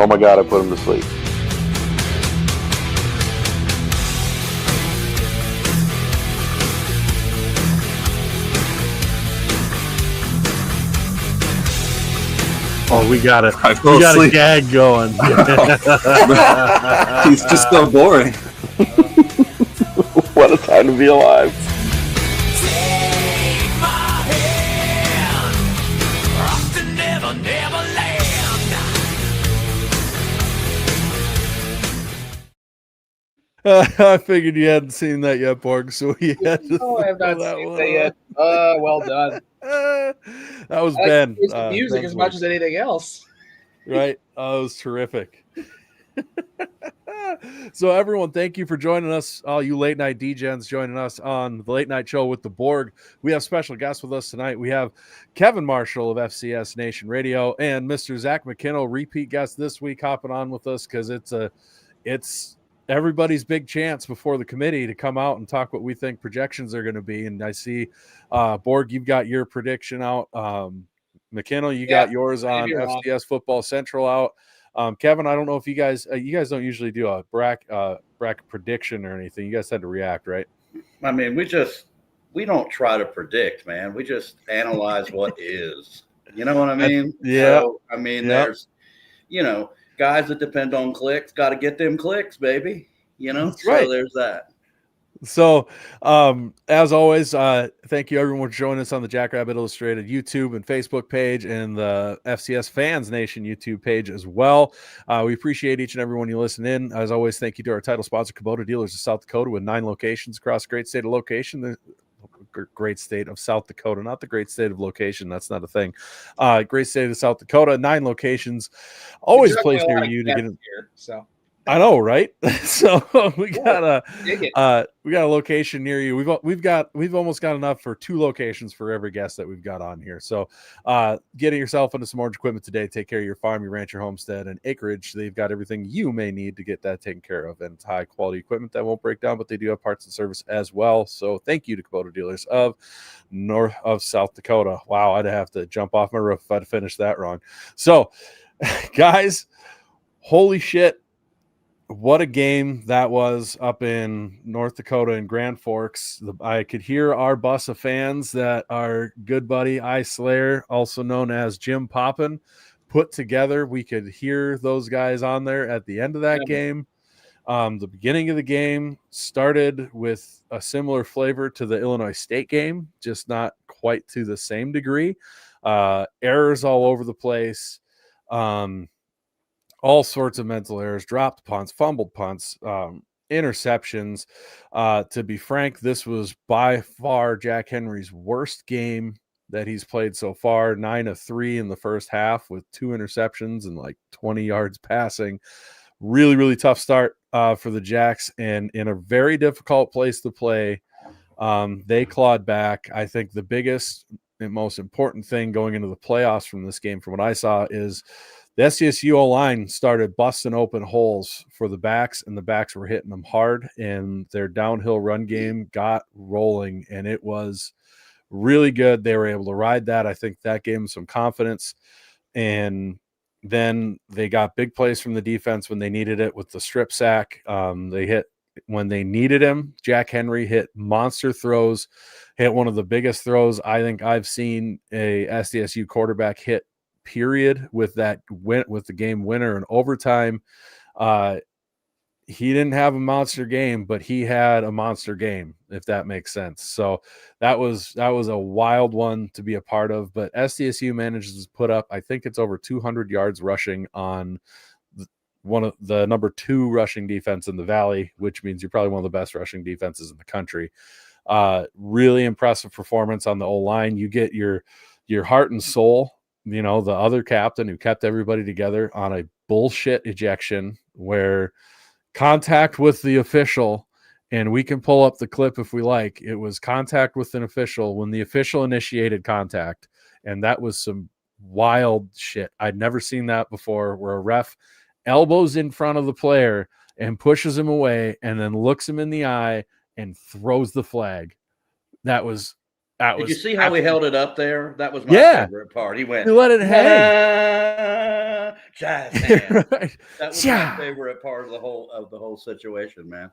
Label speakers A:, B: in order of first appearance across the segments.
A: Oh my God, I put him to sleep.
B: Oh, we got it. We got a gag going.
C: He's just so boring.
A: What a time to be alive.
D: Take my hand, off to Never, Never Land.
B: I figured you hadn't seen that yet, Borg, so we had to
E: I have not
B: that
E: seen
B: one
E: that yet. Well done.
B: That was
E: I
B: Ben.
E: like the music
B: Ben's
E: as much
B: voice.
E: as anything else.
B: Right? Oh, it was terrific. So everyone, thank you for joining us. All you late night DJs joining us on the late night show with the Borg. We have special guests with us tonight. We have Kevin Marshall of FCS Nation Radio and Mr. Zach Mckinnel, repeat guest this week, hopping on with us because it's everybody's big chance before the committee to come out and talk what we think projections are going to be. And I see Borg, you've got your prediction out. McKinnell, you got yours on FCS Football Central out. Kevin, I don't know if you guys don't usually do a bracket prediction or anything. You guys had to react, right?
F: I mean, we don't try to predict, man. We just analyze what is. You know what I mean?
B: Yeah.
F: So, I mean, there's, guys that depend on clicks, got to get them clicks, baby.
B: That's right.
F: So there's that.
B: So, as always, thank you everyone for joining us on the Jackrabbit Illustrated YouTube and Facebook page and the FCS Fans Nation YouTube page as well. We appreciate each and every one you listen in. As always, thank you to our title sponsor, Kubota Dealers of South Dakota, with 9 locations across the great state of location. The great state of South Dakota, not the great state of location. That's not a thing. Great state of South Dakota, 9 locations. Always a place near you to get in.
E: So.
B: I know, right? So we got a location near you. We've almost got enough for 2 locations for every guest that we've got on here. So getting yourself into some orange equipment today, take care of your farm, your ranch, your homestead, and acreage. They've got everything you may need to get that taken care of, and it's high quality equipment that won't break down, but they do have parts and service as well. So thank you to Kubota Dealers of South Dakota. Wow, I'd have to jump off my roof if I'd finished that wrong. So guys, holy shit. What a game that was up in North Dakota in Grand Forks. I could hear our bus of fans that our good buddy Ice Slayer, also known as Jim Poppin, put together. We could hear those guys on there at the end of that game. The beginning of the game started with a similar flavor to the Illinois State game, just not quite to the same degree. Errors all over the place. All sorts of mental errors, dropped punts, fumbled punts, interceptions. To be frank, this was by far Jack Henry's worst game that he's played so far. 9 of 3 in the first half with 2 interceptions and like 20 yards passing. Really, really tough start for the Jacks, and in a very difficult place to play. They clawed back. I think the biggest and most important thing going into the playoffs from this game, from what I saw, is the SDSU O-line started busting open holes for the backs, and the backs were hitting them hard, and their downhill run game got rolling, and it was really good. They were able to ride that. I think that gave them some confidence, and then they got big plays from the defense when they needed it with the strip sack. They hit when they needed him. Jack Henry hit monster throws, hit one of the biggest throws I think I've seen a SDSU quarterback hit, period, with the game winner in overtime. He didn't have a monster game, but he had a monster game, if that makes sense. So that was a wild one to be a part of, but SDSU manages to put up, I think it's over 200 yards rushing on one of the number 2 rushing defense in the Valley, which means you're probably one of the best rushing defenses in the country. Really impressive performance on the O-line. You get your heart and soul, the other captain who kept everybody together on a bullshit ejection where contact with the official, and we can pull up the clip if we like. It was contact with an official when the official initiated contact, and that was some wild shit. I'd never seen that before, where a ref elbows in front of the player and pushes him away and then looks him in the eye and throws the flag. Did
F: you see how he held it up there? That was my favorite part. He went,
B: he let it hang.
F: jazz hands.
B: Right.
F: That was
B: Yeah.
F: my favorite part of the whole situation, man.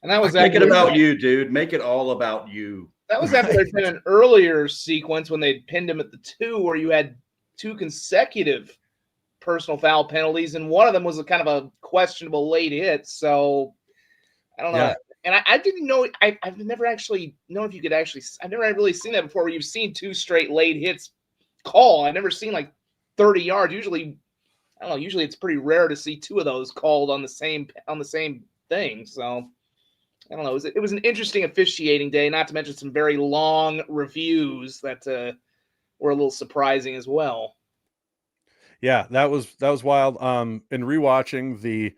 E: And that was
F: Make it
E: after
F: about you, dude. Make it all about you.
E: That was after there'd been an earlier sequence when they'd pinned him at the 2 where you had 2 consecutive personal foul penalties, and one of them was a kind of a questionable late hit. So I don't know.
B: Yeah.
E: And I didn't know. I've never actually known if you could actually. I've never really seen that before, where you've seen 2 straight late hits call. I've never seen like 30 yards. Usually, I don't know. Usually, it's pretty rare to see 2 of those called on the same thing. So I don't know. It was an interesting officiating day. Not to mention some very long reviews that were a little surprising as well.
B: Yeah, that was wild. In rewatching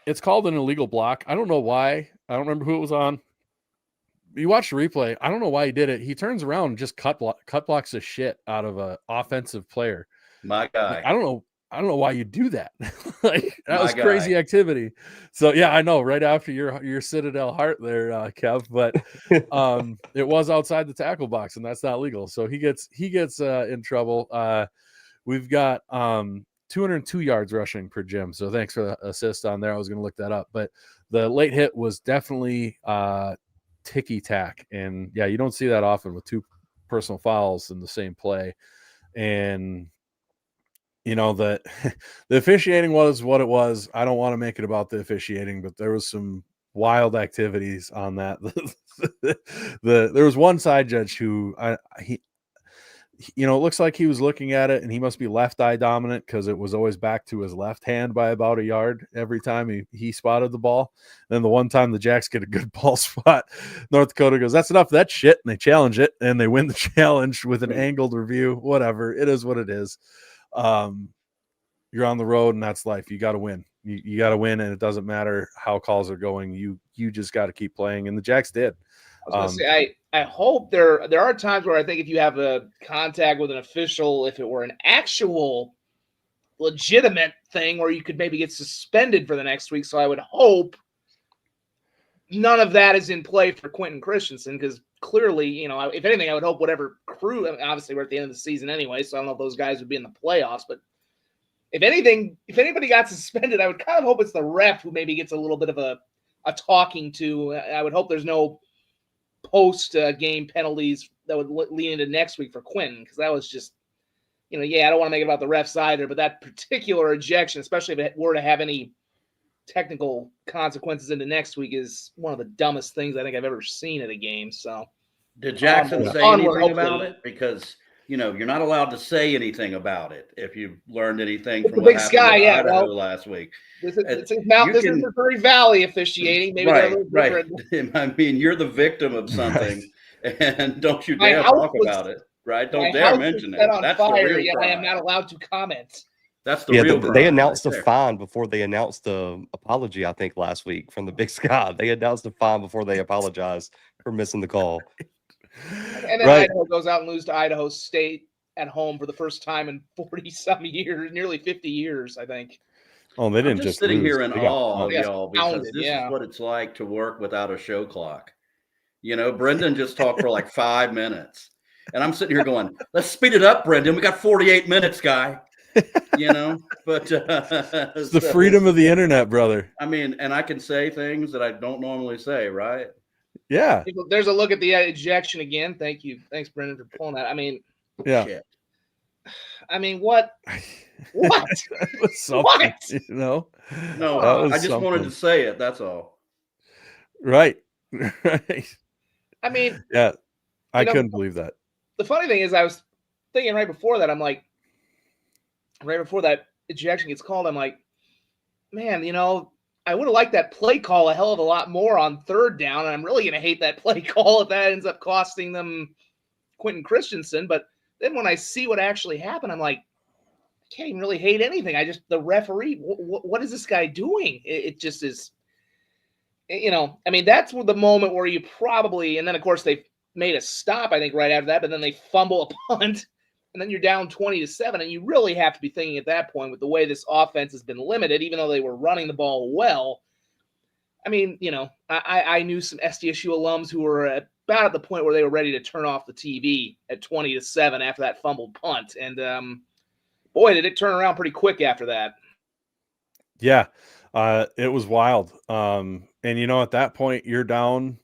B: it's called an illegal block. I don't know why. I don't remember who it was on. You watch the replay. I don't know why he did it. He turns around and just cut blocks the shit out of an offensive player.
F: My guy.
B: Like, I don't know why you do that. Like, that
F: My
B: was crazy activity. So yeah, I know. Right after your Citadel heart there, Kev, but it was outside the tackle box, and that's not legal. So he gets in trouble. We've got 202 yards rushing per Jim. So thanks for the assist on there. I was going to look that up, but the late hit was definitely ticky tack, and yeah, you don't see that often with 2 personal fouls in the same play. And you know that the officiating was what it was. I don't want to make it about the officiating, but there was some wild activities on that. There was one side judge who it looks like he was looking at it, and he must be left eye dominant because it was always back to his left hand by about a yard every time he spotted the ball. And then the one time the Jacks get a good ball spot, North Dakota goes, "That's enough of that shit," and they challenge it, and they win the challenge with an angled review. Whatever, it is what it is. You're on the road, and that's life. You got to win. You got to win, and it doesn't matter how calls are going. You just got to keep playing, and the Jacks did.
E: I was going to say, I hope there are times where I think if you have a contact with an official, if it were an actual legitimate thing where you could maybe get suspended for the next week. So I would hope none of that is in play for Quentin Christensen, because clearly, if anything, I would hope whatever crew, obviously we're at the end of the season anyway, so I don't know if those guys would be in the playoffs, but if anything, if anybody got suspended, I would kind of hope it's the ref who maybe gets a little bit of a talking to. I would hope there's no post-game penalties that would lead into next week for Quentin, because that was just, I don't want to make it about the refs either, but that particular ejection, especially if it were to have any technical consequences into next week, is one of the dumbest things I think I've ever seen at a game. So,
F: did Jackson say anything about it? Because you're not allowed to say anything about it if you learned anything from what happened in Idaho last week.
E: This is Missouri Valley officiating. Maybe
F: right. I mean, you're the victim of something, and don't you dare talk about it. Right? Don't dare mention it.
E: That's fire, the real yet crime. I am not allowed to comment.
F: That's the real crime.
C: They announced a fine before they announced the apology, I think, last week from the Big Sky. They announced a fine before they apologized for missing the call.
E: And then Idaho goes out and loses to Idaho State at home for the first time in 40-some years, nearly 50 years, I think.
B: Oh, they didn't
F: just sitting
B: lose.
F: here in awe of y'all, because this
E: is
F: what it's like to work without a show clock. Brendan just talked for like 5 minutes, and I'm sitting here going, "Let's speed it up, Brendan. We got 48 minutes, guy." But
B: it's the freedom of the internet, brother.
F: I mean, and I can say things that I don't normally say, right?
B: Yeah.
E: There's a look at the ejection again. Thank you. Thanks, Brendan, for pulling that. I mean,
B: yeah.
F: Shit.
E: I mean, what?
B: What?
E: What?
F: No, I just wanted to say it. That's all.
B: Right. Right.
E: I mean,
B: yeah, I couldn't believe that.
E: The funny thing is, I was thinking right before that, right before that ejection gets called, I'm like, man, I would have liked that play call a hell of a lot more on third down, and I'm really going to hate that play call if that ends up costing them Quentin Christensen. But then when I see what actually happened, I'm like, I can't even really hate anything. The referee, what is this guy doing? It just is, I mean, that's the moment where you probably, and then of course they made a stop, I think, right after that, but then they fumble a punt, and then you're down 20-7, and you really have to be thinking at that point, with the way this offense has been limited, even though they were running the ball well. I mean, I knew some SDSU alums who were about at the point where they were ready to turn off the TV at 20-7 after that fumbled punt. And boy, boy, did it turn around pretty quick after that.
B: Yeah, it was wild. And at that point, you're down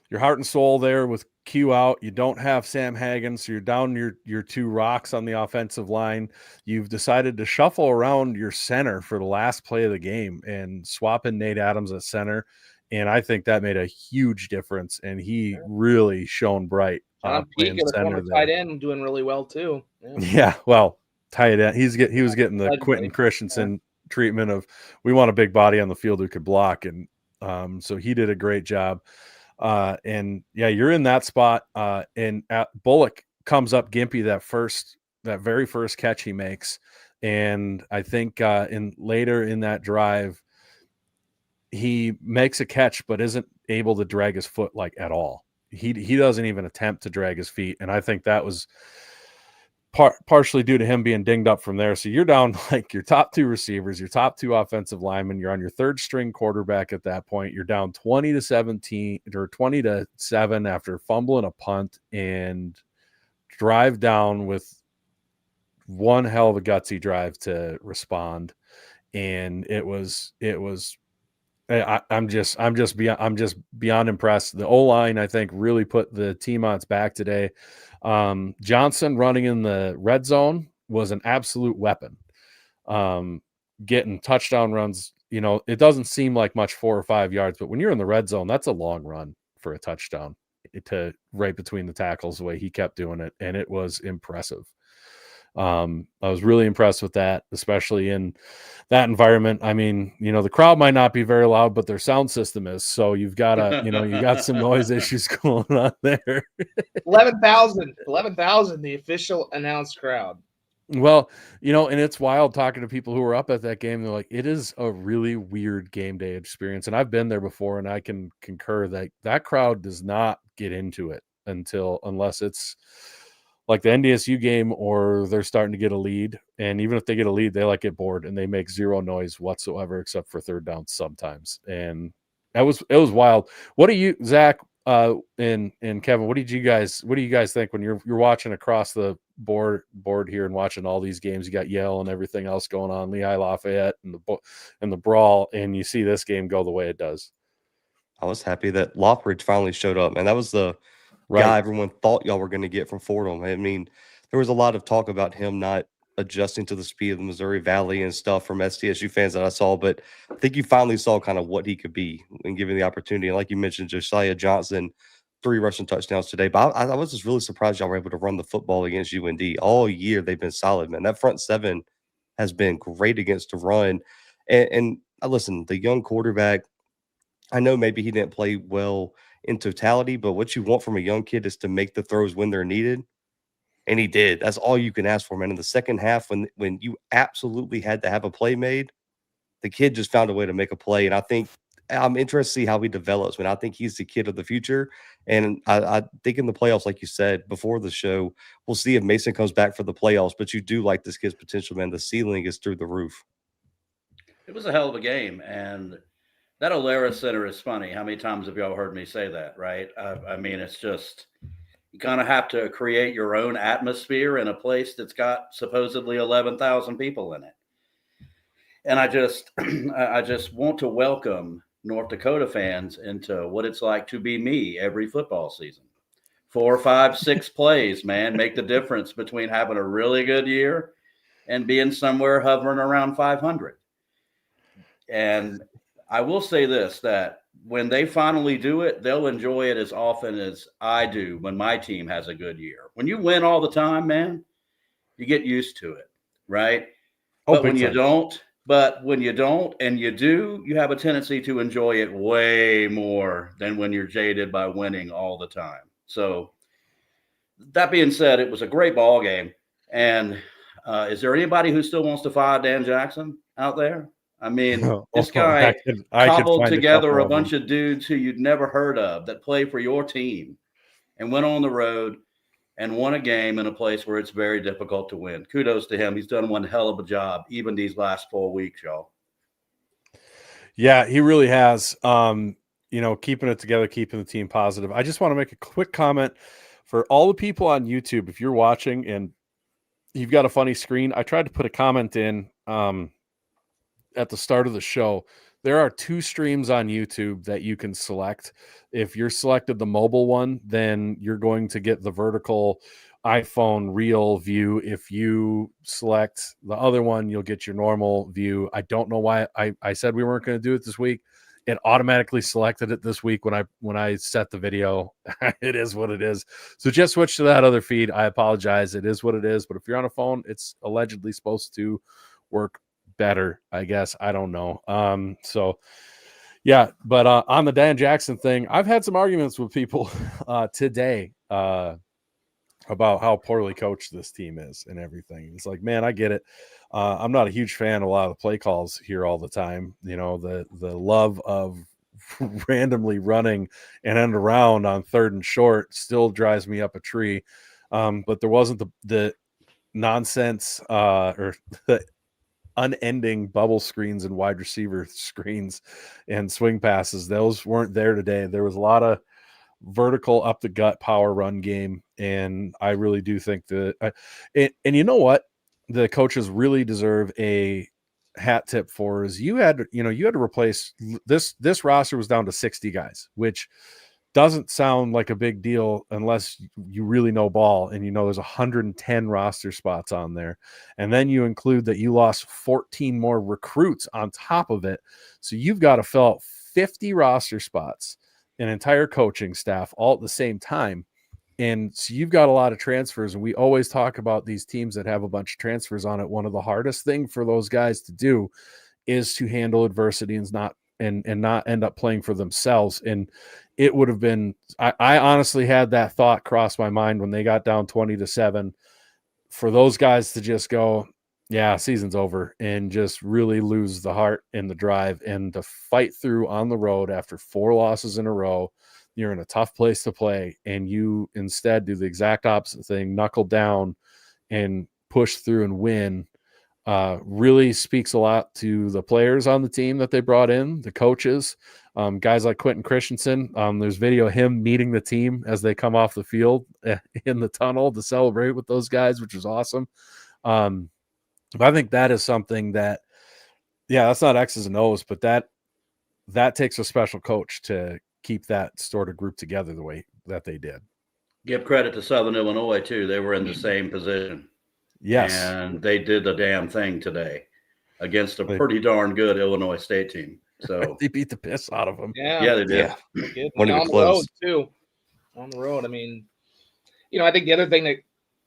B: your heart and soul there with Q out. You don't have Sam Hagen, so you're down your two rocks on the offensive line. You've decided to shuffle around your center for the last play of the game and swap in Nate Adams at center. And I think that made a huge difference. And he really shone bright.
E: John
B: Playing
E: Peake, the
B: center
E: former
B: there.
E: tight end, doing really well too.
B: Yeah, well, tight end. He was getting the
E: Allegedly.
B: Quentin Christensen treatment of we want a big body on the field who could block, and so he did a great job. And yeah, you're in that spot. And Bullock comes up gimpy that very first catch he makes, and I think later in that drive, he makes a catch but isn't able to drag his foot at all. He doesn't even attempt to drag his feet, and I think that was partially due to him being dinged up from there. So you're down your top two receivers, your top two offensive linemen. You're on your third string quarterback at that point. You're down 20-17 or 20-7 after fumbling a punt and drive down with one hell of a gutsy drive to respond. And it was. I'm just beyond impressed. The O-line, I think, really put the team on its back today. Johnson running in the red zone was an absolute weapon. Getting touchdown runs, it doesn't seem like much 4 or 5 yards, but when you're in the red zone, that's a long run for a touchdown to right between the tackles, the way he kept doing it. And it was impressive. I was really impressed with that, especially in that environment. I mean, the crowd might not be very loud, but their sound system is. So you've got you got some noise issues going on there.
E: 11,000, the official announced crowd.
B: Well, and it's wild talking to people who were up at that game. They're like, it is a really weird game day experience. And I've been there before, and I can concur that crowd does not get into it unless it's like the NDSU game, or they're starting to get a lead. And even if they get a lead, they get bored and they make zero noise whatsoever, except for third down sometimes. And it was wild. What do you, Zach, and Kevin, what do you guys think when you're watching across the board here and watching all these games? You got Yale and everything else going on, Lehigh Lafayette and the brawl, and you see this game go the way it does.
C: I was happy that Lockridge finally showed up, and that was the guy everyone thought y'all were going to get from Fordham. I mean, there was a lot of talk about him not adjusting to the speed of the Missouri Valley and stuff from SDSU fans that I saw, but I think you finally saw kind of what he could be and given the opportunity. And like you mentioned, Josiah Johnson, 3 rushing touchdowns today. But I was just really surprised y'all were able to run the football against UND. All year they've been solid, man. That front seven has been great against the run. And listen, the young quarterback, I know maybe he didn't play well in totality, but what you want from a young kid is to make the throws when they're needed. And he did. That's all you can ask for, man. In the second half, when you absolutely had to have a play made, the kid just found a way to make a play. And I think I'm interested to see how he develops, man. I think he's the kid of the future. And I think in the playoffs, like you said before the show, we'll see if Mason comes back for the playoffs. But you do like this kid's potential, man. The ceiling is through the roof.
F: It was a hell of a game. And that O'Lara Center is funny. How many times have y'all heard me say that, right? I mean, it's just – you kind of have to create your own atmosphere in a place that's got supposedly 11,000 people in it. And I just want to welcome North Dakota fans into what it's like to be me every football season. 4, 5, 6 plays, man, make the difference between having a really good year and being somewhere hovering around 500. And I will say this, that when they finally do it, they'll enjoy it as often as I do when my team has a good year. When you win all the time, man, you get used to it, right? But when you don't and you do, you have a tendency to enjoy it way more than when you're jaded by winning all the time. So that being said, it was a great ball game. And is there anybody who still wants to fire Dan Jackson out there? I mean, this guy cobbled together a bunch of dudes who you'd never heard of that play for your team and went on the road and won a game in a place where it's very difficult to win. Kudos to him. He's done one hell of a job, even these last 4 weeks, y'all.
B: Yeah, he really has. Keeping it together, keeping the team positive. I just want to make a quick comment for all the people on YouTube. If you're watching and you've got a funny screen. I tried to put a comment in at the start of the show. There are 2 streams on YouTube that you can select. If you're selected the mobile one, then you're going to get the vertical iPhone real view. If you select the other one, you'll get your normal view. I don't know why I said we weren't going to do it this week. It automatically selected it this week when I set the video. It is what it is. So just switch to that other feed. I apologize. It is what it is. But if you're on a phone, it's allegedly supposed to work better, I guess. I don't know. So yeah, but on the Dan Jackson thing, I've had some arguments with people today about how poorly coached this team is and everything. It's like, man, I get it. I'm not a huge fan of a lot of the play calls here all the time. You know, the love of randomly running and end around on 3rd and short still drives me up a tree. But there wasn't the nonsense or the unending bubble screens and wide receiver screens and swing passes. Those weren't there today. There was a lot of vertical up the gut power run game, and I really do think that and you know what the coaches really deserve a hat tip for is you had to replace this roster was down to 60 guys, which doesn't sound like a big deal unless you really know ball and there's 110 roster spots on there. And then you include that you lost 14 more recruits on top of it. So you've got to fill out 50 roster spots, an entire coaching staff all at the same time. And so you've got a lot of transfers. And we always talk about these teams that have a bunch of transfers on it. One of the hardest things for those guys to do is to handle adversity and not end up playing for themselves. And it would have been, I honestly had that thought cross my mind when they got down 20-7 for those guys to just go, yeah, season's over, and just really lose the heart and the drive, and to fight through on the road after 4 losses in a row. You're in a tough place to play, and you instead do the exact opposite thing, knuckle down and push through and win. Really speaks a lot to the players on the team that they brought in, the coaches, guys like Quentin Christensen. There's video of him meeting the team as they come off the field in the tunnel to celebrate with those guys, which was awesome. But I think that is something that, yeah, that's not X's and O's, but that takes a special coach to keep that sort of group together the way that they did.
F: Give credit to Southern Illinois too. They were in the same position.
B: Yes.
F: And they did the damn thing today against a pretty darn good Illinois State team. So
B: they beat the piss out of them.
F: Yeah, they did.
E: Yeah.
C: When
E: on
C: it
E: the
C: close.
E: road too. On the road. I mean, I think the other thing that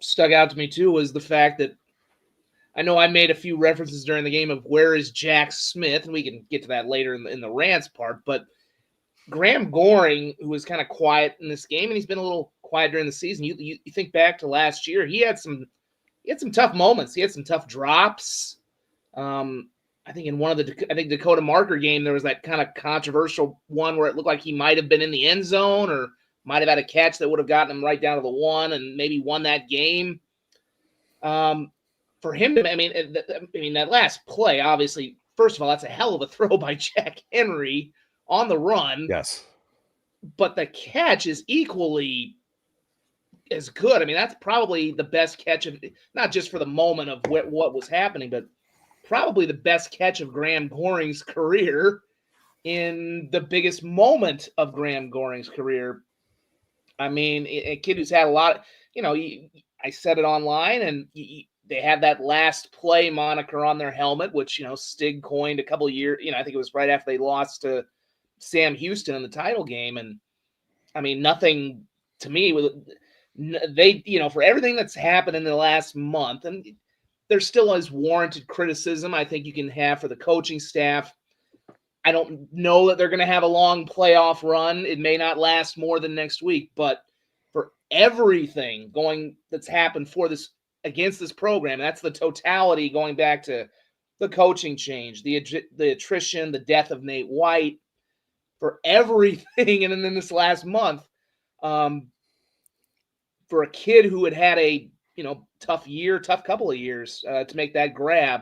E: stuck out to me too was the fact that I know I made a few references during the game of where is Jack Smith, and we can get to that later in the rants part, but Graham Goring, who was kind of quiet in this game, and he's been a little quiet during the season. You think back to last year, he had some tough moments. He had some tough drops. I think in one of the Dakota Marker game, there was that kind of controversial one where it looked like he might have been in the end zone or might have had a catch that would have gotten him right down to the 1 and maybe won that game. For him to, I mean, that last play, obviously, first of all, that's a hell of a throw by Jack Henry on the run.
B: Yes.
E: But the catch is equally as good. I mean, that's probably the best catch of, not just for the moment of what was happening, but probably the best catch of Graham Goring's career in the biggest moment of Graham Goring's career. I mean, a kid who's had a lot, I said it online, and they had that last play moniker on their helmet, which, Stig coined a couple of years, I think it was right after they lost to Sam Houston in the title game. And I mean, nothing to me they, for everything that's happened in the last month, and there still is warranted criticism I think you can have for the coaching staff. I don't know that they're going to have a long playoff run. It may not last more than next week, but for everything that's happened against this program, that's the totality going back to the coaching change, the attrition, the death of Nate White, for everything. And then this last month, for a kid who had a, tough couple of years to make that grab,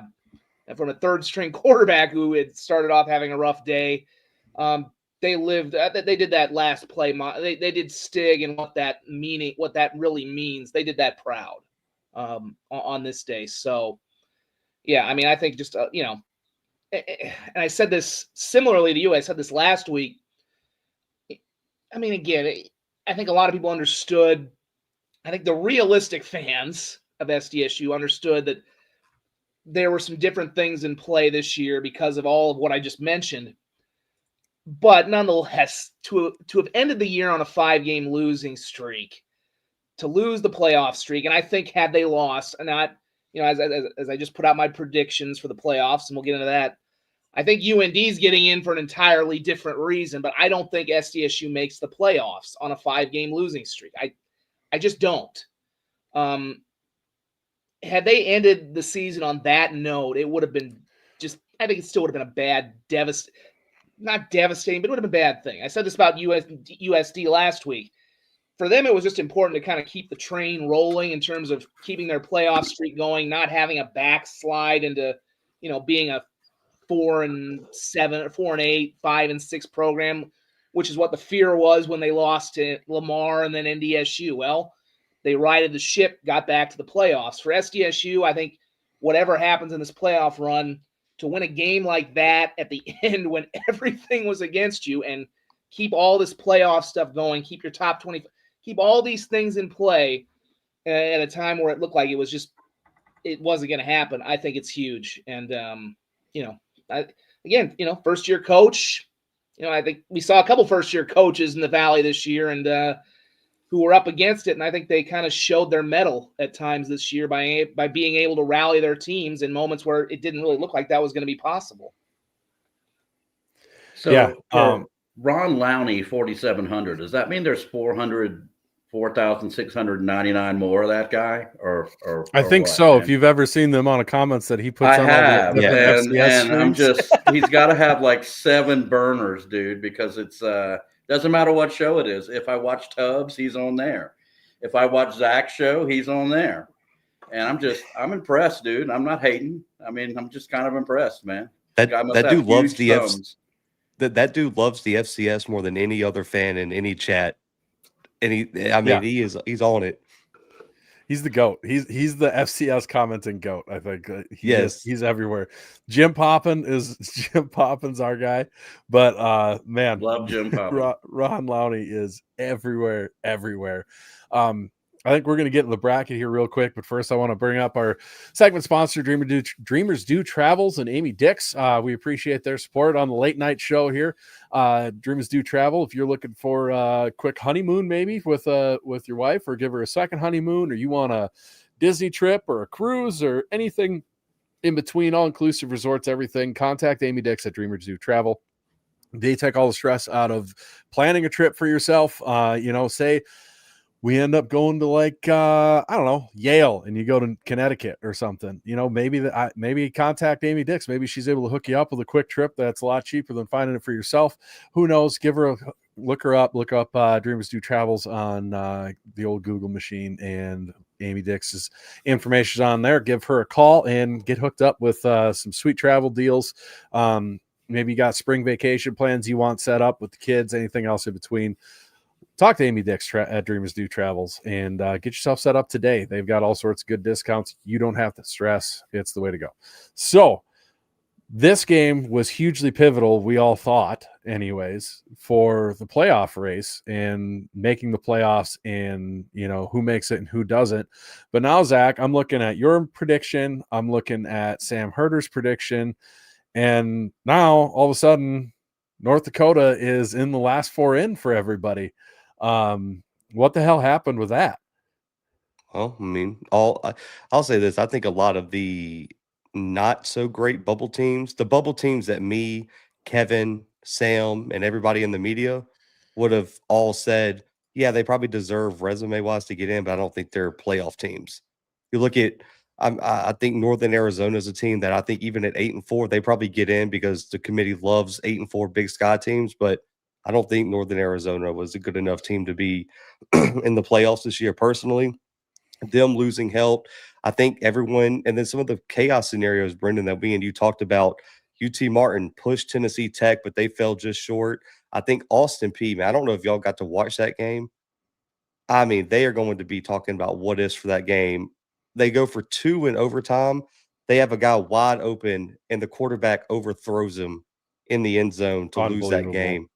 E: and from a third-string quarterback who had started off having a rough day, they did that last play. They did Stig and what that really means. They did that proud. on this day. So, yeah, I mean, I think just, and I said this similarly to you. I said this last week. I mean, again, I think a lot of people understood. I think the realistic fans of SDSU understood that there were some different things in play this year because of all of what I just mentioned. But nonetheless, to have ended the year on a 5-game losing streak, to lose the playoff streak, and I think had they lost, and not, as I just put out my predictions for the playoffs, and we'll get into that, I think UND is getting in for an entirely different reason, but I don't think SDSU makes the playoffs on a 5-game losing streak. I just don't. Had they ended the season on that note, it would have been I think it still would have been a bad, not devastating, but it would have been a bad thing. I said this about USD last week. For them, it was just important to kind of keep the train rolling in terms of keeping their playoff streak going, not having a backslide into, being a 4-7, 4-8, 5-6 program, which is what the fear was when they lost to Lamar and then NDSU. Well, they righted the ship, got back to the playoffs. For SDSU, I think whatever happens in this playoff run, to win a game like that at the end when everything was against you and keep all this playoff stuff going, keep your top 20, keep all these things in play at a time where it looked like it wasn't going to happen. I think it's huge. And, first-year coach, I think we saw a couple first-year coaches in the Valley this year and who were up against it, and I think they kind of showed their mettle at times this year by being able to rally their teams in moments where it didn't really look like that was going to be possible.
F: So,
B: Yeah,
F: Ron Lowney 4,700. Does that mean there's 4,699 more of that guy? Or
B: I think
F: what,
B: so.
F: man?
B: If you've ever seen the amount of comments that he puts
F: I
B: on
F: have,
B: all the
F: and
B: FCS
F: I'm
B: streams.
F: he's got to have like 7 burners, dude, because it's doesn't matter what show it is. If I watch Tubbs, he's on there. If I watch Zach's show, he's on there. And I'm impressed, dude. I'm not hating. I mean, I'm just kind of impressed, man.
C: That dude loves the
F: thumbs.
C: that dude loves the FCS more than any other fan in any chat. And he's on it.
B: He's the GOAT. He's the FCS commenting GOAT, I think. He's everywhere. Jim Poppin's our guy. But man,
F: Love Jim Poppin.
B: Ron Lowney is everywhere. I think we're going to get in the bracket here real quick, but first I want to bring up our segment sponsor, Dreamers Do Travels and Amy Dix. We appreciate their support on the late night show here. Dreamers Do Travel. If you're looking for a quick honeymoon, maybe with your wife, or give her a second honeymoon, or you want a Disney trip or a cruise or anything in between, all-inclusive resorts, everything, contact Amy Dix at Dreamers Do Travel. They take all the stress out of planning a trip for yourself. Say we end up going to Yale, and you go to Connecticut or something, maybe contact Amy Dix. Maybe she's able to hook you up with a quick trip that's a lot cheaper than finding it for yourself. Who knows? Look up Dreamers Do Travels on the old Google machine, and Amy Dix's information is on there. Give her a call and get hooked up with some sweet travel deals. Maybe you got spring vacation plans you want set up with the kids, anything else in between. Talk to Amy Dix at Dreamers Do Travels and get yourself set up today. They've got all sorts of good discounts. You don't have to stress. It's the way to go. So this game was hugely pivotal, we all thought, anyways, for the playoff race and making the playoffs and, who makes it and who doesn't. But now, Zach, I'm looking at your prediction. I'm looking at Sam Herder's prediction. And now, all of a sudden, North Dakota is in the last 4 in for everybody. What the hell happened with that?
C: Well, I mean, I'll say this. I think a lot of the not so great bubble teams, the bubble teams that me, Kevin, Sam, and everybody in the media would have all said, yeah, they probably deserve resume wise to get in, but I don't think they're playoff teams. You look at, I think Northern Arizona is a team that I think even at 8-4, they probably get in because the committee loves 8-4 Big Sky teams, but I don't think Northern Arizona was a good enough team to be in the playoffs this year. Personally, them losing helped. I think everyone, and then some of the chaos scenarios, Brendan, that we and you talked about, UT Martin pushed Tennessee Tech, but they fell just short. I think Austin Peay, man, I don't know if y'all got to watch that game. I mean, they are going to be talking about what ifs for that game they go for 2 in overtime. They have a guy wide open, and the quarterback overthrows him in the end zone to lose that
B: Unbelievable.
C: game.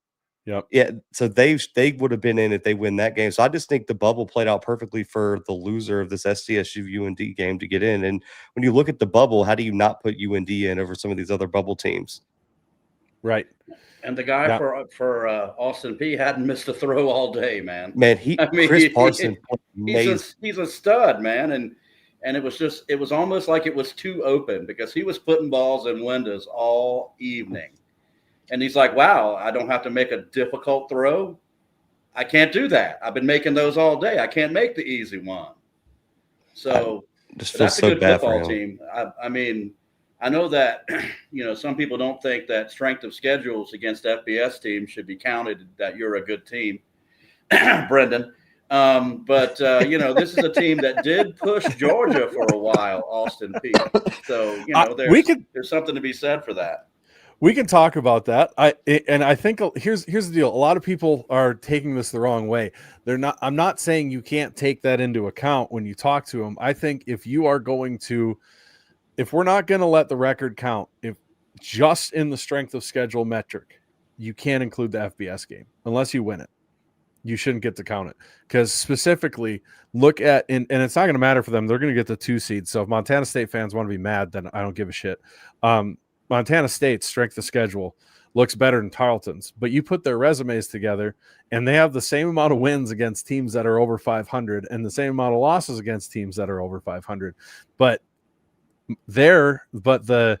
B: Yep.
C: Yeah, so they would have been in if they win that game. So I just think the bubble played out perfectly for the loser of this SDSU UND game to get in. And when you look at the bubble, how do you not put UND in over some of these other bubble teams?
B: Right.
F: And the guy for Austin P hadn't missed a throw all day, man.
C: Man, Chris Parson
F: he's a stud, man. And it was almost like it was too open because he was putting balls in windows all evening. And he's like, wow, I don't have to make a difficult throw. I can't do that. I've been making those all day. I can't make the easy one. So that's a good football team. I mean, I know that, some people don't think that strength of schedules against FBS teams should be counted that you're a good team, Brendan. But this is a team that did push Georgia for a while, Austin P. So, there's something to be said for that.
B: We can talk about that. I think here's the deal. A lot of people are taking this the wrong way. I'm not saying you can't take that into account when you talk to them. I think if we're not going to let the record count, if just in the strength of schedule metric, you can't include the FBS game unless you win it. You shouldn't get to count it because specifically look at, and it's not going to matter for them. They're going to get the 2 seed. So if Montana State fans want to be mad, then I don't give a shit. Montana State's strength of schedule looks better than Tarleton's, but you put their resumes together and they have the same amount of wins against teams that are over 500 and the same amount of losses against teams that are over 500. But the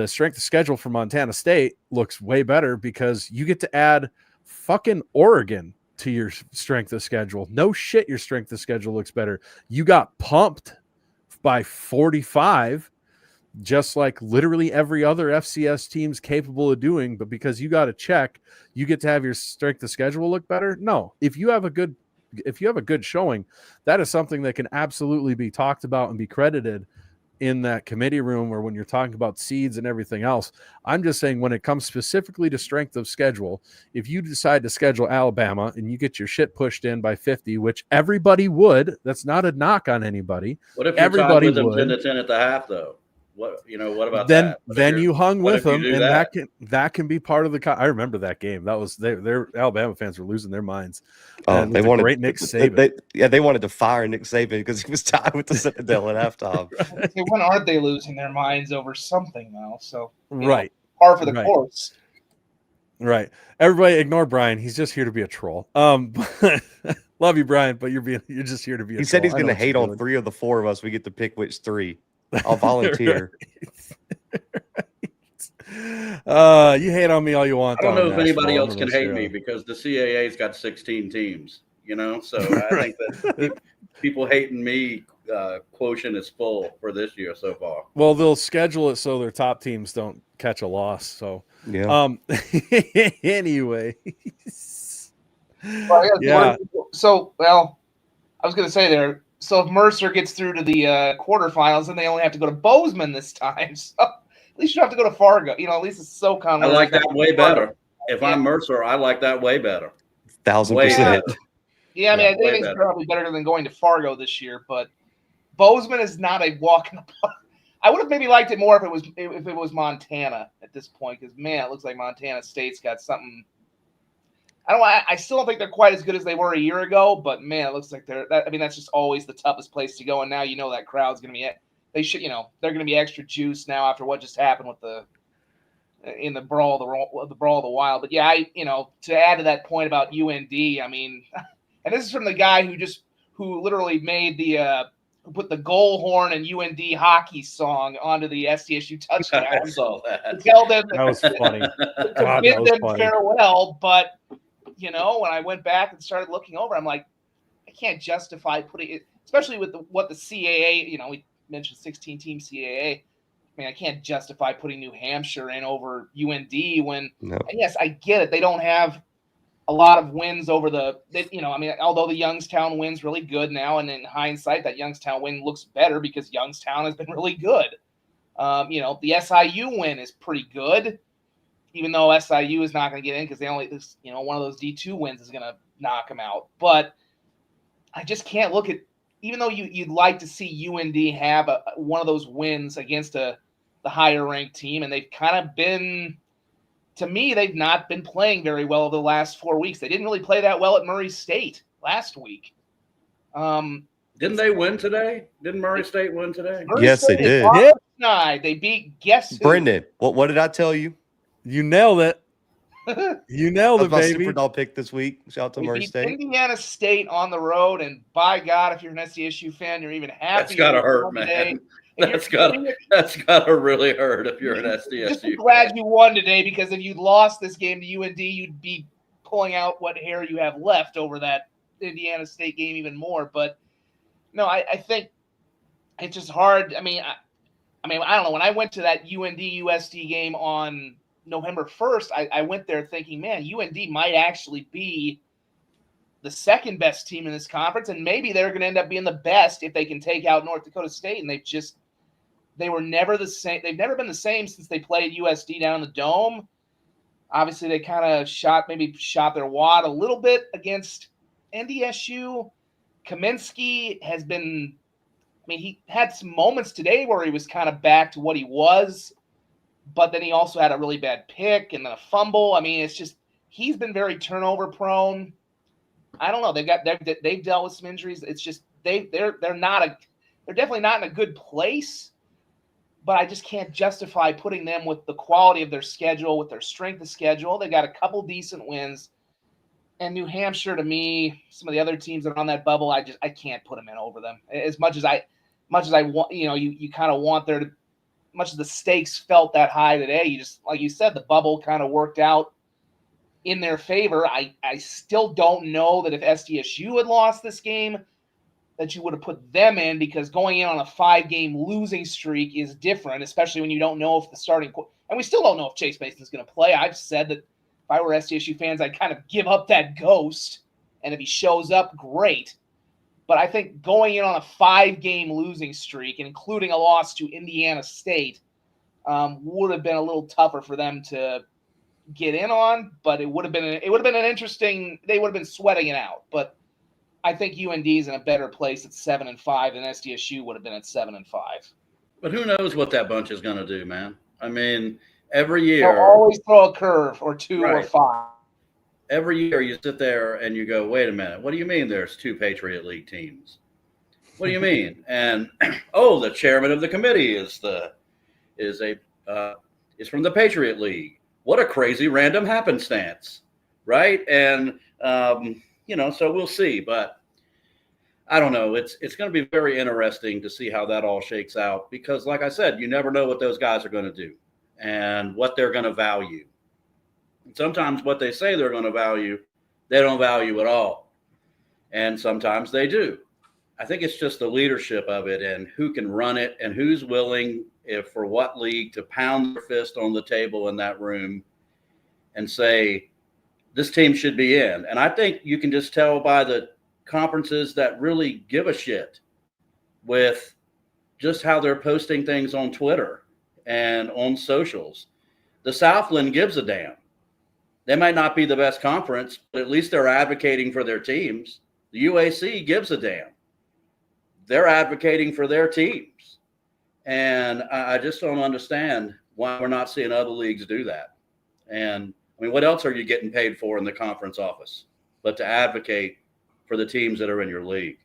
B: strength of schedule for Montana State looks way better because you get to add fucking Oregon to your strength of schedule. No shit, your strength of schedule looks better. You got pumped by 45, just like literally every other FCS team's capable of doing, but because you got a check, you get to have your strength of schedule look better. No, if you have a good showing, that is something that can absolutely be talked about and be credited in that committee room or when you're talking about seeds and everything else. I'm just saying when it comes specifically to strength of schedule, if you decide to schedule Alabama and you get your shit pushed in by 50, which everybody would, that's not a knock on anybody.
F: What if everybody with them 10-10 at the half though? What about that?
B: Then you hung with them, and that can be part of the. I remember that game. That was their Alabama fans were losing their minds.
C: They wanted
B: great Nick Saban.
C: They wanted to fire Nick Saban because he was tied with the Citadel at halftime.
E: When aren't they losing their minds over something now? So
B: right,
E: par for the course.
B: Right. Everybody ignore Brian. He's just here to be a troll. Love you, Brian, but you're just here to be a troll.
C: He said he's going to hate on 3 of the 4 of us. We get to pick which 3. I'll volunteer.
B: Right. You hate on me all you want.
F: I don't know if anybody else can hate me because the CAA's got 16 teams, so I think that people hating me quotient is full for this year so far.
B: Well, they'll schedule it so their top teams don't catch a loss. So
C: yeah.
B: Anyway.
E: Yeah. So, I was going to say there. So if Mercer gets through to the quarterfinals, then they only have to go to Bozeman this time. So at least you don't have to go to Fargo. At least it's SoCon.
F: I like that way better. If I'm Mercer, I like that way better.
C: 1,000%.
E: Yeah, I mean, I think it's probably better than going to Fargo this year. But Bozeman is not a walk in the park. I would have maybe liked it more if it was Montana at this point, because man, it looks like Montana State's got something. I still don't think they're quite as good as they were a year ago, but man, it looks like that's just always the toughest place to go. And now that crowd's going to be they're going to be extra juiced now after what just happened with the brawl of the wild. But yeah, to add to that point about UND, I mean, and this is from the guy who literally made who put the goal horn and UND hockey song onto the SDSU touchdown.
F: I saw that.
E: Tell them
B: that was funny.
E: To bid them farewell, but. When I went back and started looking over, I'm like, I can't justify putting it, especially with what the CAA, we mentioned 16-team CAA. I mean, I can't justify putting New Hampshire in over UND when, and yes, I get it. They don't have a lot of wins over although the Youngstown win's really good now, and in hindsight, that Youngstown win looks better because Youngstown has been really good. The SIU win is pretty good. Even though SIU is not going to get in because one of those D2 wins is going to knock them out. But I just can't look at even though you'd like to see UND have one of those wins against the higher ranked team, and they've kind of been, to me, they've not been playing very well over the last 4 weeks. They didn't really play that well at Murray State last week.
F: Didn't they win today? Didn't Murray State win today?
E: Murray
C: Yes,
E: State
C: they did.
E: is denied. They beat guess who?
C: Brendan, what did I tell you?
B: You nailed it. You nailed
C: That
B: it,
C: was my
B: baby.
C: super dog pick this week. Shout out to
E: They
C: Murray
E: beat
C: State.
E: Indiana State on the road, and by God, if you're an SDSU fan, you're even happy.
F: That's gotta hurt, man. That's gotta really hurt if you're an SDSU.
E: Just be glad you won today, because if you'd lost this game to UND, you'd be pulling out what hair you have left over that Indiana State game even more. But no, I think it's just hard. I mean, I don't know. When I went to that UND USD game on November 1st, I went there thinking, man, UND might actually be the second best team in this conference, and maybe they're going to end up being the best if they can take out North Dakota State. And they were never the same. They've never been the same since they played USD down in the Dome. Obviously, they kind of shot their wad a little bit against NDSU. Kaminsky has been, he had some moments today where he was kind of back to what he was, but then he also had a really bad pick and then a fumble. It's just, he's been very turnover prone. I don't know. They've dealt with some injuries. It's just they're definitely not in a good place, but I just can't justify putting them with the quality of their schedule, with their strength of schedule. They got a couple decent wins, and New Hampshire, to me, some of the other teams that are on that bubble, I can't put them in over them. As much as I want, you kind of want there to, much as the stakes felt that high today, you just, like you said, the bubble kind of worked out in their favor. I still don't know that if SDSU had lost this game, that you would have put them in, because going in on a 5-game losing streak is different, especially when you don't know if the starting – and we still don't know if Chase Mason's going to play. I've said that if I were SDSU fans, I'd kind of give up that ghost, and if he shows up, great. But I think going in on a 5-game losing streak, including a loss to Indiana State, would have been a little tougher for them to get in on. But it would have been an interesting. They would have been sweating it out. But I think UND is in a better place at 7-5 than SDSU would have been at 7-5.
F: But who knows what that bunch is going to do, man? Every year
E: they'll always throw a curve or two
F: right.
E: or five.
F: Every year you sit there and you go, wait a minute, what do you mean there's 2 Patriot League teams? What do you mean? And the chairman of the committee is from the Patriot League. What a crazy random happenstance, right? And so we'll see. But I don't know. It's going to be very interesting to see how that all shakes out, because, like I said, you never know what those guys are going to do and what they're going to value. And sometimes what they say they're going to value, they don't value at all. And sometimes they do. I think it's just the leadership of it and who can run it and who's willing, for what league, to pound their fist on the table in that room and say, this team should be in. And I think you can just tell by the conferences that really give a shit with just how they're posting things on Twitter and on socials. The Southland gives a damn. They might not be the best conference, but at least they're advocating for their teams. The UAC gives a damn. They're advocating for their teams. And I just don't understand why we're not seeing other leagues do that. And what else are you getting paid for in the conference office but to advocate for the teams that are in your league?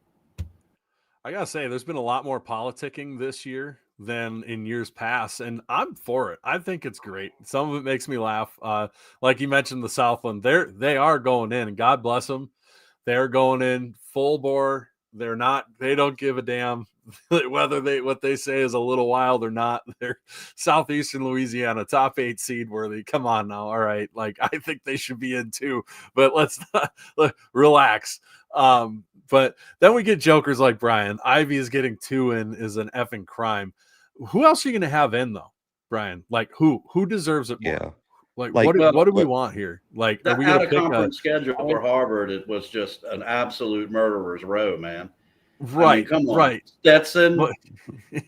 B: I got to say, there's been a lot more politicking this year than in years past, and I'm for it. I think it's great. Some of it makes me laugh. Like you mentioned, the Southland, they are going in, and God bless them. They're going in full bore. They don't give a damn whether what they say is a little wild or not. They're Southeastern Louisiana, top 8 seed worthy. Come on now. All right. I think they should be in too, but let's not relax. But then we get jokers like Brian. Ivy is getting 2 in is an effing crime. Who else are you going to have in though, Brian? Who deserves it more?
C: Yeah.
B: What do we want here? Are we
F: the
B: going to pick
F: conference schedule for Harvard? It was just an absolute murderer's row, man.
B: Right.
F: Come on.
B: Right.
F: Stetson,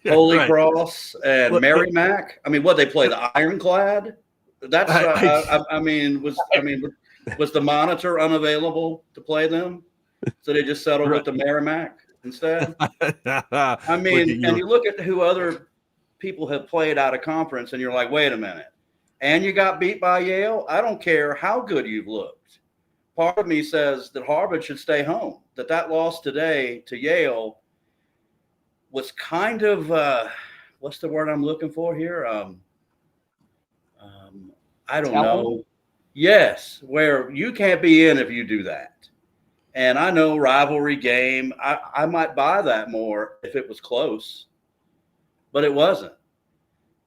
F: Holy Cross, and Merrimack. They play the Ironclad. That's was the Monitor unavailable to play them? So they just settled with the Merrimack. instead. I
B: Look
F: mean,
B: at
F: and you look at who other people have played out of conference, and you're like, wait a minute. And you got beat by Yale? I don't care how good you've looked. Part of me says that Harvard should stay home, that loss today to Yale was kind of, what's the word I'm looking for here? I don't know. Yes, where you can't be in if you do that. And I know rivalry game. I might buy that more if it was close, but it wasn't.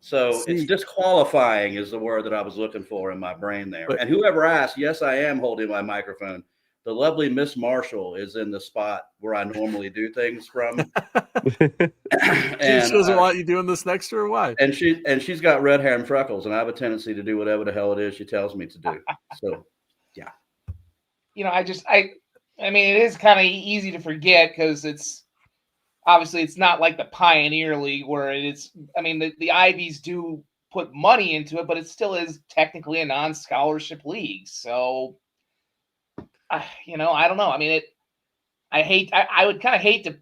F: So it's disqualifying is the word that I was looking for in my brain there. And whoever asked, yes, I am holding my microphone. The lovely Miss Marshall is in the spot where I normally do things from.
B: And she doesn't want you doing this next year, or why?
F: And she's got red hair and freckles, and I have a tendency to do whatever the hell it is she tells me to do. So, yeah.
E: You know, I mean, it is kind of easy to forget because it's obviously it's not like the Pioneer League where it's. I mean, the Ivies do put money into it, but it still is technically a non-scholarship league. So, you know, I don't know. I mean, I would kind of hate to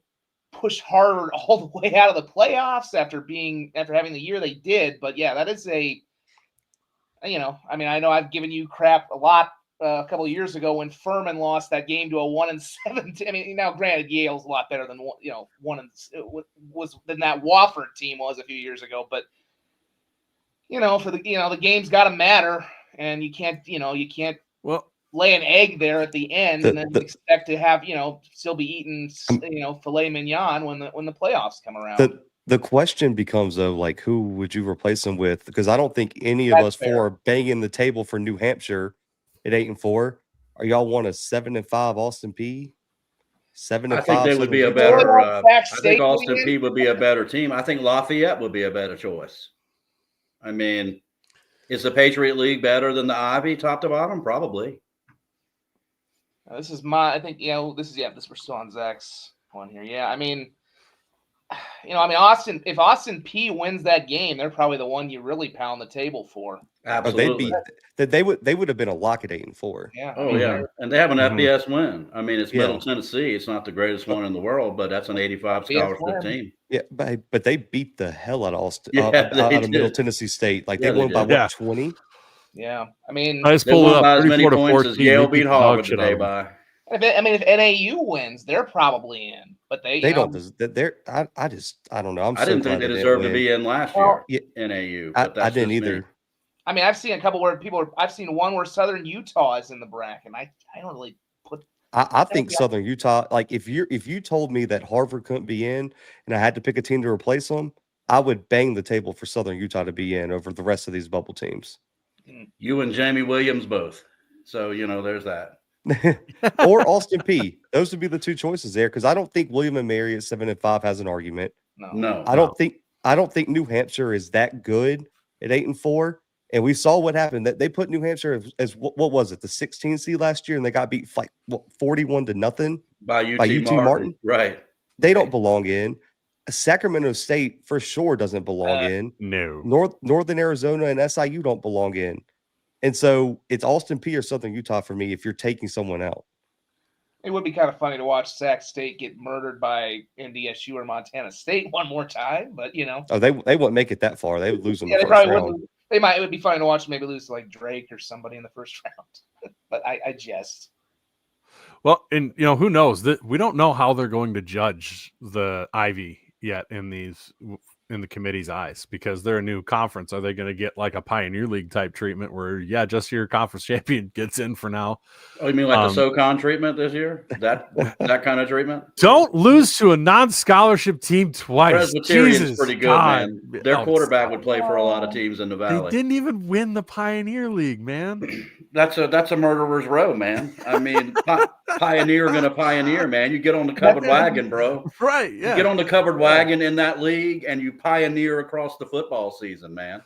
E: push Harvard all the way out of the playoffs after having the year they did. But yeah, that is you know, I mean, I know I've given you crap a lot a couple of years ago when Furman lost that game to a 1-7. I mean, now granted, Yale's a lot better than than that Wofford team was a few years ago. But you know, the game's got to matter, and you can't lay an egg there at the end and then expect to have, still be eating, filet mignon when the playoffs come around.
C: The question becomes, though, like, who would you replace them with? Because I don't think any of us four are banging the table for New Hampshire at 8-4. Are y'all want a 7-5 Austin P? 7-5.
F: I think they would be a better. I think Austin P would be a better team. I think Lafayette would be a better choice. I mean, is the Patriot League better than the Ivy, top to bottom? Probably.
E: We're still on Zach's one here. Yeah, I mean, if Austin P wins that game, they're probably the one you really pound the table for.
F: Absolutely.
C: They would have been a lock at 8-4.
E: Yeah.
F: Oh, yeah. And they have an FBS win. I mean, it's Middle Tennessee. It's not the greatest one in the world, but that's an 85 scholarship team.
C: Yeah, but they beat the hell out of Austin,
F: out
C: of Middle Tennessee State. Like they won by what, 20?
E: Yeah. I mean,
B: I just pulled it up.
F: As many points as Yale beat Harvard today by.
E: If NAU wins, they're probably in, but they
C: don't. I don't know.
F: I didn't think they deserved to be in last year. NAU.
C: I didn't either.
E: I mean, I've seen a couple where I've seen one where Southern Utah is in the bracket. I don't really put.
C: I think Southern Utah. Like if you told me that Harvard couldn't be in, and I had to pick a team to replace them, I would bang the table for Southern Utah to be in over the rest of these bubble teams.
F: You and Jamie Williams both. So there's that.
C: Or Austin P. Those would be the two choices there, because I don't think William and Mary at 7-5 has an argument.
F: No.
C: I don't think New Hampshire is that good at 8-4. And we saw what happened. That they put New Hampshire as what was it, the 16 seed last year, and they got beat 41-0
F: by UT Martin. Right.
C: They don't belong in. Sacramento State for sure doesn't belong in.
B: No.
C: Northern Arizona and SIU don't belong in. And so it's Austin P or Southern Utah for me if you're taking someone out.
E: It would be kind of funny to watch Sac State get murdered by NDSU or Montana State one more time, but
C: Oh, they wouldn't make it that far. They would lose in the first round.
E: It would be funny to watch them maybe lose to like Drake or somebody in the first round. But I jest.
B: Well, and who knows that we don't know how they're going to judge the Ivy yet in the committee's eyes, because they're a new conference. Are they going to get like a Pioneer League type treatment where just your conference champion gets in for now?
F: Oh, you mean like the SoCon treatment this year? That kind of treatment?
B: Don't lose to a non-scholarship team twice.
F: Presbyterian's pretty good, man. Their quarterback would play for a lot of teams in the Valley.
B: They didn't even win the Pioneer League, man.
F: That's a murderer's row, man. I mean, Pioneer going to Pioneer, man. You get on the covered wagon, bro.
B: Right, yeah.
F: You get on the covered wagon in that league, and you pioneer across the football season, man.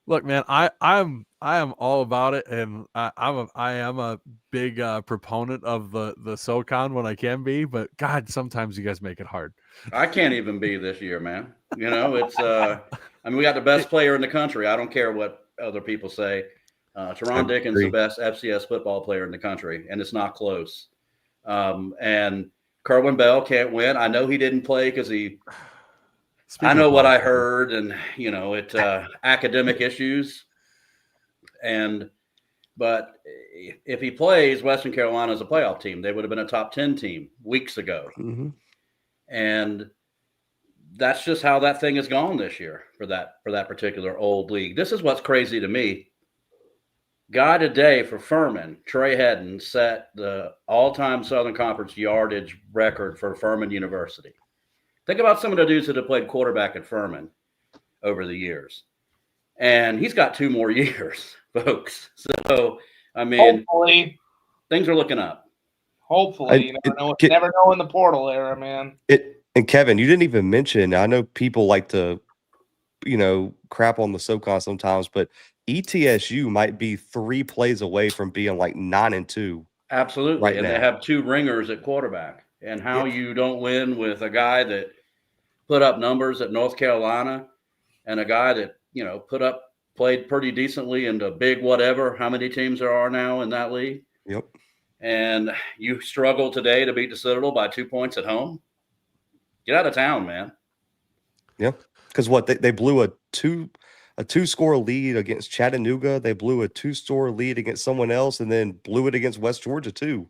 B: Look, man, I am all about it, and I am a big proponent of the SoCon when I can be, but God, sometimes you guys make it hard.
F: I can't even be this year, man. It's I mean, we got the best player in the country. I don't care what other people say. Teron Dickens, the best FCS football player in the country, and it's not close. And Kerwin Bell can't win. I know he didn't play because I
B: Speaking
F: know
B: of
F: what I
B: politics,
F: heard, and it academic issues. But if he plays, Western Carolina is a playoff team. They would have been a top 10 team weeks ago.
C: Mhm.
F: And that's just how that thing has gone this year for that particular old league. This is what's crazy to me. Guy today for Furman, Trey Hedden, set the all-time Southern Conference yardage record for Furman University. Think about some of the dudes that have played quarterback at Furman over the years. And he's got 2 more years, folks. So, I mean,
E: Hopefully,
F: things are looking up.
E: hopefully, you never know in the portal era, man.
C: And Kevin, you didn't even mention, I know people like to, crap on the SoCon sometimes, but ETSU might be 3 plays away from being like 9-2.
F: Absolutely.
C: Right
F: and
C: now.
F: They have 2 ringers at quarterback. And how you don't win with a guy that put up numbers at North Carolina and a guy that, played pretty decently in the big whatever, how many teams there are now in that league.
C: Yep.
F: And you struggle today to beat the Citadel by 2 points at home. Get out of town, man.
C: Yeah. Because they blew a 2-score lead against Chattanooga. They blew a 2-score lead against someone else, and then blew it against West Georgia too.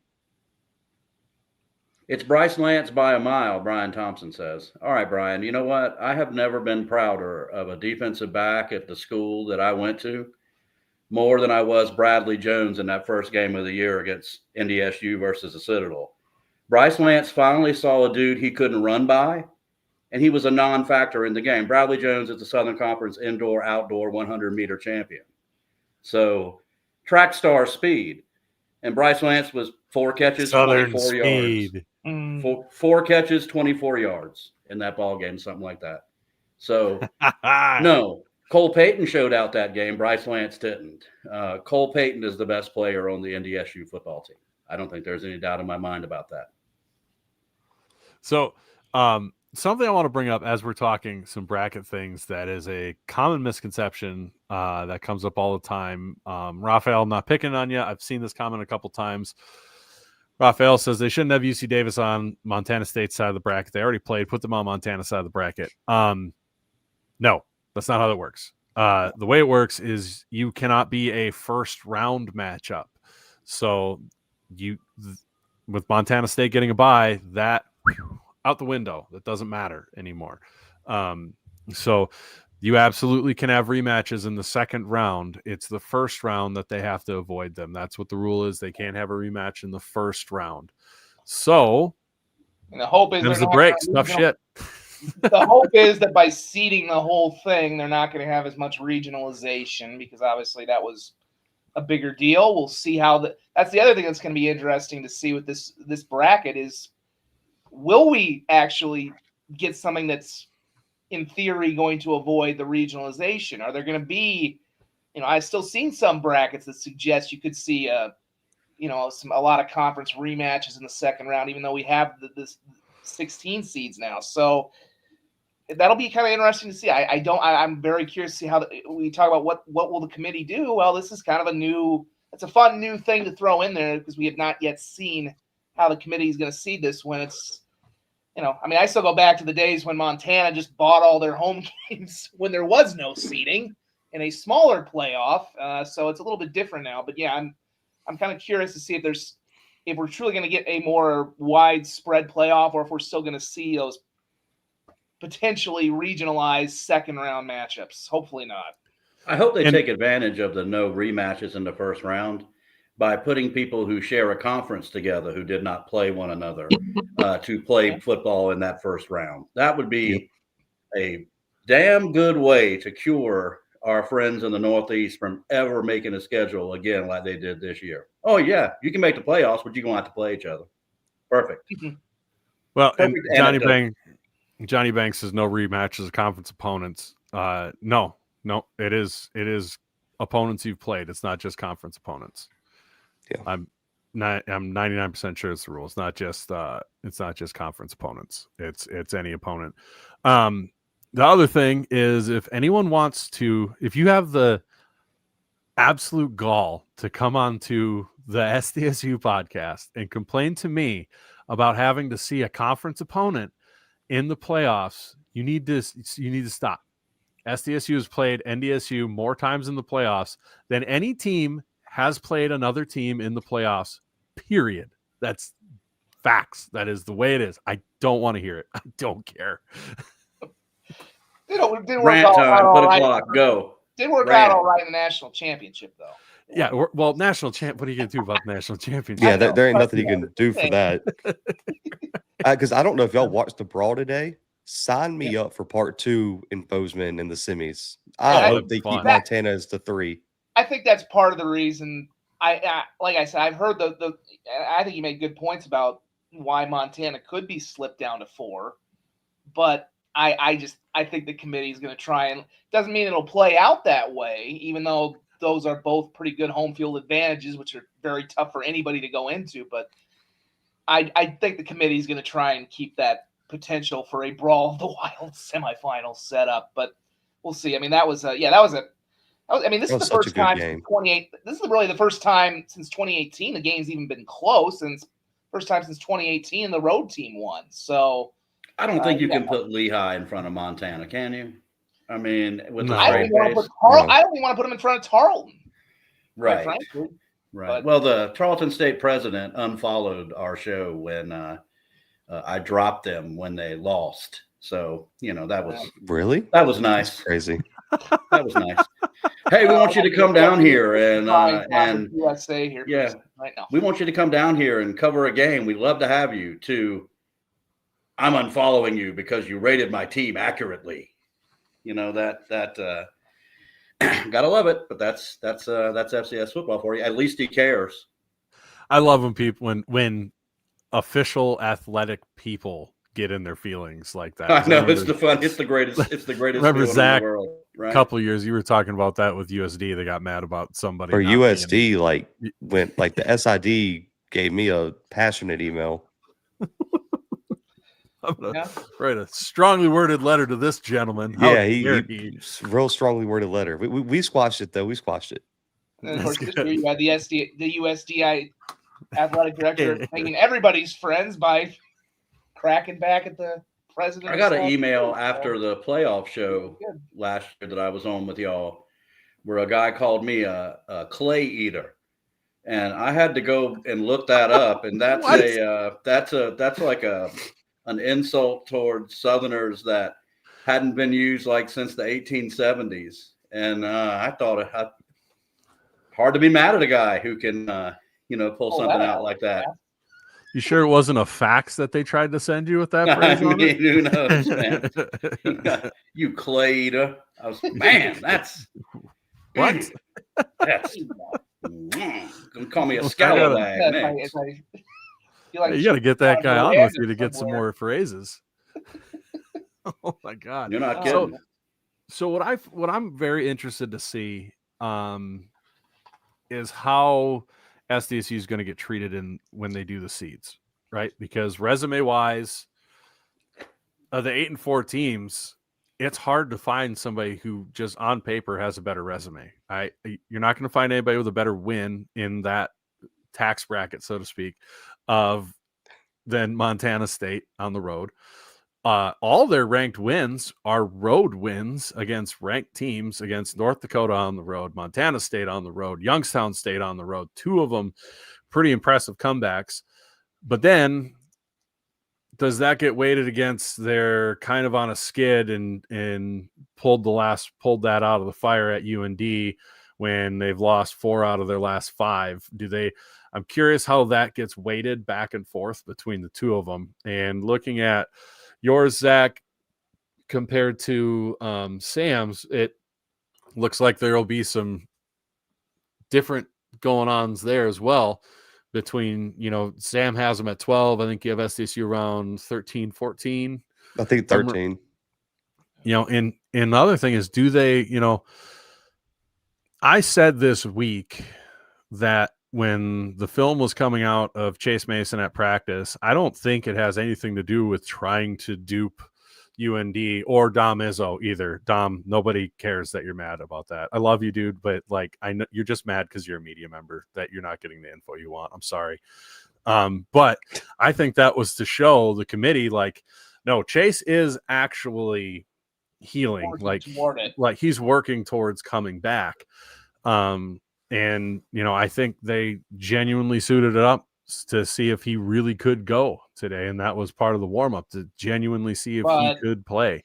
F: It's Bryce Lance by a mile, Brian Thompson says. All right, Brian, you know what? I have never been prouder of a defensive back at the school that I went to more than I was Bradley Jones in that first game of the year against NDSU versus the Citadel. Bryce Lance finally saw a dude he couldn't run by, and he was a non-factor in the game. Bradley Jones is the Southern Conference indoor-outdoor 100-meter champion. So track star speed. And Bryce Lance was 4 catches,
B: Southern
F: 24
B: speed.
F: yards. 4 catches, 24 yards in that ball game, something like that. So, no, Cole Payton showed out that game. Bryce Lance didn't. Cole Payton is the best player on the NDSU football team. I don't think there's any doubt in my mind about that.
B: So, something I want to bring up as we're talking some bracket things that is a common misconception that comes up all the time. Raphael, I'm not picking on you. I've seen this comment a couple times. Raphael says they shouldn't have UC Davis on Montana State's side of the bracket. They already played. Put them on Montana side of the bracket. No, that's not how that works. The way it works is you cannot be a first round matchup. So with Montana State getting a bye, that out the window. That doesn't matter anymore. So you absolutely can have rematches in the second round. It's the first round that they have to avoid them. That's what the rule is. They can't have a rematch in the first round. So
E: and the hope is
B: there's the breaks. Tough shit.
E: The hope is that by seeding the whole thing, they're not going to have as much regionalization because obviously that was a bigger deal. We'll see how that's the other thing that's going to be interesting to see with this bracket is, will we actually get something that's in theory going to avoid the regionalization? Are there going to be, I've still seen some brackets that suggest you could see a lot of conference rematches in the second round, even though we have this 16 seeds now. So that'll be kind of interesting to see. I'm very curious to see how we talk about what will the committee do. Well, this is kind of it's a fun new thing to throw in there because we have not yet seen how the committee is going to seed this when it's, I still go back to the days when Montana just bought all their home games when there was no seeding in a smaller playoff. So it's a little bit different now. But yeah, I'm kind of curious to see if we're truly going to get a more widespread playoff, or if we're still going to see those potentially regionalized second round matchups. Hopefully not.
F: I hope they take advantage of the no rematches in the first round by putting people who share a conference together who did not play one another to play football in that first round. That would be a damn good way to cure our friends in the Northeast from ever making a schedule again like they did this year. Oh, yeah, you can make the playoffs, but you're going to have to play each other. Perfect.
B: Well,
F: Perfect.
B: And Johnny Banks says no rematches of conference opponents. No, it is opponents you've played. It's not just conference opponents.
C: Yeah.
B: I'm 99% sure it's the rule. It's not just conference opponents. It's any opponent. The other thing is, if anyone wants to, if you have the absolute gall to come onto the SDSU podcast and complain to me about having to see a conference opponent in the playoffs, you need to stop. SDSU has played NDSU more times in the playoffs than any team has played another team in the playoffs, period. That's facts. That is the way it is. I don't want to hear it. I don't care.
E: Didn't work
F: Rant
E: out
F: time.
E: all
F: Put a
E: right.
F: clock. Go.
E: Did work
F: Rant.
E: out all right in the national championship, though.
B: Yeah, well, national champ. What are you gonna do about the national championship?
C: Yeah,
E: I know,
C: there ain't
E: but
C: nothing you can do for that. Because I don't know if y'all watched the brawl today. Sign me up for part 2 in Bozeman in the semis. I
E: Yeah,
C: hope they
B: fun.
C: keep Montana as the 3.
E: I think that's part of the reason. I like I said, I've heard the. I think you made good points about why Montana could be slipped down to 4, but I think the committee is going to try, and doesn't mean it'll play out that way, even though those are both pretty good home field advantages, which are very tough for anybody to go into. But I think the committee is going to try and keep that potential for a Brawl of the Wild semifinal set up. But we'll see. I mean, this is the first time since 28. This is really the first time since 2018 the game's even been close, and it's first time since 2018 the road team won. So
F: I don't think you can put Lehigh in front of Montana, can you? I mean, with the
E: I don't
F: straight
E: even
F: face.
E: want to put them in front of Tarleton.
F: Right.
E: Frankly.
F: Right.
E: But-
F: Well, the Tarleton State president unfollowed our show when I dropped them when they lost. So, that was
C: Really?
F: that was nice.
C: That's crazy.
F: That was nice. Hey, we want you to come down here and
E: USA here.
F: yeah.
E: Right now.
F: we want you to come down here and cover a game. We'd love to have you. I'm unfollowing you because you rated my team accurately. That gotta love it. But that's FCS football for you. At least he cares.
B: I love when official athletic people get in their feelings like that.
F: I know it's the greatest. It's the greatest.
B: Remember
F: feeling
B: Zach,
F: in the world, right?
B: A couple of years you were talking about that with USD. They got mad about somebody.
C: Or
B: not
C: USD,
B: being-
C: the SID gave me a passionate email.
B: I'm gonna write a strongly worded letter to this gentleman. How
C: Yeah,
B: dare
C: he real strongly worded letter. We squashed it though. We squashed it.
E: And of course,
B: That's
E: this
B: good.
E: year you had the USDI athletic director making everybody's friends by cracking back at the president.
F: I got an email after the playoff show last year that I was on with y'all, where a guy called me a clay eater, and I had to go and look that up. And that's that's like an insult towards Southerners that hadn't been used since the 1870s. And I thought it hard to be mad at a guy who can pull something out like that.
B: You sure it wasn't a fax that they tried to send you with that phrase on it?
F: Who knows, man? You clay eater. I was, man, that's
B: What?
F: That's gonna call me a scallywag next.
B: You got to get that guy on with you to get some more phrases. Oh my God!
F: You're not kidding.
B: So what I'm very interested to see is how SDSU is going to get treated when they do the seeds, right? Because resume wise, of the 8 and 4 teams, it's hard to find somebody who just on paper has a better resume. You're not going to find anybody with a better win in that tax bracket, so to speak, than Montana State on the road. All their ranked wins are road wins against ranked teams, against North Dakota on the road, Montana State on the road, Youngstown State on the road. 2 of them pretty impressive comebacks. But then does that get weighted against their kind of on a skid and pulled that out of the fire at UND when they've lost 4 out of their last 5? I'm curious how that gets weighted back and forth between the 2 of them. And looking at yours, Zach, compared to Sam's, it looks like there will be some different going-ons there as well. Between, Sam has them at 12. I think you have SDSU around 13, 14.
C: I think 13.
B: And the other thing is, do they, I said this week that when the film was coming out of Chase Mason at practice, I don't think it has anything to do with trying to dupe UND or Dom Izzo either. Dom, nobody cares that you're mad about that. I love you, dude, but like I know you're just mad because you're a media member that you're not getting the info you want. I'm sorry. But I think that was to show the committee, like, no, Chase is actually healing, like he's working towards coming back. And I think they genuinely suited it up to see if he really could go today, and that was part of the warm-up, to genuinely see if he could play.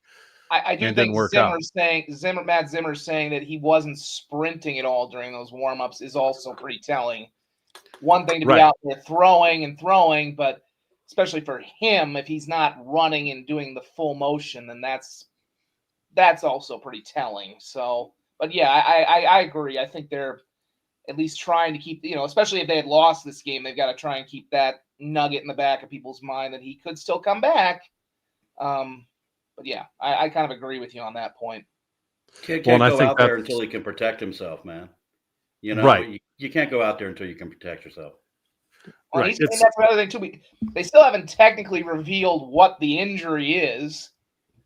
E: I do think Matt Zimmer saying that he wasn't sprinting at all during those warm-ups is also pretty telling. One thing to be out there throwing, but especially for him, if he's not running and doing the full motion, then that's also pretty telling. So, but yeah, I agree. I think they're at least trying to keep, especially if they had lost this game, they've got to try and keep that nugget in the back of people's mind that he could still come back. But yeah, I kind of agree with you on that point.
F: Kid can't go out there until he can protect himself, man.
B: Right.
F: You can't go out there until you can protect yourself.
E: Well, right. That's another thing too. They still haven't technically revealed what the injury is.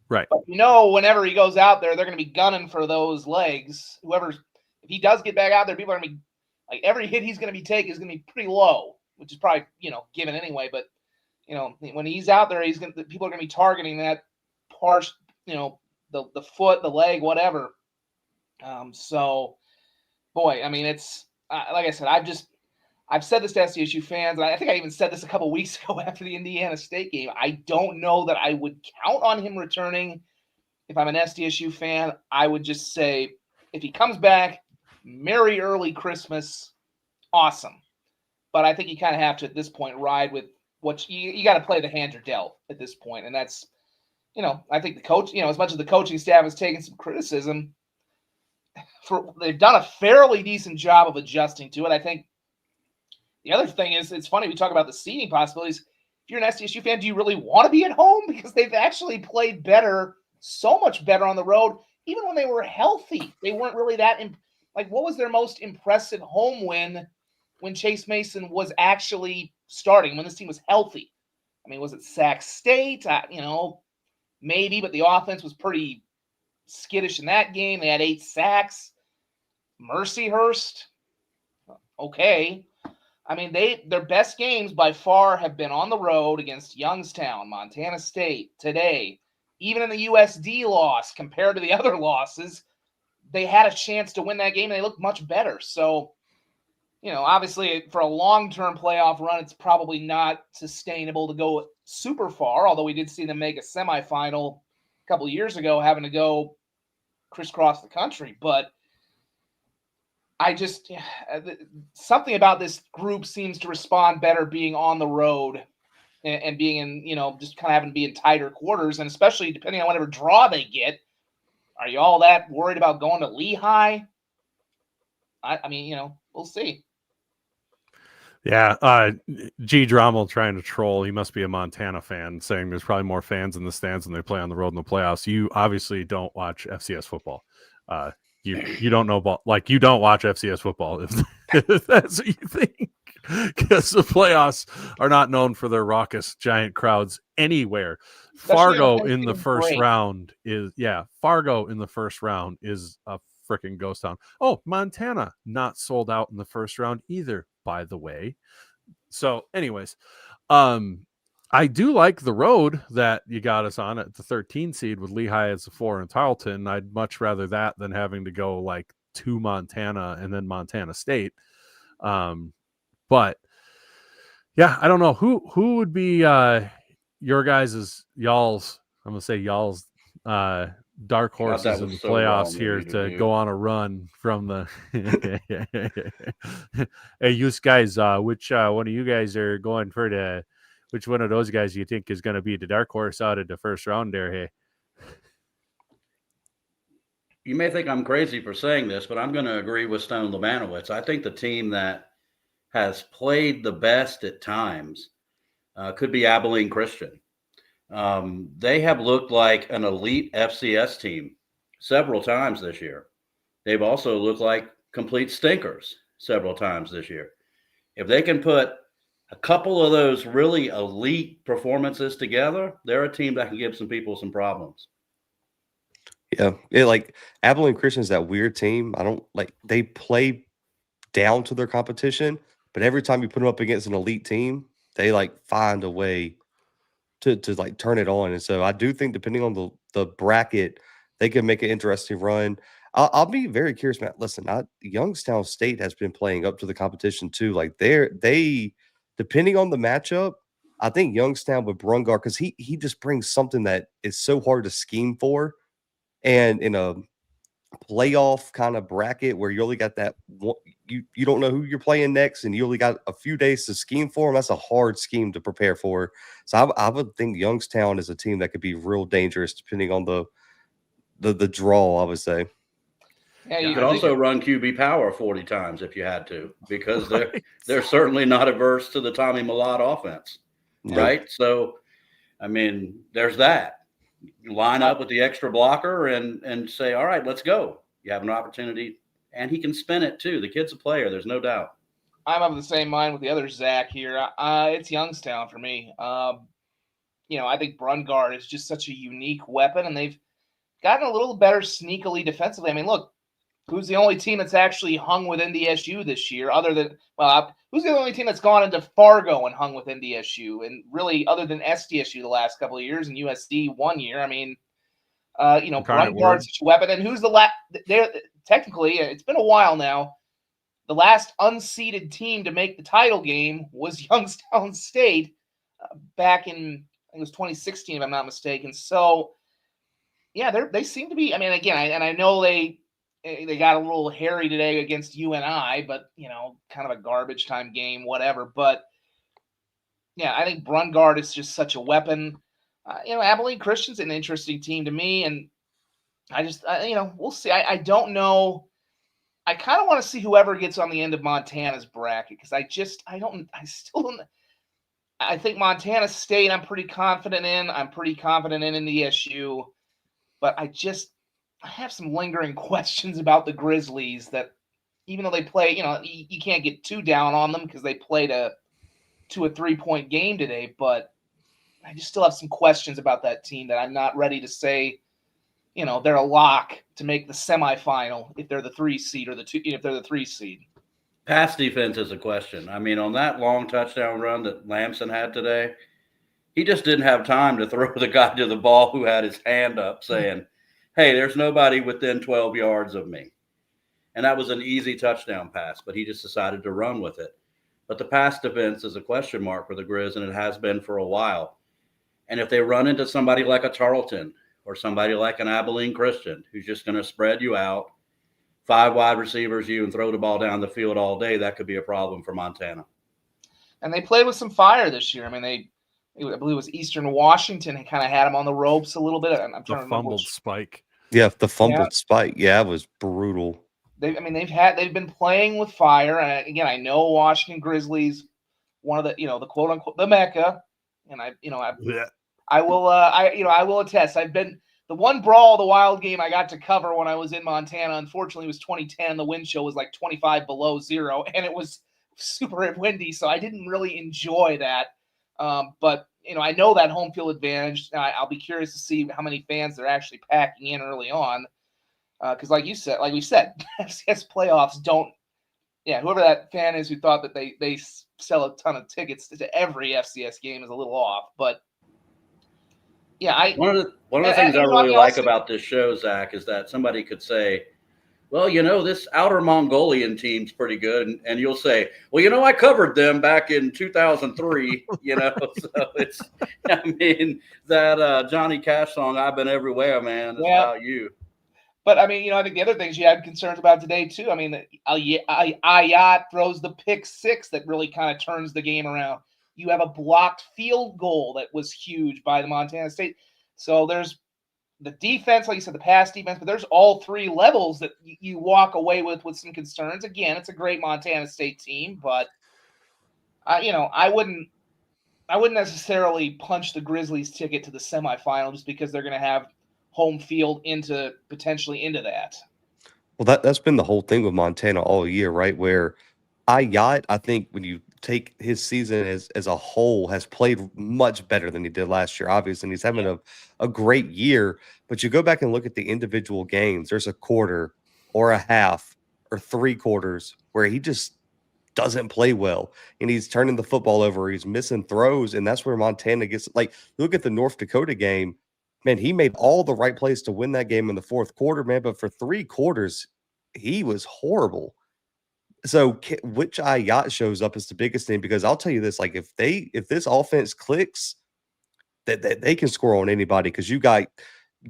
B: Right.
E: But whenever he goes out there, they're going to be gunning for those legs. If he does get back out there, people are going to be like, every hit he's going to be taking is going to be pretty low, which is probably, given anyway. But, when he's out there, people are going to be targeting that part, the foot, the leg, whatever. So, boy, I mean, it's like I said, I've said this to SDSU fans, and I think I even said this a couple weeks ago after the Indiana State game. I don't know that I would count on him returning. If I'm an SDSU fan, I would just say, if he comes back, merry early Christmas, awesome. But I think you kind of have to, at this point, ride with what you got to play the hand you're dealt at this point. And that's, I think the coach, as much as the coaching staff has taken some criticism, they've done a fairly decent job of adjusting to it. I think the other thing is, it's funny, we talk about the seeding possibilities. If you're an SDSU fan, do you really want to be at home? Because they've actually played better, so much better on the road. Even when they were healthy, they weren't really that what was their most impressive home win when Chase Mason was actually starting, when this team was healthy? I mean, was it Sac State? Maybe, but the offense was pretty skittish in that game. They had 8 sacks. Mercyhurst, okay. I mean, their best games by far have been on the road against Youngstown, Montana State, today. Even in the USD loss, compared to the other losses, they had a chance to win that game, and they looked much better. So, obviously, for a long-term playoff run, it's probably not sustainable to go super far, although we did see them make a semifinal a couple of years ago, having to go crisscross the country. But I just something about this group seems to respond better being on the road and being in, just kind of having to be in tighter quarters, and especially depending on whatever draw they get. Are you all that worried about going to Lehigh? I mean, we'll see.
B: Yeah, G. Drommel trying to troll. He must be a Montana fan, saying there's probably more fans in the stands when they play on the road in the playoffs. You obviously don't watch FCS football. You don't know about, you don't watch FCS football if that's what you think, because the playoffs are not known for their raucous giant crowds anywhere. Fargo in the first round is a freaking ghost town. Oh, Montana not sold out in the first round either, by the way. So anyways, I do like the road that you got us on at the 13 seed with Lehigh as a 4 in Tarleton. I'd much rather that than having to go to Montana and then Montana State. But yeah, I don't know who would be your guys' y'all's dark horses in the playoffs here to go on a run from the hey, you guys, which one of you guys are going for which one of those guys do you think is going to be the dark horse out of the first round there? Hey,
F: you may think I'm crazy for saying this, but I'm going to agree with Stone Lemanowitz. I think the team that has played the best at times could be Abilene Christian. They have looked like an elite FCS team several times this year. They've also looked like complete stinkers several times this year. If they can put a couple of those really elite performances together, they're a team that can give some people some problems.
C: Yeah, like Abilene Christian's that weird team. I don't like they play down to their competition, but every time you put them up against an elite team, they like find a way to like turn it on. And so I do think depending on the bracket, they can make an interesting run. I'll be very curious, Matt. Listen, Youngstown State has been playing up to the competition too. Like they depending on the matchup, I think Youngstown with Brungar because he just brings something that is so hard to scheme for, and in a playoff kind of bracket where you only got that one, you don't know who you're playing next, and you only got a few days to scheme for them. That's a hard scheme to prepare for. So I would think Youngstown is a team that could be real dangerous depending on the draw. I would say.
E: Yeah,
F: You could also run QB power 40 times if you had to, because
B: Right.
F: they're certainly not averse to the Tommy Millott offense,
C: Nope.
F: right? So, I mean, there's that. You line up with the extra blocker and say, all right, let's go. You have an opportunity, and he can spin it too. The kid's a player. There's no doubt.
E: I'm of the same mind with the other Zach here. It's Youngstown for me. I think Brungard is just such a unique weapon, and they've gotten a little better sneakily defensively. I mean, look, who's the only team that's actually hung with NDSU this year? Other than who's the only team that's gone into Fargo and hung with NDSU, and really other than SDSU the last couple of years and USD 1 year? I mean, Brungard's such a weapon, and who's the last? Technically, it's been a while now. The last unseeded team to make the title game was Youngstown State back in, I think it was 2016, if I'm not mistaken. So, yeah, they seem to be. I mean, again, I know they got a little hairy today against UNI, but kind of a garbage time game, whatever. But yeah, I think Brungard is just such a weapon. Abilene Christian's an interesting team to me, and I just, we'll see. I don't know. I kind of want to see whoever gets on the end of Montana's bracket, because I still don't. I think Montana State I'm pretty confident in. I'm pretty confident in the SU. But I have some lingering questions about the Grizzlies that even though they play, you can't get too down on them because they played a 2 or 3 point game today. But I just still have some questions about that team that I'm not ready to say, they're a lock to make the semifinal if they're the 3 seed or if they're the 3 seed.
F: Pass defense is a question. I mean, on that long touchdown run that Lamson had today, he just didn't have time to throw the guy to the ball who had his hand up saying, hey, there's nobody within 12 yards of me. And that was an easy touchdown pass, but he just decided to run with it. But the pass defense is a question mark for the Grizz, and it has been for a while. And if they run into somebody like a Tarleton or somebody like an Abilene Christian who's just going to spread you out, 5 wide receivers and throw the ball down the field all day, that could be a problem for Montana.
E: And they played with some fire this year. I mean, I believe it was Eastern Washington kind of had them on the ropes a little bit. I'm trying to remember
B: fumbled Spike.
C: Yeah, the fumbled Spike. Yeah, it was brutal.
E: They've been playing with fire. And again, I know Washington Grizzlies, one of the, the quote unquote, the Mecca. And I will attest. I've been the one brawl, the wild game I got to cover when I was in Montana. Unfortunately, it was 2010. The wind chill was like 25 below zero, and it was super windy. So I didn't really enjoy that. But I know that home field advantage. I'll be curious to see how many fans they're actually packing in early on. Because like we said, FCS playoffs don't. Yeah, whoever that fan is who thought that they sell a ton of tickets to every FCS game is a little off. But yeah,
F: one of the things I really like about this show, Zach, is that somebody could say, well, this Outer Mongolian team's pretty good. And you'll say, well, I covered them back in 2003, so it's, that Johnny Cash song, I've Been Everywhere, man, is about you.
E: But, I think the other things you had concerns about today, too. I mean, Ayat throws the pick 6 that really kind of turns the game around. You have a blocked field goal that was huge by the Montana State. So there's the defense, like you said, the pass defense, but there's all 3 levels that you walk away with some concerns. Again, it's a great Montana State team, but I wouldn't necessarily punch the Grizzlies ticket to the semifinal just because they're going to have home field potentially into that.
C: Well, that's been the whole thing with Montana all year, right? Where I think when you take his season as a whole, has played much better than he did last year, obviously, and he's having a great year. But you go back and look at the individual games, there's a quarter or a half or 3/4 where he just doesn't play well, and he's turning the football over, he's missing throws, and that's where Montana gets, like, look at the North Dakota game, man, he made all the right plays to win that game in the fourth quarter, man, but for 3/4, he was horrible. So which yacht shows up is the biggest thing, because I'll tell you this, like, if this offense clicks, that they can score on anybody, because you got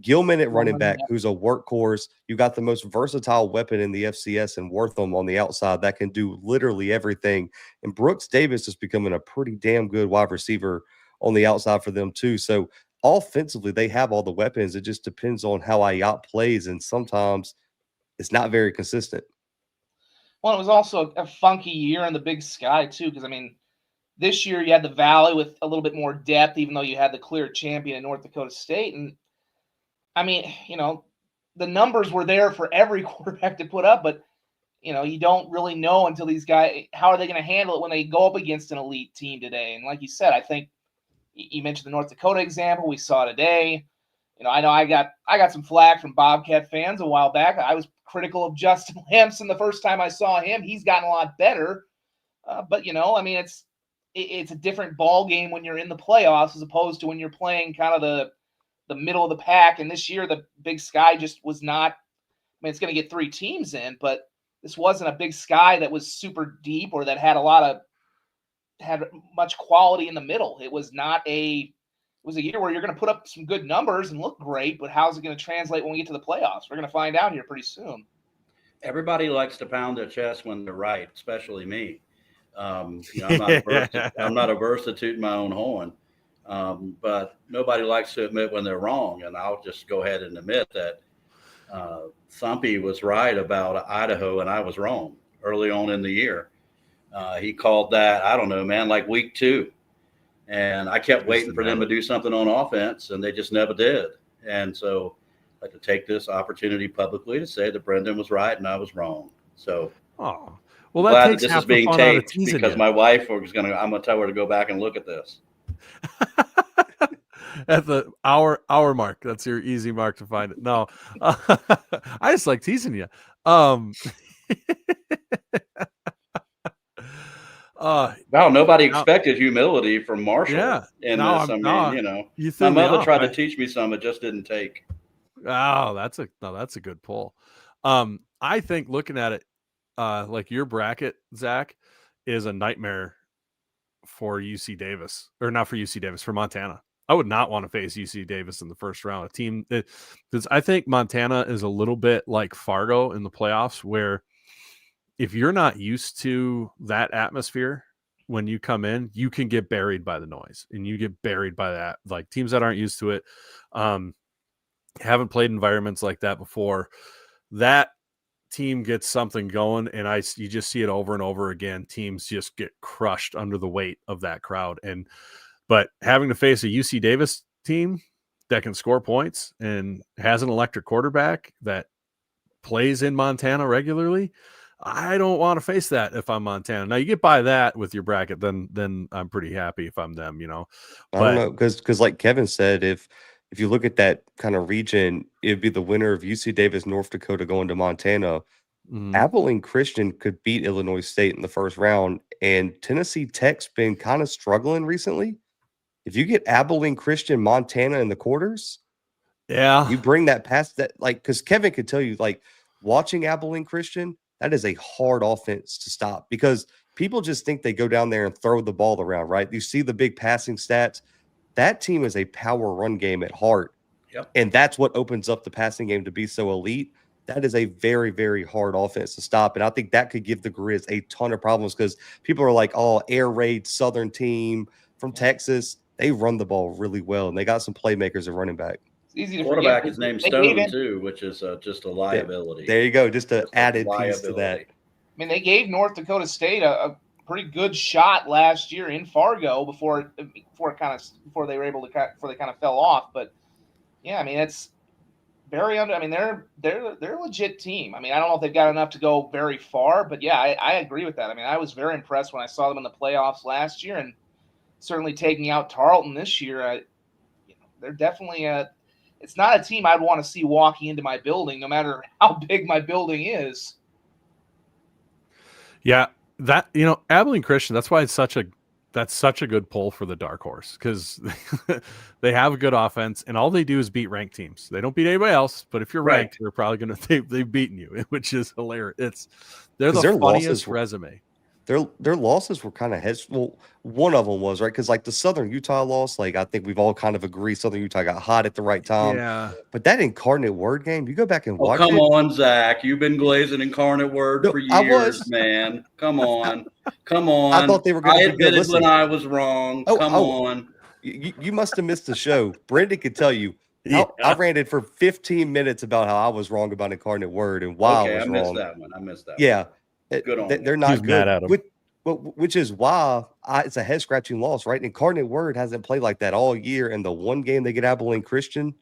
C: Gilman at running back, who's a workhorse. You got the most versatile weapon in the FCS and Wortham on the outside that can do literally everything. And Brooks Davis is becoming a pretty damn good wide receiver on the outside for them too. So offensively, they have all the weapons. It just depends on how Ayat plays, and sometimes it's not very consistent.
E: Well, it was also a funky year in the Big Sky too, because I mean, this year you had the Valley with a little bit more depth, even though you had the clear champion in North Dakota State. And I mean, the numbers were there for every quarterback to put up, but you don't really know until these guys, how are they going to handle it when they go up against an elite team today? And like you said, I think you mentioned the North Dakota example we saw today. I know I got some flack from Bobcat fans a while back. I was critical of Justin Lamson the first time I saw him. He's gotten a lot better, but I mean, it's a different ball game when you're in the playoffs as opposed to when you're playing kind of the middle of the pack. And this year, the Big Sky just was not. I mean, it's going to get 3 teams in, but this wasn't a Big Sky that was super deep or that had much quality in the middle. It was not a. It was a year where you're going to put up some good numbers and look great, but how's it going to translate when we get to the playoffs? We're going to find out here pretty soon.
F: Everybody likes to pound their chest when they're right, especially me. I'm not averse to tooting my own horn, but nobody likes to admit when they're wrong. And I'll just go ahead and admit that Thumpy was right about Idaho, and I was wrong early on in the year. He called that, I don't know, man, like week 2. And I kept waiting for them to do something on offense, and they just never did. And so I'd like to take this opportunity publicly to say that Brendan was right and I was wrong. So,
B: well, that takes
F: this
B: half
F: is being
B: the fun out of
F: taped
B: teasing
F: because
B: you.
F: my wife I'm going to tell her to go back and look at this.
B: At the hour mark. That's your easy mark to find it. No, I just like teasing you.
F: Wow, nobody expected humility from Marshall in this.
B: My
F: mother tried to teach me some, it just didn't take.
B: Oh, that's a good pull. I think looking at it, like your bracket, Zach, is a nightmare for UC Davis, or not for UC Davis, for Montana. I would not want to face UC Davis in the first round. A team because I think Montana is a little bit like Fargo in the playoffs, where if you're not used to that atmosphere when you come in, you can get buried by the noise, and you get buried by that. Like teams that aren't used to it, haven't played environments like that before, that team gets something going, and you just see it over and over again. Teams just get crushed under the weight of that crowd. But having to face a UC Davis team that can score points and has an electric quarterback that plays in Montana regularly, I don't want to face that if I'm Montana. Now you get by that with your bracket, then I'm pretty happy if I'm them,
C: I don't know, because like Kevin said, if you look at that kind of region, it'd be the winner of UC Davis, North Dakota going to Montana. Abilene Christian could beat Illinois State in the first round, and Tennessee Tech's been kind of struggling recently. If you get Abilene Christian, Montana in the quarters, you bring that past that, like, because Kevin could tell you, like, watching Abilene Christian, that is a hard offense to stop, because people just think they go down there and throw the ball around, right? You see the big passing stats. That team is a power run game at heart.
F: Yep.
C: And that's what opens up the passing game to be so elite. That is a very, very hard offense to stop. And I think that could give the Grizz a ton of problems, because people are like, oh, air raid Southern team from Texas. They run the ball really well, and they got some playmakers at running back.
E: It's easy to
F: quarterback
E: forget.
F: is named Stone too, which is just a liability.
C: There you go. Just an added piece to that.
E: I mean, they gave North Dakota State a pretty good shot last year in Fargo before they were able to, before they kind of fell off. But yeah, I mean, very under. I mean, they're a legit team. I mean, I don't know if they've got enough to go very far, but yeah, I agree with that. I mean, I was very impressed when I saw them in the playoffs last year, and certainly taking out Tarleton this year. They're definitely it's not a team I'd want to see walking into my building, no matter how big my building is.
B: Yeah, that Abilene Christian. That's why it's such a good pull for the dark horse, because they have a good offense and all they do is beat ranked teams. They don't beat anybody else, but if you're
F: Right.
B: ranked, they're probably they've beaten you, which is hilarious. They're
C: 'Cause
B: the
C: their losses
B: funniest
C: were-
B: resume.
C: Their losses were kind of heads. Well, one of them was right because like the Southern Utah loss, like I think we've all kind of agreed Southern Utah got hot at the right time.
B: Yeah,
C: But that Incarnate Word game, you go back and
F: Oh,
C: watch
F: come
C: it.
F: on, Zach. You've been glazing Incarnate Word
C: No,
F: for
C: I
F: years,
C: was.
F: man. Come on. Come on.
C: I thought they were going
F: I
C: to be good.
F: admitted when
C: Listen,
F: I was wrong. Come on.
C: you must have missed the show. Brendan could tell you. I ranted for 15 minutes about how I was wrong about Incarnate Word and why
F: Okay,
C: I was
F: I missed
C: wrong.
F: that one. I missed that
C: Yeah,
F: Good on
C: they're
F: you.
C: not
B: He's
C: good.
B: mad at 'em.
C: Which is why it's a head scratching loss, right? Incarnate Word hasn't played like that all year, and the one game they get Abilene Christian,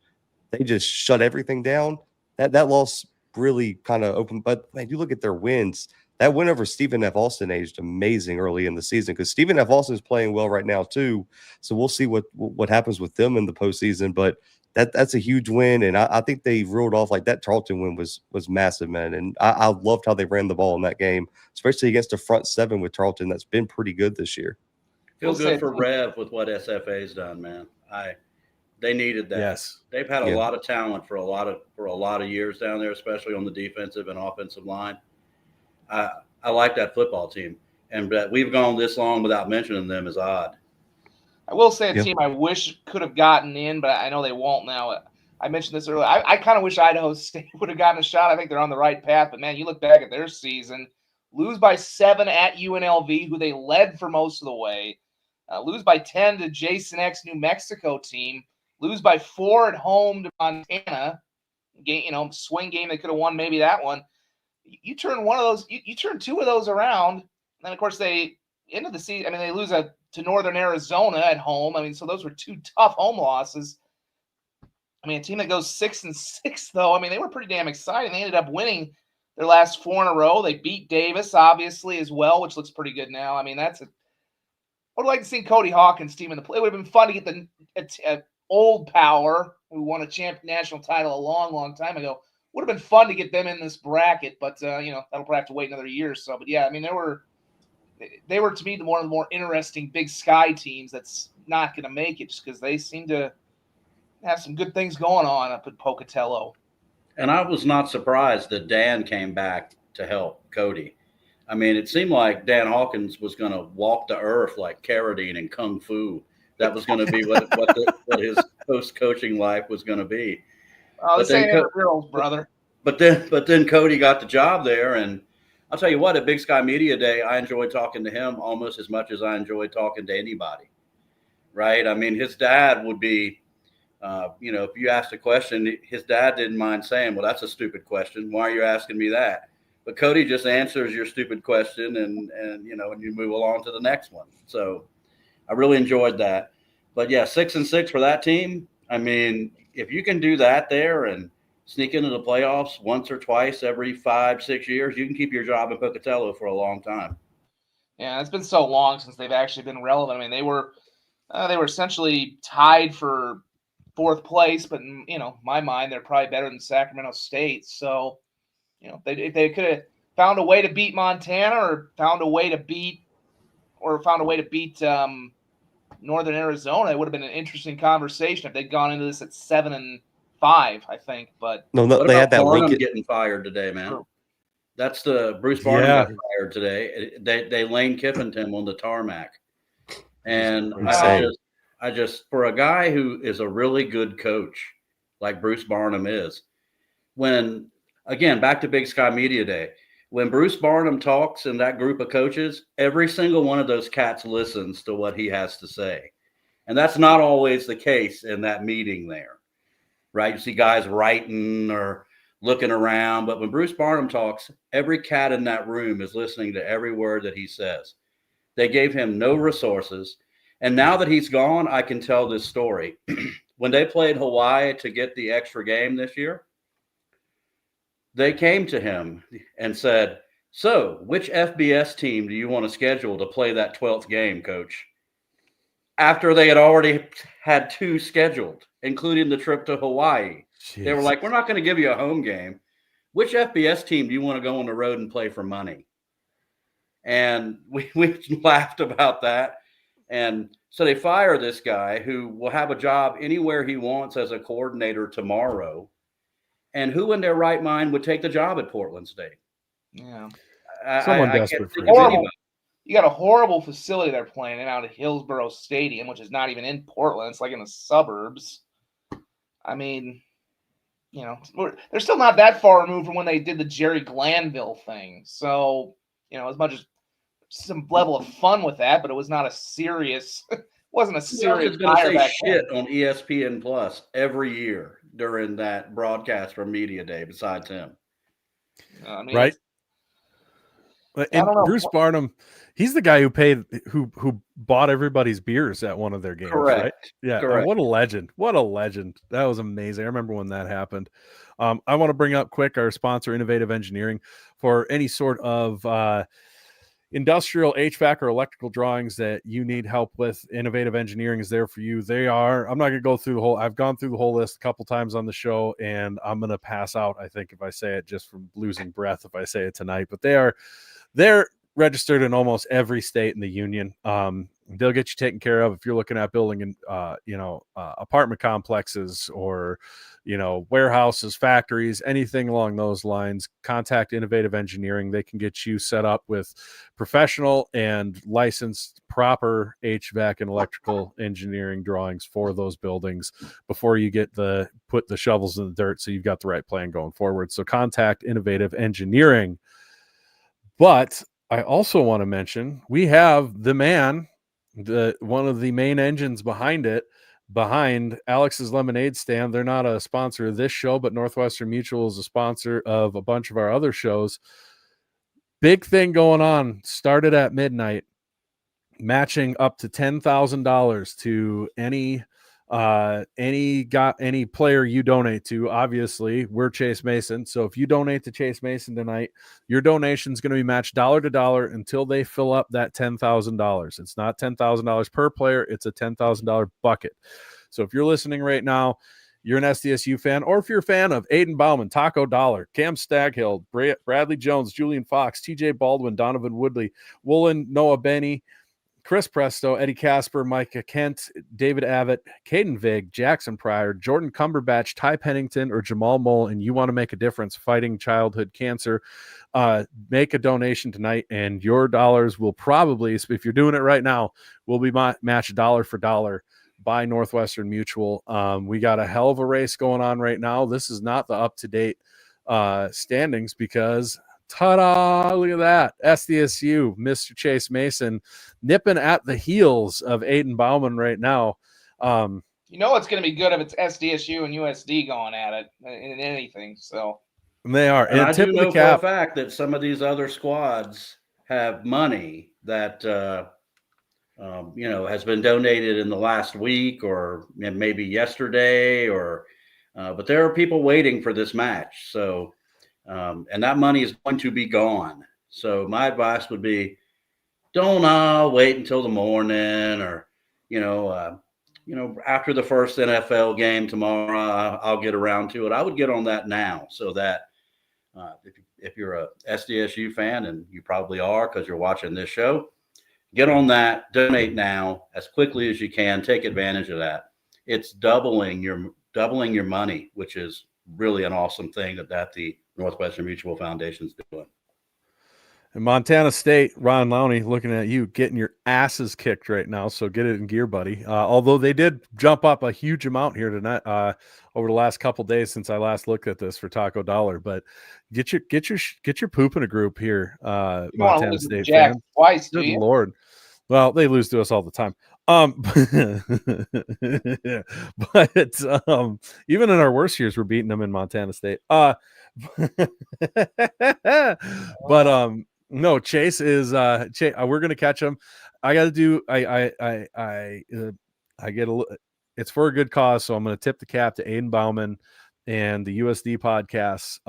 C: they just shut everything down. That loss really kind of opened. But man, you look at their wins. That win over Stephen F. Austin aged amazing early in the season because Stephen F. Austin is playing well right now too. So we'll see what happens with them in the postseason. But that's a huge win, and I think they ruled off like that Tarleton win was massive, man. And I loved how they ran the ball in that game, especially against the front seven with Tarleton. That's been pretty good this year.
F: Feel
E: We'll
F: good
E: say-
F: for Rev with what SFA's done, man. They needed that.
B: Yes.
F: They've had a
C: Yeah.
F: lot of talent for a lot of years down there, especially on the defensive and offensive line. I like that football team, and that we've gone this long without mentioning them is odd.
E: I will say a
C: Yeah.
E: team I wish could have gotten in, but I know they won't now. I mentioned this earlier. I kind of wish Idaho State would have gotten a shot. I think they're on the right path, but man, you look back at their season, lose by 7 at UNLV, who they led for most of the way, lose by 10 to Jason X New Mexico team, lose by 4 at home to Montana, game, swing game they could have won maybe that one. You turn one of those, you turn 2 of those around, and then of course they into the season. I mean, they lose to Northern Arizona at home. I mean, so those were 2 tough home losses. I mean, a team that goes 6-6 though. I mean, they were pretty damn exciting. They ended up winning their last 4 in a row. They beat Davis obviously as well, which looks pretty good now. I mean, I would like to see Cody Hawkins' team in the play. It would have been fun to get the old power who won a national title a long, long time ago. Would have been fun to get them in this bracket, but that'll probably have to wait another year or so. But yeah, I mean, they were to me one of the more interesting Big Sky teams that's not going to make it just because they seem to have some good things going on up at Pocatello.
F: And I was not surprised that Dan came back to help Cody. I mean, it seemed like Dan Hawkins was going to walk the earth like Carradine and Kung Fu. That was going to be what his post-coaching life was going to be.
E: Oh, this
F: But then
E: ain't ever girls, brother.
F: But then Cody got the job there, and I'll tell you what, at Big Sky Media Day, I enjoyed talking to him almost as much as I enjoyed talking to anybody. Right? I mean, his dad would be, if you asked a question, his dad didn't mind saying, "Well, that's a stupid question. Why are you asking me that?" But Cody just answers your stupid question, and you move along to the next one. So I really enjoyed that. But yeah, 6-6 for that team. I mean, if you can do that there and sneak into the playoffs once or twice every 5-6 years, you can keep your job in Pocatello for a long time.
E: Yeah, it's been so long since they've actually been relevant. I mean, they were essentially tied for 4th place, but in my mind, they're probably better than Sacramento State. So, if they could have found a way to beat Montana or found a way to beat Northern Arizona, it would have been an interesting conversation if they'd gone into this at 7-5, I think. But
C: No,
F: What
C: they
F: about
C: had that
F: Barnum
C: Lincoln.
F: getting fired today, man?
E: True.
F: That's the Bruce Barnum
B: Yeah.
F: got fired today. They Lane Kiffined him on the tarmac, and
C: Insane.
F: I just for a guy who is a really good coach like Bruce Barnum is, when again back to Big Sky Media Day, when Bruce Barnum talks and that group of coaches, every single one of those cats listens to what he has to say, and that's not always the case in that meeting there, right? You see guys writing or looking around, but when Bruce Barnum talks, every cat in that room is listening to every word that he says. They gave him no resources, and now that he's gone, I can tell this story. When they played Hawaii to get the extra game this year, they came to him and said, "So, which FBS team do you want to schedule to play that 12th game, coach?" After they had already had 2 scheduled, including the trip to Hawaii. They were like, "We're not going to give you a home game. Which FBS team do you want to go on the road and play for money?" And we laughed about that. And so they fire this guy who will have a job anywhere he wants as a coordinator tomorrow. And who in their right mind would take the job at Portland State?
E: Yeah.
B: Someone
F: I
B: desperate
F: can't
B: for
F: think of
B: you.
F: anybody.
E: You got a horrible facility they're playing in out at Hillsborough Stadium, which is not even in Portland. It's like in the suburbs. I mean, you know, they're still not that far removed from when they did the Jerry Glanville thing. So, you know, as much as some level of fun with that, but it was not a serious, wasn't a serious
F: Who else is
E: hire
F: going to
E: back
F: say shit on ESPN Plus every year during that broadcast for Media Day besides him?
E: then. I mean,
B: Right. And
E: don't know.
B: Bruce Barnum, he's the guy who bought everybody's beers at one of their games, right?
F: Correct.
B: Yeah.
F: Correct.
B: What a legend. What a legend. That was amazing. I remember when that happened. I want to bring up quick our sponsor, Innovative Engineering, for any sort of industrial HVAC or electrical drawings that you need help with. Innovative Engineering is there for you. I'm not going to go through the whole, I've gone through the whole list a couple times on the show, and I'm going to pass out, I think, if I say it, just from losing breath if I say it tonight. But they're registered in almost every state in the union. They'll get you taken care of if you're looking at building apartment complexes or, warehouses, factories, anything along those lines. Contact Innovative Engineering. They can get you set up with professional and licensed proper HVAC and electrical engineering drawings for those buildings before you put the shovels in the dirt, so you've got the right plan going forward. So contact Innovative Engineering. But I also want to mention we have the man, one of the main engines behind Alex's Lemonade Stand. They're not a sponsor of this show, but Northwestern Mutual is a sponsor of a bunch of our other shows. Big thing going on. Started at midnight, matching up to $10,000 to any player you donate to. Obviously, we're Chase Mason, so if you donate to Chase Mason tonight, your donation is going to be matched dollar to dollar until they fill up that $10,000. It's not $10,000 per player, it's a $10,000 bucket. So if you're listening right now, you're an SDSU fan, or if you're a fan of Aiden Bauman, Taco Dollar, Cam Staghill, Bradley Jones, Julian Fox, TJ Baldwin, Donovan Woodley, Woolen, Noah Benny, Chris Presto, Eddie Casper, Micah Kent, David Abbott, Caden Vig, Jackson Pryor, Jordan Cumberbatch, Ty Pennington, or Jamal Mole, and you want to make a difference fighting childhood cancer, make a donation tonight, and your dollars will probably, if you're doing it right now, will be matched dollar for dollar by Northwestern Mutual. We got a hell of a race going on right now. This is not the up-to-date standings because... ta-da, look at that. SDSU, Mr. Chase Mason, nipping at the heels of Aiden Bauman right now.
E: It's going to be good if it's SDSU and USD going at it in anything. So
B: they are.
F: And I do know for a fact that some of these other squads have money that, has been donated in the last week or maybe yesterday but there are people waiting for this match. So, and that money is going to be gone. So my advice would be, don't wait until the morning or, after the first NFL game tomorrow, I'll get around to it. I would get on that now so that if you're a SDSU fan, and you probably are because you're watching this show, get on that, donate now as quickly as you can. Take advantage of that. It's doubling your money, which is really an awesome thing that the Northwestern Mutual Foundation is doing.
B: And Montana State, Ron Lowney, looking at you, getting your asses kicked right now. So get it in gear, buddy. Although they did jump up a huge amount here tonight, over the last couple days since I last looked at this for Taco Dollar. But get your poop in a group here, Montana State fans.
E: Twice,
B: Good Lord. Well, they lose to us all the time. But even in our worst years, we're beating them in Montana State. No, Chase is we're gonna catch him. I got to do. I get a. It's for a good cause, so I'm gonna tip the cap to Aiden Bauman. and the USD podcasts.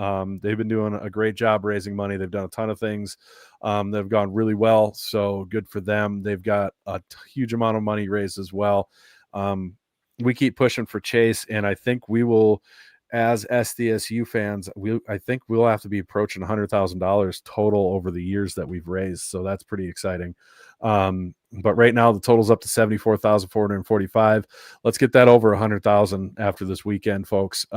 B: They've been doing a great job raising money. They've done a ton of things that have gone really well. So good for them. They've got a huge amount of money raised as well. We keep pushing for Chase, and I think we will, as SDSU fans, I think we'll have to be approaching $100,000 total over the years that we've raised. So that's pretty exciting. But right now the total's up to 74,445. Let's get that over 100,000 after this weekend, folks.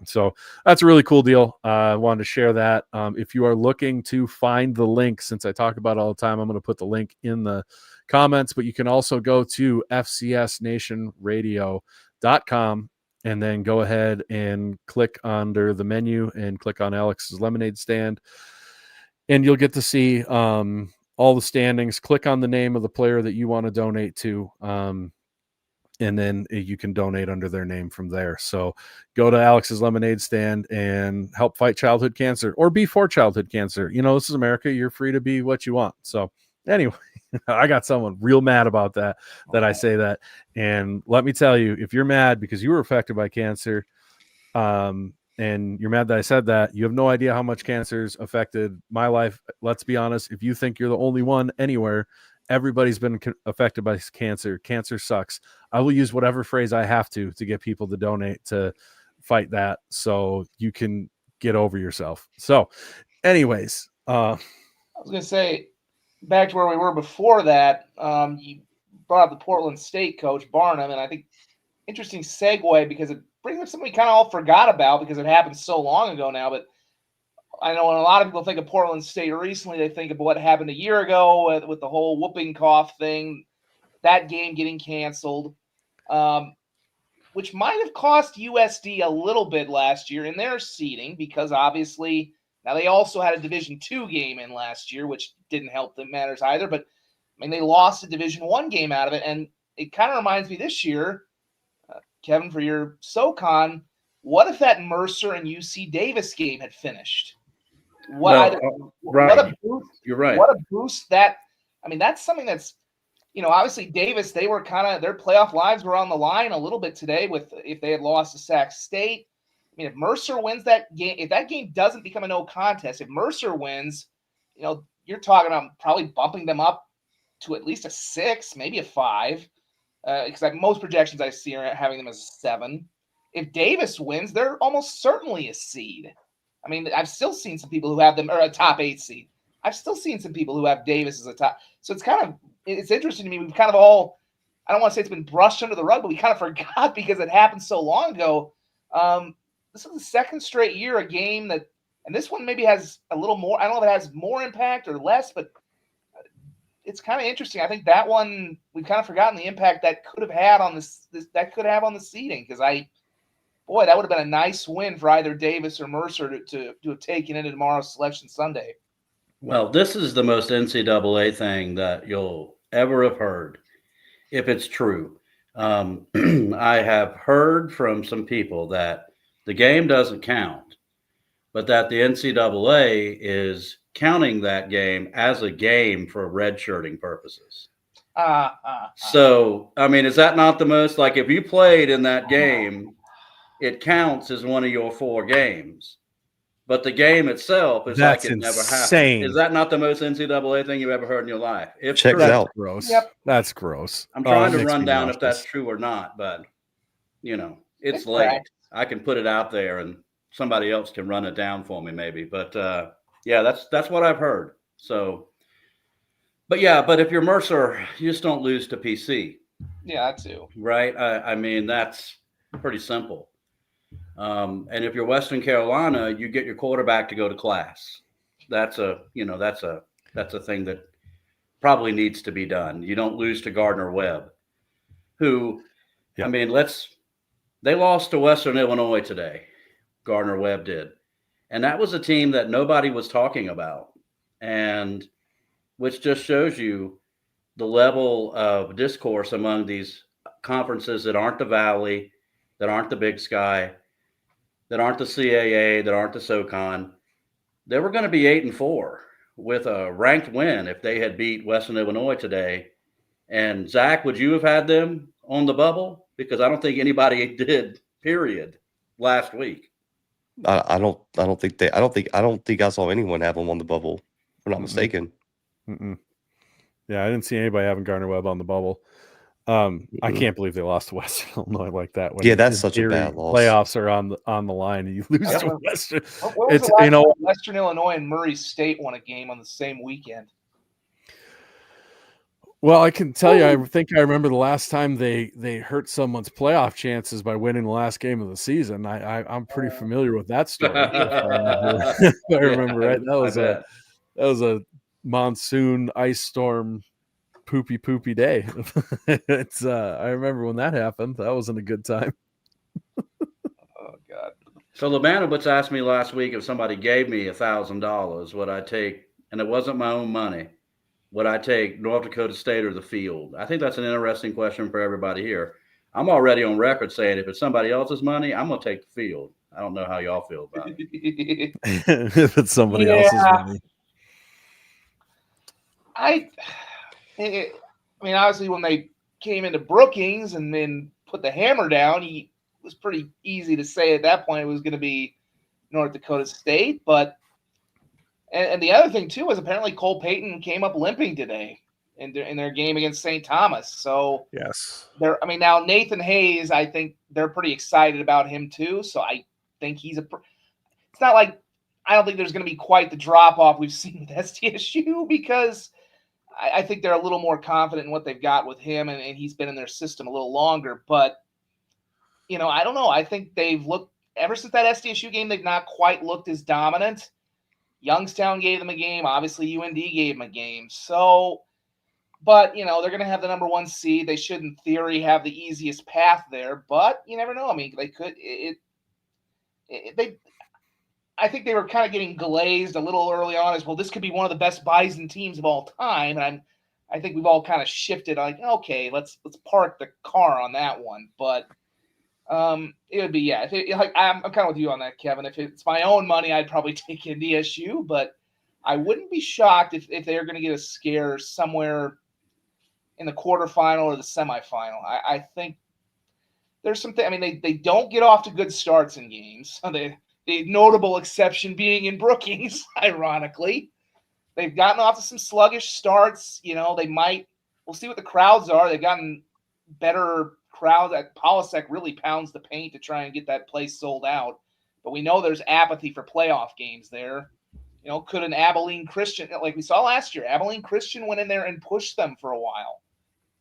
B: So that's a really cool deal. I wanted to share that. If you are looking to find the link, since I talk about it all the time, I'm going to put the link in the comments, but you can also go to fcsnationradio.com and then go ahead and click under the menu and click on Alex's Lemonade Stand. And you'll get to see all the standings. Click on the name of the player that you want to donate to. And then you can donate under their name from there. So go to Alex's Lemonade Stand and help fight childhood cancer, or be for childhood cancer. You know, this is America. You're free to be what you want. So anyway, I got someone real mad about that I say that. And let me tell you, if you're mad because you were affected by cancer, and you're mad that I said that, you have no idea how much cancer's affected my life. Let's be honest. If you think you're the only one anywhere, everybody's been affected by cancer. Cancer sucks. I will use whatever phrase I have to get people to donate to fight that, so you can get over yourself. So anyways,
E: I was going to say, back to where we were before that, you brought up the Portland State coach, Barnum, and I think interesting segue because it brings up something we kind of all forgot about because it happened so long ago now. But I know when a lot of people think of Portland State recently, they think of what happened a year ago with the whole whooping cough thing, that game getting canceled, which might have cost USD a little bit last year in their seeding because obviously now they also had a Division II game in last year, which didn't help them matters either. But I mean, they lost a Division I game out of it, and it kind of reminds me this year, Kevin, for your SoCon, what if that Mercer and UC Davis game had finished?
F: Right.
E: What a boost!
F: You're right.
E: What a boost that! I mean, that's something that's, you know, obviously Davis, they were kind of, their playoff lives were on the line a little bit today with if they had lost to Sac State. I mean, if Mercer wins that game, if that game doesn't become a no contest, if Mercer wins, you know, you're talking about probably bumping them up to at least a 6, maybe a 5. Because most projections I see are having them as a 7. If Davis wins, they're almost certainly a seed. I mean, I've still seen some people who have them, or a top 8 seed. I've still seen some people who have Davis as a top. So it's interesting to me. We've kind of all, I don't want to say it's been brushed under the rug, but we kind of forgot because it happened so long ago. This is the second straight year, a game that, and this one maybe has a little more, I don't know if it has more impact or less, but it's kind of interesting. I think that one, we've kind of forgotten the impact that could have had on that could have on the seeding, because that would have been a nice win for either Davis or Mercer to have taken into tomorrow's Selection Sunday.
F: Well, this is the most NCAA thing that you'll ever have heard, if it's true. I have heard from some people that the game doesn't count, but that the NCAA is counting that game as a game for redshirting purposes. So, I mean, is that not the most, like, if you played in that game, it counts as one of your 4 games, but the game itself is
B: that's
F: like it never
B: insane.
F: happened. Is that not the most NCAA thing you've ever heard in your life? If
C: Checks
F: true,
C: out.
B: Gross.
E: Yep.
B: That's gross.
F: I'm trying to
B: it makes
F: run
B: me
F: down
B: nauseous.
F: if that's true or not, but you know, it's
E: It's
F: late.
E: correct.
F: I can put it out there and somebody else can run it down for me maybe, but yeah, that's what I've heard. So, but if you're Mercer, you just don't lose to PC.
E: Yeah, that too.
F: Right. I mean, that's pretty simple. And if you're Western Carolina, you get your quarterback to go to class. That's a thing that probably needs to be done. You don't lose to Gardner Webb, who, I mean, they lost to Western Illinois today. Gardner Webb did. And that was a team that nobody was talking about. And which just shows you the level of discourse among these conferences that aren't the Valley, that aren't the Big Sky, that aren't the CAA, that aren't the SoCon. They were going to be 8-4 with a ranked win if they had beat Western Illinois today. And Zach, would you have had them on the bubble? Because I don't think anybody did, period. last week.
C: I don't think I saw anyone have him on the bubble. If I'm not mistaken.
B: Mm-mm. Yeah, I didn't see anybody having Gardner Webb on the bubble. I can't believe they lost to Western Illinois like that. When
C: Yeah, that's
B: in
C: such a
B: theory,
C: bad loss.
B: Playoffs are on the line, and you lose
E: Yeah.
B: to Western.
E: What was
B: It's
E: the last
B: you know
E: time Western Illinois and Murray State won a game on the same weekend?
B: Well, I can tell you, I think I remember the last time they hurt someone's playoff chances by winning the last game of the season. I'm pretty familiar with that story. If I remember, if I remember right. That was a monsoon ice storm, poopy day. It's I remember when that happened. That wasn't a good time.
E: Oh God.
F: So Labanowitz asked me last week if somebody gave me $1,000, would I take, and it wasn't my own money, would I take North Dakota State or the field? I think that's an interesting question for everybody here. I'm already on record saying if it's somebody else's money, I'm going to take the field. I don't know how y'all feel about it.
B: If it's somebody else's money.
E: I mean, obviously, when they came into Brookings and then put the hammer down, it was pretty easy to say at that point it was going to be North Dakota State. But and the other thing too was apparently Cole Payton came up limping today in their game against St. Thomas. So
B: Yes,
E: now Nathan Hayes, I think they're pretty excited about him too. So I think it's not like I don't think there's going to be quite the drop off we've seen with SDSU because I think they're a little more confident in what they've got with him, and he's been in their system a little longer. But, I don't know. I think they've looked – ever since that SDSU game, they've not quite looked as dominant. Youngstown gave them a game. Obviously, UND gave them a game. So, but, they're going to have the number 1 seed. They should, in theory, have the easiest path there. But you never know. I mean, they could I think they were kind of getting glazed a little early on as well. This could be one of the best Bison teams of all time, and I think we've all kind of shifted. Like, okay, let's park the car on that one. But it would be I'm kind of with you on that, Kevin. If it's my own money, I'd probably take NDSU, but I wouldn't be shocked if they're going to get a scare somewhere in the quarterfinal or the semifinal. I think there's something. I mean, they don't get off to good starts in games. The notable exception being in Brookings, ironically. They've gotten off to some sluggish starts. We'll see what the crowds are. They've gotten better crowds. Polisek really pounds the paint to try and get that place sold out. But we know there's apathy for playoff games there. Could an Abilene Christian, like we saw last year, Abilene Christian went in there and pushed them for a while.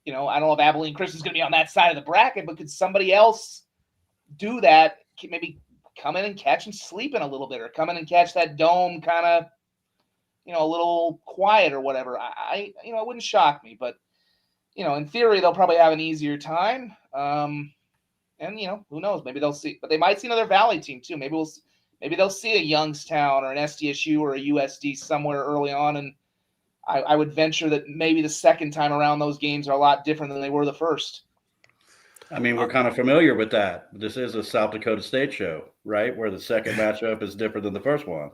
E: I don't know if Abilene Christian's going to be on that side of the bracket, but could somebody else do that? Maybe come in and catch them sleeping a little bit, or come in and catch that dome kind of, a little quiet or whatever. It wouldn't shock me, but, in theory, they'll probably have an easier time. And, who knows? Maybe they'll see, but they might see another Valley team too. Maybe they'll see a Youngstown or an SDSU or a USD somewhere early on. And I would venture that maybe the second time around those games are a lot different than they were the first.
F: I mean, we're kind of familiar with that. This is a South Dakota State show, right? Where the second matchup is different than the first one.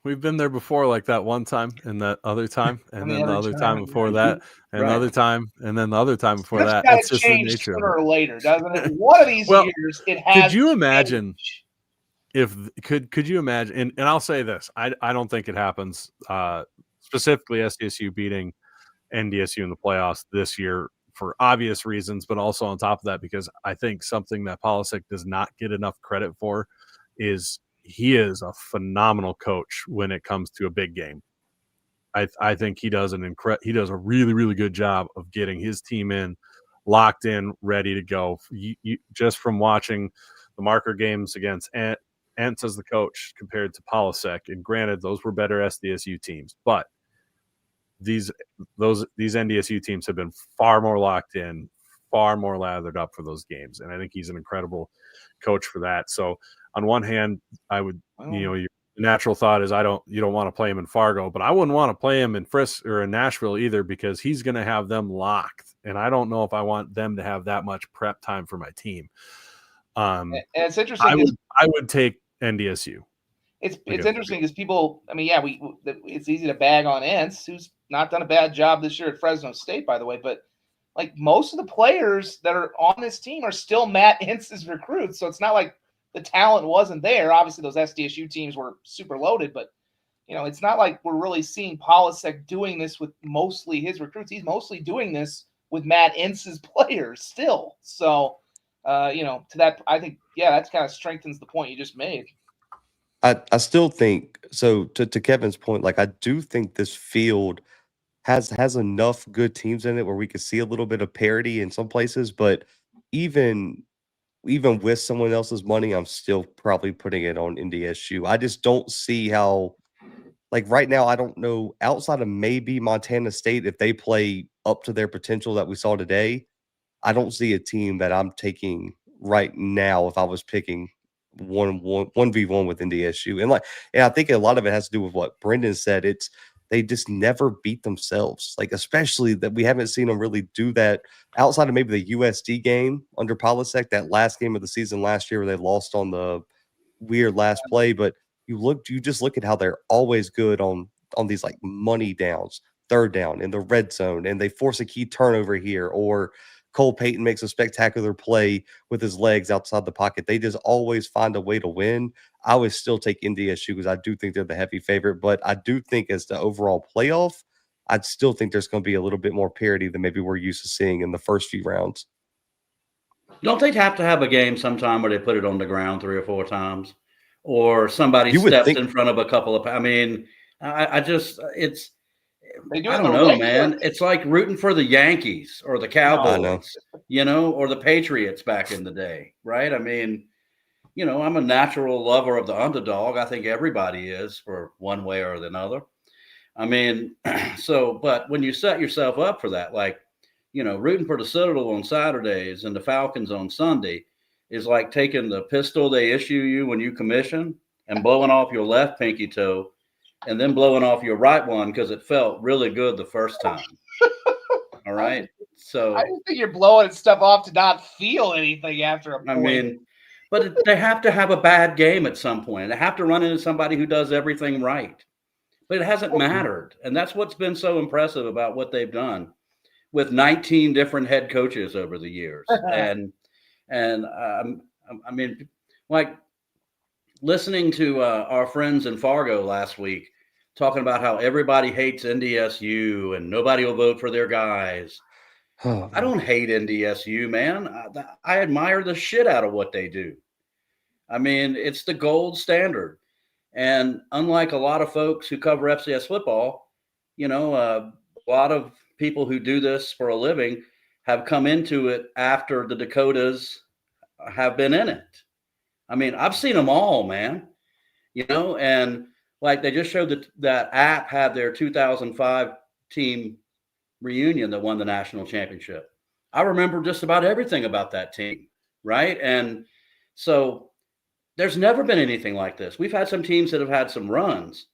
B: we've been there before, like that one time, and that other time, and then the other time before that, and
F: Right.
B: the other time, and then the other time before
E: It's
B: that.
E: gotta
B: It's just the
E: change
B: nature
E: sooner
B: of
E: or later, doesn't it? One of these
B: Well,
E: years, it has.
B: Could you
E: to
B: imagine
E: change.
B: if could you imagine? And I'll say this: I don't think it happens. Specifically, SDSU beating NDSU in the playoffs this year for obvious reasons, but also on top of that, because I think something that Polisek does not get enough credit for is he is a phenomenal coach when it comes to a big game. I think he does he does a really, really good job of getting his team in, locked in, ready to go. You just from watching the marker games against Entz as the coach compared to Polisek, and granted, those were better SDSU teams, but these NDSU teams have been far more locked in, far more lathered up for those games, and I think he's an incredible coach for that. So on one hand, I would, your natural thought is you don't want to play him in Fargo, but I wouldn't want to play him in Frisk or in Nashville either, because he's going to have them locked, and I don't know if I want them to have that much prep time for my team.
E: And it's interesting.
B: I would take NDSU.
E: It's interesting because people, I mean, it's easy to bag on Entz, who's not done a bad job this year at Fresno State, by the way, but like most of the players that are on this team are still Matt Entz's recruits. So it's not like the talent wasn't there. Obviously, those SDSU teams were super loaded, but it's not like we're really seeing Polasek doing this with mostly his recruits. He's mostly doing this with Matt Ince's players still. So, to that, I think, that kind of strengthens the point you just made.
C: I still think so. To Kevin's point, like I do think this field has enough good teams in it where we could see a little bit of parity in some places, but even with someone else's money, I'm still probably putting it on NDSU. I just don't see how, like right now, I don't know outside of maybe Montana State, if they play up to their potential that we saw today, I don't see a team that I'm taking right now if I was picking 1v1 with NDSU. And I think a lot of it has to do with what Brendan said. It's they just never beat themselves. Like, especially that we haven't seen them really do that outside of maybe the USD game under Polasek, that last game of the season last year where they lost on the weird last play. But you just look at how they're always good on these like money downs, third down in the red zone, and they force a key turnover here, or Cole Payton makes a spectacular play with his legs outside the pocket. They just always find a way to win. I would still take NDSU because I do think they're the heavy favorite, but I do think as the overall playoff, I'd still think there's going to be a little bit more parity than maybe we're used to seeing in the first few rounds.
F: Don't they have to have a game sometime where they put it on the ground 3 or 4 times, or somebody
C: You would
F: steps
C: think-
F: in front of a couple of? I mean, I just it's.
E: They do
F: I
E: it
F: don't
E: the
F: know,
E: regular-
F: man. It's like rooting for the Yankees or the Cowboys, or the Patriots back in the day, right? I mean, I'm a natural lover of the underdog. I think everybody is for one way or another. I mean, but when you set yourself up for that, like, rooting for the Citadel on Saturdays and the Falcons on Sunday is like taking the pistol they issue you when you commission and blowing off your left pinky toe and then blowing off your right one because it felt really good the first time. All right. So
E: I just think you're blowing stuff off to not feel anything after a point.
F: I mean, but they have to have a bad game at some point. They have to run into somebody who does everything right. But it hasn't mattered. And that's what's been so impressive about what they've done with 19 different head coaches over the years. and I mean, like listening to our friends in Fargo last week talking about how everybody hates NDSU and nobody will vote for their guys.
C: Oh,
F: I don't hate NDSU, man. I admire the shit out of what they do. I mean, it's the gold standard. And unlike a lot of folks who cover FCS football, a lot of people who do this for a living have come into it after the Dakotas have been in it. I mean, I've seen them all, man, and like they just showed that App had their 2005 team reunion that won the national championship. I remember just about everything about that team, right? And so there's never been anything like this. We've had some teams that have had some runs,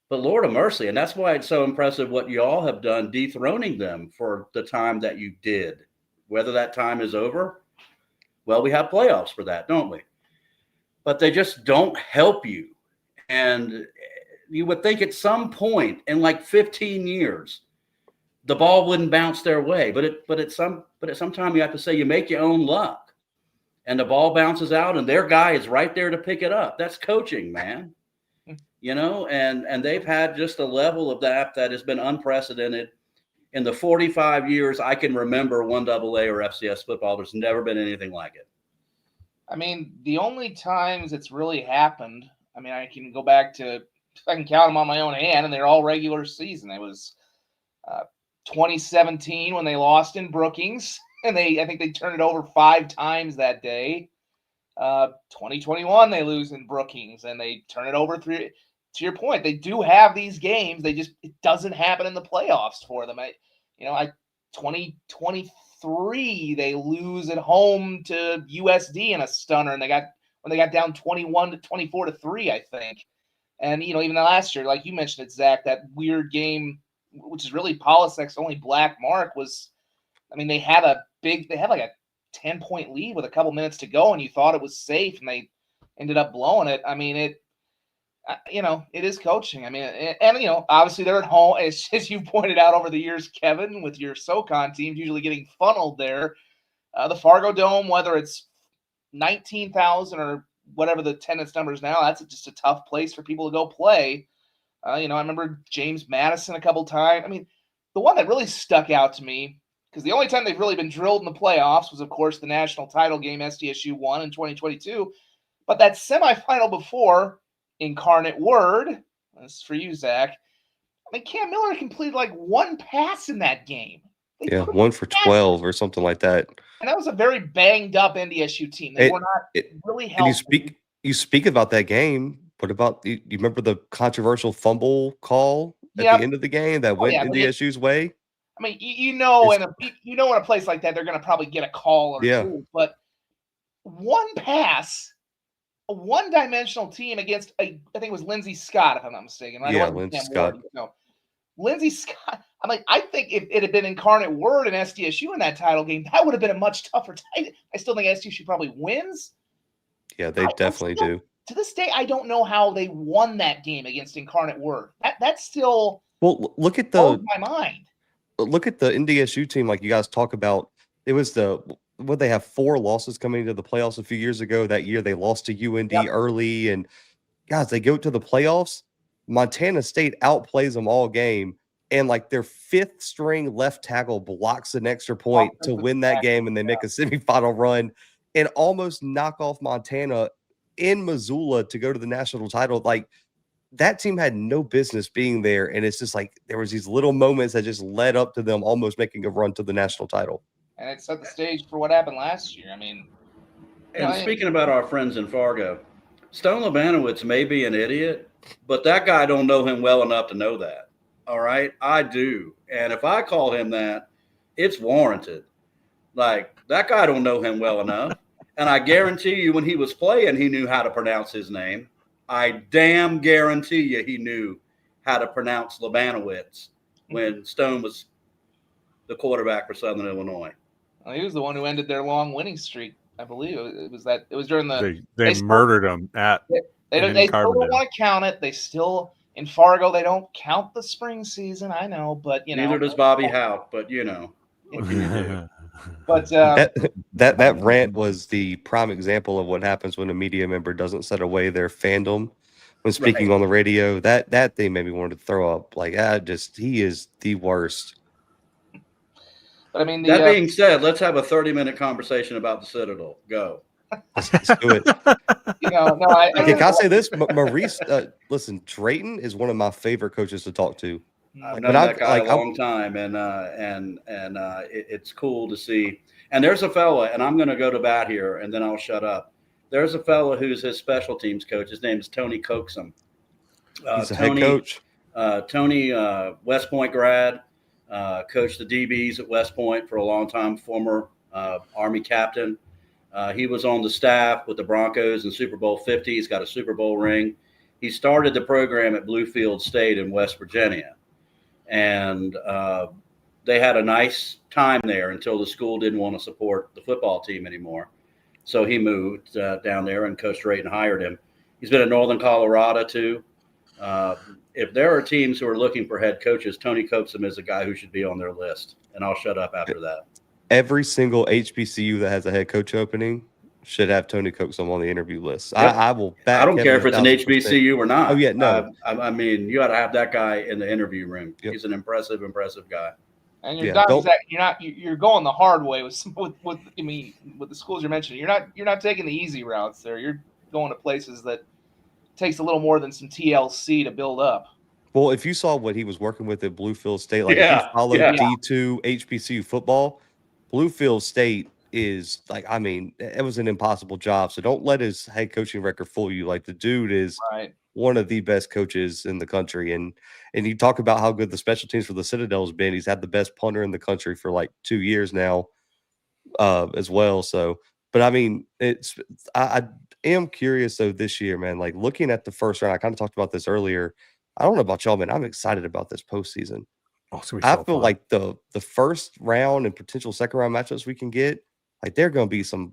F: but Lord of mercy. And that's why it's so impressive what you all have done, dethroning them for the time that you did. Whether that time is over, well, we have playoffs for that, don't we? But they just don't help you. And you would think at some point in like 15 years, the ball wouldn't bounce their way. But at some time you have to say you make your own luck. And the ball bounces out and their guy is right there to pick it up. That's coaching, man. And they've had just a level of that has been unprecedented in the 45 years I can remember 1AA or FCS football. There's never been anything like it.
E: I mean, the only times it's really happened, I mean, I can go back to, I can count them on my own hand, and they're all regular season. It was 2017 when they lost in Brookings, and I think they turned it over 5 times that day. 2021 they lose in Brookings, and they turn it over 3. To your point, they do have these games. It doesn't happen in the playoffs for them. 2023 they lose at home to USD in a stunner, and when they got down 24-3, I think. And even the last year, like you mentioned it, Zach, that weird game, which is really Polisek's only black mark, was, I mean, they had like a 10-point lead with a couple minutes to go, and you thought it was safe, and they ended up blowing it. I mean, it is coaching. I mean, and obviously they're at home, as you pointed out over the years, Kevin, with your SoCon teams usually getting funneled there. The Fargo Dome, whether it's 19,000 or whatever the attendance numbers now, that's just a tough place for people to go play. I remember James Madison a couple times. I mean, the one that really stuck out to me, because the only time they've really been drilled in the playoffs was, of course, the national title game SDSU won in 2022. But that semifinal before, Incarnate Word, this is for you, Zach. I mean, Cam Miller completed like one pass in that game.
C: Yeah, 1 for 12 or something like that.
E: And that was a very banged up NDSU team. They were not really healthy.
C: And you speak about that game. What about you remember the controversial fumble call at the end of the game that went NDSU's way?
E: I mean, in a place like that, they're going to probably get a call or two. But one pass, a one-dimensional team against I think it was Lindsey Scott, if I'm not mistaken. Right?
C: Yeah, Lindsey Scott.
E: No, Lindsey Scott. I'm like, I think if it had been Incarnate Word and SDSU in that title game, that would have been a much tougher title. I still think SDSU probably wins.
C: Yeah, they definitely do.
E: To this day, I don't know how they won that game against Incarnate Word. That's still
C: look at
E: blows my mind.
C: Look at the NDSU team, like you guys talk about. It was they have 4 losses coming into the playoffs a few years ago. That year they lost to UND early, and guys, they go to the playoffs. Montana State outplays them all game, and like their 5th string left tackle blocks an extra point to win that game, and they make a semifinal run and almost knock off Montana in Missoula to go to the national title. Like, that team had no business being there, and it's just like there was these little moments that just led up to them almost making a run to the national title.
E: And it set the stage for what happened last year. I mean,
F: speaking about our friends in Fargo, Stone Labanowitz may be an idiot, but that guy don't know him well enough to know that. All right, I do, and if I call him that, it's warranted. Like, that guy don't know him well enough, and I guarantee you, when he was playing, he knew how to pronounce his name. I damn guarantee you he knew how to pronounce Labanowitz when Stone was the quarterback for Southern Illinois.
E: Well, he was the one who ended their long winning streak, I believe. It was during the
B: they murdered him at
E: they still don't want to count it. They still in Fargo they don't count the spring season. I know, but
F: neither does Bobby Howe. But what can you do?
E: But
C: that rant was the prime example of what happens when a media member doesn't set away their fandom when speaking on the radio. That thing made me want to throw up. Like, he is the worst.
E: But I mean,
F: that being said, let's have a 30-minute conversation about the Citadel. Go.
C: Let's do it. Can I say this, Maurice? Listen, Drayton is one of my favorite coaches to talk to.
F: I've known that guy a long time, and it's cool to see. And there's a fella, and I'm going to go to bat here, and then I'll shut up. There's a fella who's his special teams coach. His name is Tony Coaxum.
C: He's a head coach.
F: Tony, West Point grad, coached the DBs at West Point for a long time, former Army captain. He was on the staff with the Broncos in Super Bowl 50. He's got a Super Bowl ring. He started the program at Bluefield State in West Virginia. And they had a nice time there until the school didn't want to support the football team anymore. So he moved down there, and Coach Drayton hired him. He's been at Northern Colorado too. If there are teams who are looking for head coaches, Tony Coaxum is a guy who should be on their list. And I'll shut up after that. Every
C: single HBCU that has a head coach opening should have Tony Coaxum on the interview list.
F: Yep.
C: I will.
F: I don't care if it's an HBCU or not.
C: Oh yeah, no.
F: I mean, you got to have that guy in the interview room. Yep. He's an impressive guy.
E: And you're going the hard way with the schools you're mentioning. You're not taking the easy routes there. You're going to places that takes a little more than some TLC to build up.
C: Well, if you saw what he was working with at Bluefield State, if you follow D2 HBCU football, Bluefield State is it was an impossible job. So don't let his head coaching record fool you. Like, the dude is one of the best coaches in the country. And you talk about how good the special teams for the Citadel has been. He's had the best punter in the country for like 2 years now, as well. So, but I mean, I am curious though this year, man, like looking at the first round, I kind of talked about this earlier. I don't know about y'all, man. I'm excited about this postseason. I feel like the first round and potential second round matchups we can get, like, they're going to be some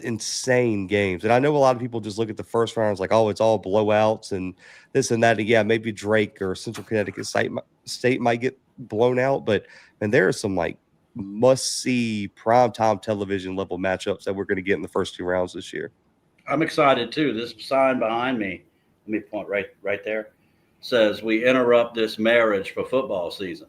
C: insane games. And I know a lot of people just look at the first round as like, oh, it's all blowouts and this and that. And yeah, maybe Drake or Central Connecticut State might get blown out, but there are some like must see primetime television level matchups that we're going to get in the first 2 rounds this year.
F: I'm excited too. This sign behind me, let me point right there, says we interrupt this marriage for football season.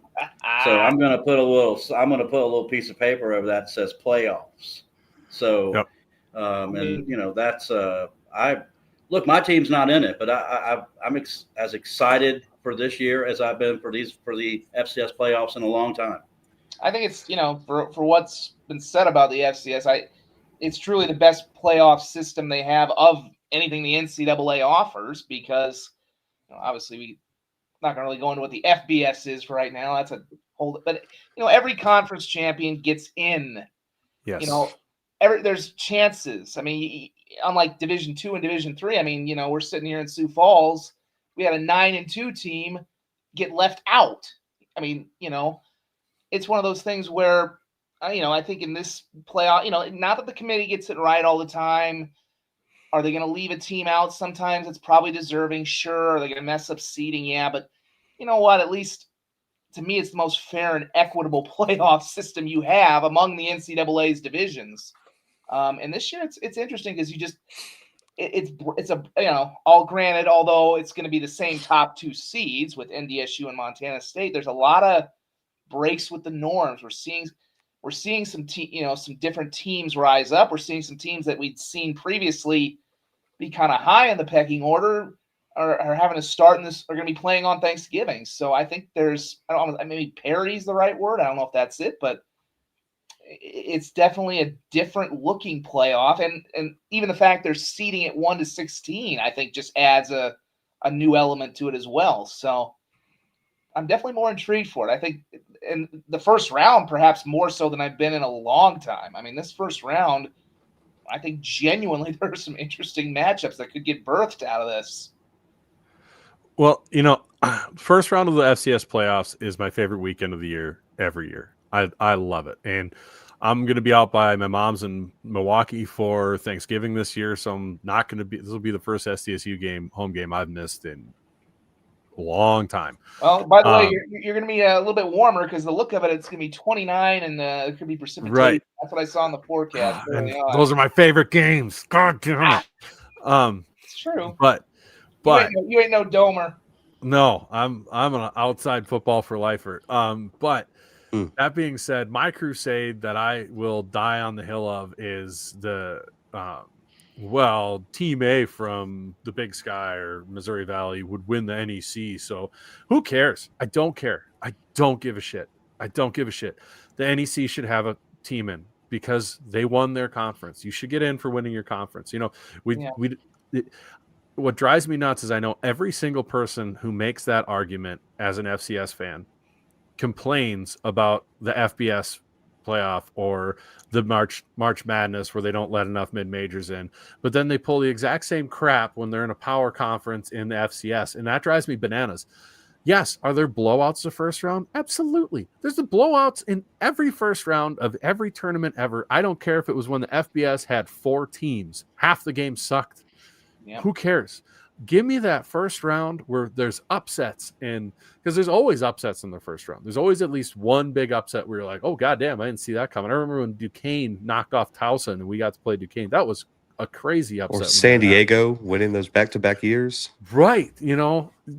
F: So I'm gonna put a little piece of paper over that says playoffs. So,
B: Yep.
F: and that's I look, my team's not in it, but I'm as excited for this year as I've been for the FCS playoffs in a long time.
E: I think it's for what's been said about the FCS, it's truly the best playoff system they have of anything the NCAA offers, because obviously we're not going to really go into what the FBS is for right now. That's a whole, but every conference champion gets in.
B: Yes.
E: There's chances. I mean, unlike Division II and Division III, I mean, we're sitting here in Sioux Falls. We had a 9-2 team get left out. I mean, it's one of those things where, I think in this playoff, not that the committee gets it right all the time. Are they going to leave a team out? Sometimes it's probably deserving. Sure. Are they going to mess up seeding? Yeah. But you know what? At least to me, it's the most fair and equitable playoff system you have among the NCAA's divisions. And this year it's interesting because it's all granted, although it's going to be the same top two seeds with NDSU and Montana State, there's a lot of breaks with the norms. We're seeing some some different teams rise up. We're seeing some teams that we'd seen previously be kind of high in the pecking order are having to start in this, are going to be playing on Thanksgiving. So I think there's, I don't know, maybe parity is the right word. I don't know if that's it, but it's definitely a different looking playoff. And even the fact they're seeding it 1 to 16, I think just adds a new element to it as well. So I'm definitely more intrigued for it. I think in the first round, perhaps more so than I've been in a long time. I mean, this first round, I think genuinely there are some interesting matchups that could get birthed out of this.
B: Well, first round of the FCS playoffs is my favorite weekend of the year every year. I love it. And I'm going to be out by my mom's in Milwaukee for Thanksgiving this year. So I'm not going to be, this will be the first SDSU home game I've missed in a long time.
E: Well, by the way, you're going to be a little bit warmer because the look of it, it's going to be 29 and it could be precipitation.
B: Right.
E: That's what I saw in the forecast.
B: Those are my favorite games. God damn it.
E: It's true.
B: But
E: you ain't no domer.
B: No, I'm an outside football for lifer. But that being said, my crusade that I will die on the hill of is the Team A from the Big Sky or Missouri Valley would win the NEC. So who cares? I don't care. I don't give a shit. The NEC should have a team in because they won their conference. You should get in for winning your conference. What drives me nuts is I know every single person who makes that argument as an FCS fan complains about the FBS playoff or the March Madness where they don't let enough mid-majors in. But then they pull the exact same crap when they're in a power conference in the FCS, and that drives me bananas. Yes, are there blowouts the first round? Absolutely. There's the blowouts in every first round of every tournament ever. I don't care if it was when the FBS had 4 teams. Half the game sucked. Yep. Who cares? Give me that first round where there's upsets, and because there's always upsets in the first round. There's always at least one big upset where you're like, oh, goddamn, I didn't see that coming. I remember when Duquesne knocked off Towson and we got to play Duquesne. That was a crazy upset.
C: Or San Diego winning those back-to-back years.
B: Right.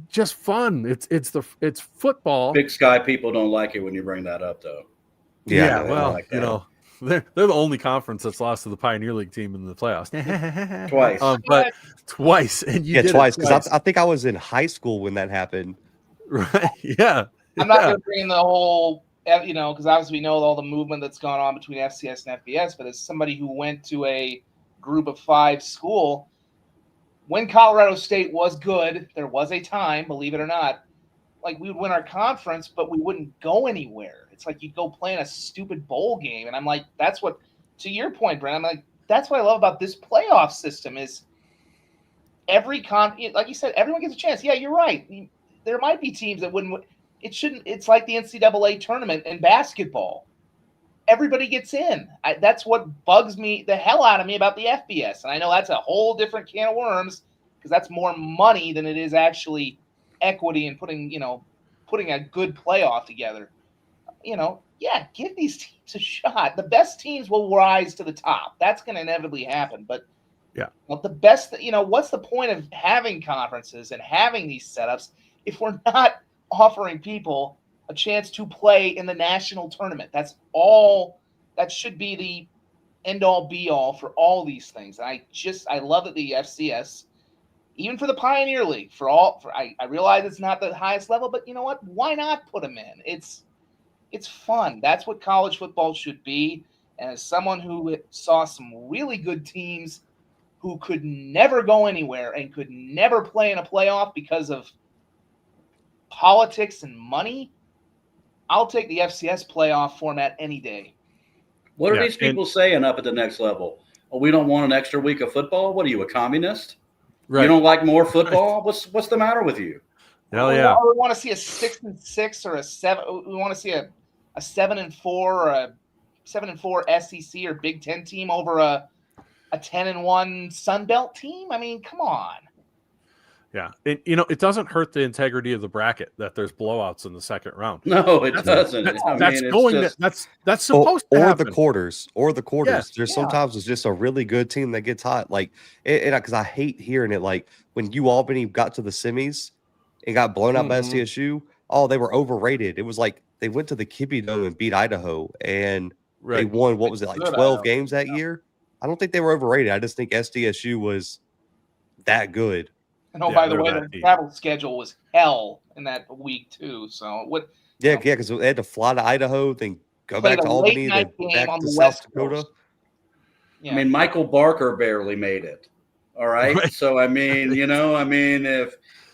B: Just fun. It's football.
F: Big Sky people don't like it when you bring that up, though.
B: Yeah, well, like they're the only conference that's lost to the Pioneer League team in the playoffs.
F: Twice.
B: But twice. And you did
C: twice. Because I think I was in high school when that happened.
B: Right. Yeah.
E: I'm not going to bring in the whole, because obviously we know all the movement that's gone on between FCS and FBS, but as somebody who went to a group of 5 school, when Colorado State was good, there was a time, believe it or not, like we would win our conference, but we wouldn't go anywhere. It's like you'd go play in a stupid bowl game. And I'm like, that's what, to your point, Brent, I'm like, that's what I love about this playoff system is like you said, everyone gets a chance. Yeah, you're right. There might be teams that wouldn't. It's like the NCAA tournament in basketball. Everybody gets in. That's what bugs me the hell out of me about the FBS. And I know that's a whole different can of worms because that's more money than it is actually equity and putting a good playoff together. Give these teams a shot. The best teams will rise to the top. That's going to inevitably happen. But
B: Yeah.
E: Well, the best, what's the point of having conferences and having these setups if we're not offering people a chance to play in the national tournament? That's all. That should be the end all be all for all these things. And I love that the FCS, even for the Pioneer League, I realize it's not the highest level, but you know what? Why not put them in? It's fun. That's what college football should be. And as someone who saw some really good teams who could never go anywhere and could never play in a playoff because of politics and money, I'll take the FCS playoff format any day.
F: What are these people saying up at the next level? Oh, we don't want an extra week of football? What are you, a communist? Right. You don't like more football? What's the matter with you?
B: Hell yeah.
E: We want to see a 6-6 or a 7. We want to see a 7-4 or a 7-4 SEC or Big Ten team over a 10-1 Sun Belt team. I mean, come on.
B: Yeah, it doesn't hurt the integrity of the bracket that there's blowouts in the second round.
F: No, it doesn't.
B: That's supposed to happen.
C: The quarters. Yes, there's sometimes it's just a really good team that gets hot. Like, and because I hate hearing it. Like when Albany got to the semis and got blown out by SDSU. Oh, they were overrated. It was like they went to the Kippy Dome and beat Idaho, and they won. What was it, like 12 games that year? I don't think they were overrated. I just think SDSU was that good.
E: And by the way, the travel schedule was hell in that week too. So what?
C: Yeah, because they had to fly to Idaho, then go back to Albany, then back to South Dakota.
F: Yeah. I mean, Michael Barker barely made it. All right. So I mean,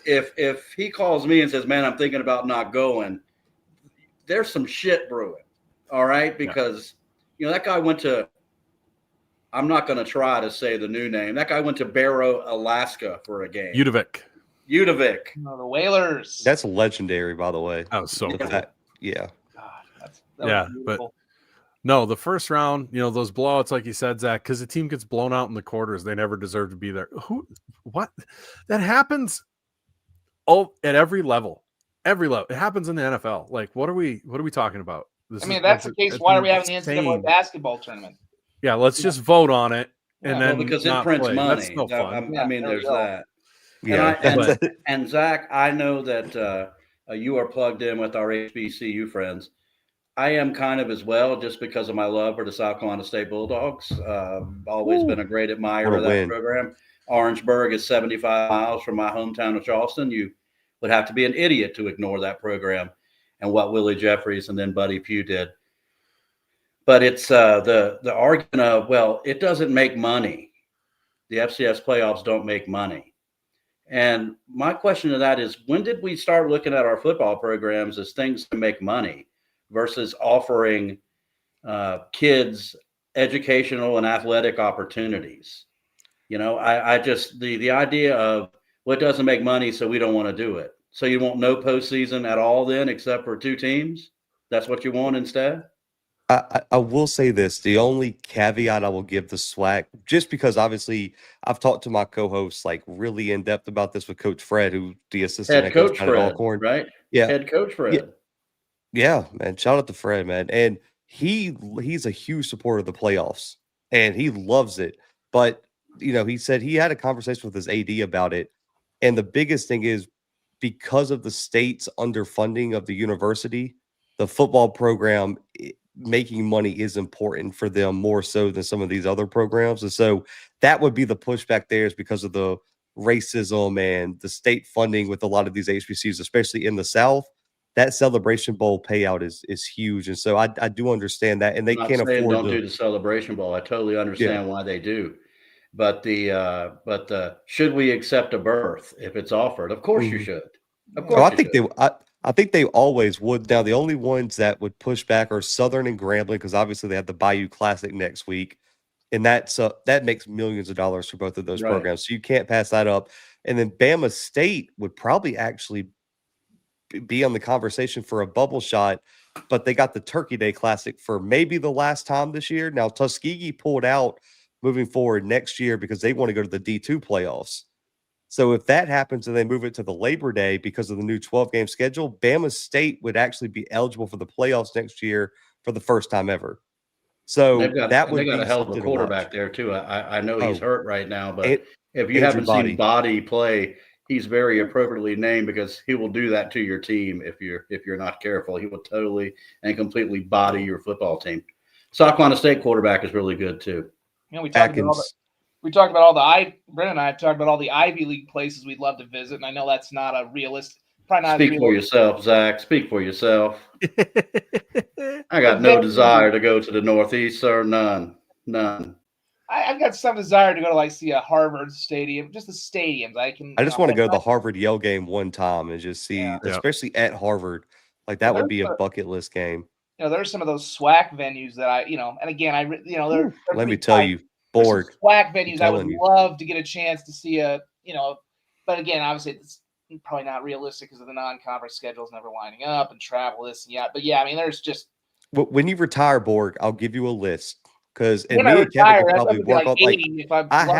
F: if he calls me and says, "Man, I'm thinking about not going," there's some shit brewing. All right, because that guy went to. I'm not going to try to say the new name. That guy went to Barrow, Alaska for a game.
B: Udovic.
E: No, the Whalers.
C: That's legendary, by the way.
B: That was so cool.
C: Yeah.
E: God, that was
B: but no, the first round, those blowouts, like you said, Zach, because the team gets blown out in the quarters, they never deserve to be there. What? That happens at every level. Every level. It happens in the NFL. Like, what are we talking about?
E: That's the case. Why are we having the NCAA basketball tournament?
B: Yeah, let's just vote on it, and then
F: because it prints money.
B: That's no fun.
F: There's that.
C: Yeah,
F: and Zach, I know that you are plugged in with our HBCU friends. I am kind of as well, just because of my love for the South Carolina State Bulldogs. Always been a great admirer of that program. Orangeburg is 75 miles from my hometown of Charleston. You would have to be an idiot to ignore that program and what Willie Jeffries and then Buddy Pugh did. But it's the argument of, well, it doesn't make money. The FCS playoffs don't make money. And my question to that is, when did we start looking at our football programs as things to make money versus offering kids educational and athletic opportunities? I just, the idea of, well, it doesn't make money, so we don't want to do it. So you want no postseason at all then, except for 2 teams? That's what you want instead?
C: I will say this. The only caveat I will give the SWAC, just because obviously I've talked to my co-hosts like really in depth about this with Coach Fred, who the assistant
F: head coach Fred, Alcorn. Right?
C: Yeah,
F: head coach Fred.
C: Yeah, man. Shout out to Fred, man. And he's a huge supporter of the playoffs, and he loves it. But he said he had a conversation with his AD about it, and the biggest thing is because of the state's underfunding of the university, the football program making money is important for them more so than some of these other programs. And so that would be the pushback there, is because of the racism and the state funding with a lot of these HBCUs, especially in the South. That Celebration Bowl payout is huge. And so I do understand that. And they can't afford
F: don't do the Celebration Bowl. I totally understand why they do. But the should we accept a berth if it's offered? Of course you should. Of course.
C: I think they always would. Now, the only ones that would push back are Southern and Grambling, because obviously they have the Bayou Classic next week, and that makes millions of dollars for both of those programs. So you can't pass that up. And then Bama State would probably actually be on the conversation for a bubble shot, but they got the Turkey Day Classic for maybe the last time this year. Now, Tuskegee pulled out moving forward next year because they want to go to the D2 playoffs. So if that happens and they move it to the Labor Day because of the new 12-game schedule, Bama State would actually be eligible for the playoffs next year for the first time ever. So
F: They got
C: that would
F: a
C: be
F: hell of a
C: something to
F: quarterback
C: watch.
F: there too. I know he's
C: Oh,
F: hurt right now, but
C: and
F: if you
C: Andrew
F: haven't
C: Body.
F: seen Body play, he's very appropriately named because he will do that to your team if you're not careful. He will totally and completely body your football team. South Carolina State quarterback is really good too.
E: You know, we talked about Brent and I have talked about all the Ivy League places we'd love to visit, and I know that's not a realistic. Probably not.
F: Speak for yourself, Zach. Speak for yourself. I got
E: But
F: no
E: then-
F: desire to go to the Northeast, sir. None.
E: I've got some desire to go to like see a Harvard stadium, just the stadiums.
C: I just want to go to the Harvard Yale game one time and just see,
E: Yeah.
C: especially at Harvard. Like that would be a bucket list game.
E: You know, there's some of those SWAC venues that and again, they're
C: Let me
E: pretty
C: tell
E: tight.
C: you,
E: There's
C: Borg.
E: some SWAC venues I would
C: telling you.
E: love to get a chance to see but again, obviously it's probably not realistic because of the non-conference schedules never lining up and travel this and yeah. But yeah, I mean, there's just
C: When you retire, Borg, I'll give you a list because and
E: when
C: me
E: I
C: and Kevin
E: retire,
C: can
E: I'd
C: probably
E: love to be
C: work on like
E: 80 if I'm
C: I
E: lucky.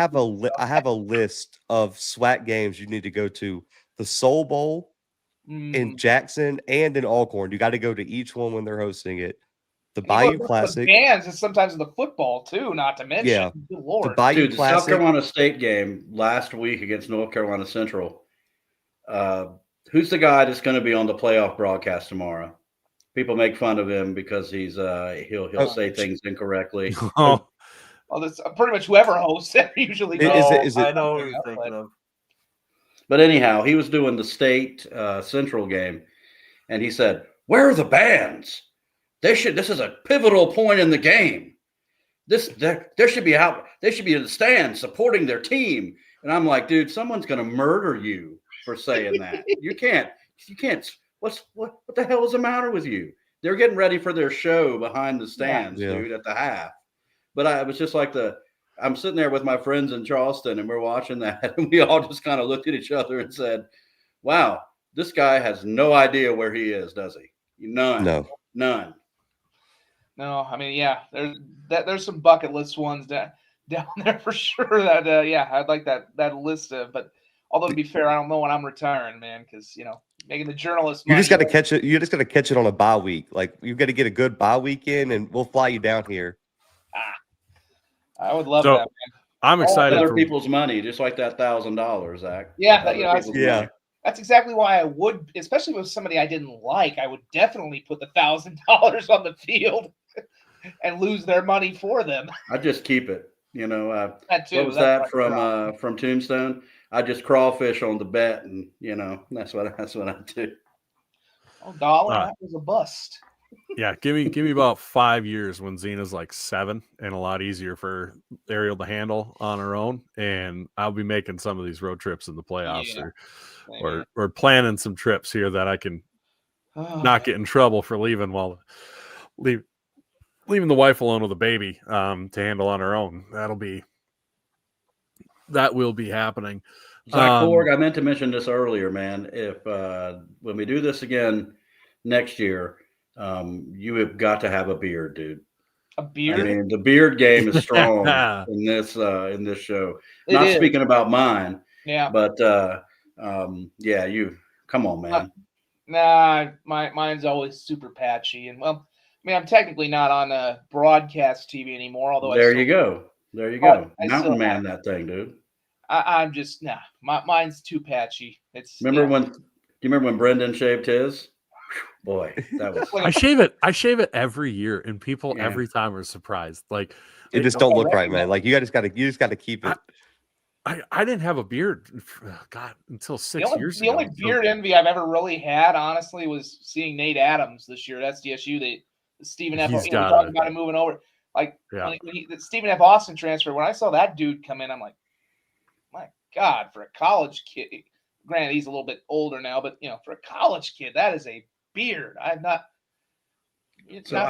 C: have a list of SWAC games you need to go to. The Soul Bowl in Jackson and in Alcorn. You got to go to each one when they're hosting it. The Bayou Classic.
E: Bands and sometimes in the football too, not to mention.
C: Yeah.
E: Good Lord.
C: The Bayou
F: Dude, the South
C: Classic.
F: Carolina State game last week against North Carolina Central. Who's the guy that's going to be on the playoff broadcast tomorrow? People make fun of him because he'll say things incorrectly.
B: Oh,
E: Well, that's pretty much whoever hosts it usually
C: Is it
G: I know what you're thinking of.
F: But anyhow, he was doing the state Central game, and he said, "Where are the bands? This is a pivotal point in the game. There should be out. They should be in the stands supporting their team." And I'm like, dude, someone's going to murder you for saying that. You can't. What the hell is the matter with you? They're getting ready for their show behind the stands, dude, at the half. But I was just like I'm sitting there with my friends in Charleston, and we're watching that, and we all just kind of looked at each other and said, "Wow, this guy has no idea where he is, does he? None.
C: No.
E: No, I mean, yeah, there's some bucket list ones down there for sure. That I'd like that list of. But although to be fair, I don't know when I'm retiring, man, because making the journalist.
C: You just got to catch it. You just got to catch it on a bye week. Like you got to get a good bye weekend, and we'll fly you down here.
E: I would love that, man.
B: I'm excited.
F: Other people's money, just like that $1,000, Zach.
E: Yeah, that's exactly why I would, especially with somebody I didn't like, I would definitely put the $1,000 on the field and lose their money for them.
F: I just keep it.
E: That too.
F: What was that from Tombstone? I just crawfish on the bet, and that's what I do.
E: Oh, dollar, that was a bust.
B: Yeah, give me about 5 years when Zena's like 7 and a lot easier for Ariel to handle on her own, and I'll be making some of these road trips in the playoffs or planning some trips here that I can not get in trouble for leaving the wife alone with a baby to handle on her own. That will be happening.
F: Zach Borg, I meant to mention this earlier, man. If when we do this again next year, you have got to have a beard, dude.
E: A beard?
F: I mean, the beard game is strong in this show. Not speaking about mine.
E: Yeah.
F: But you come on, man.
E: Nah, mine's always super patchy, and well, I mean, I'm technically not on a broadcast TV anymore. Although
F: you go. Mountain man, that thing, dude.
E: I'm just mine's too patchy. Do you
F: remember when Brendan shaved his? Boy, that was.
B: I shave it every year, and people every time are surprised. Like
C: it just don't look right, man. Like you just got to keep it.
B: I didn't have a beard, until 6 years ago.
E: The only beard envy I've ever really had, honestly, was seeing Nate Adams this year at SDSU. Stephen F. We talked about him moving over. Like when the Stephen F. Austin transfer. When I saw that dude come in, I'm like, my God, for a college kid. Granted, he's a little bit older now, but for a college kid, that is a beard.
F: I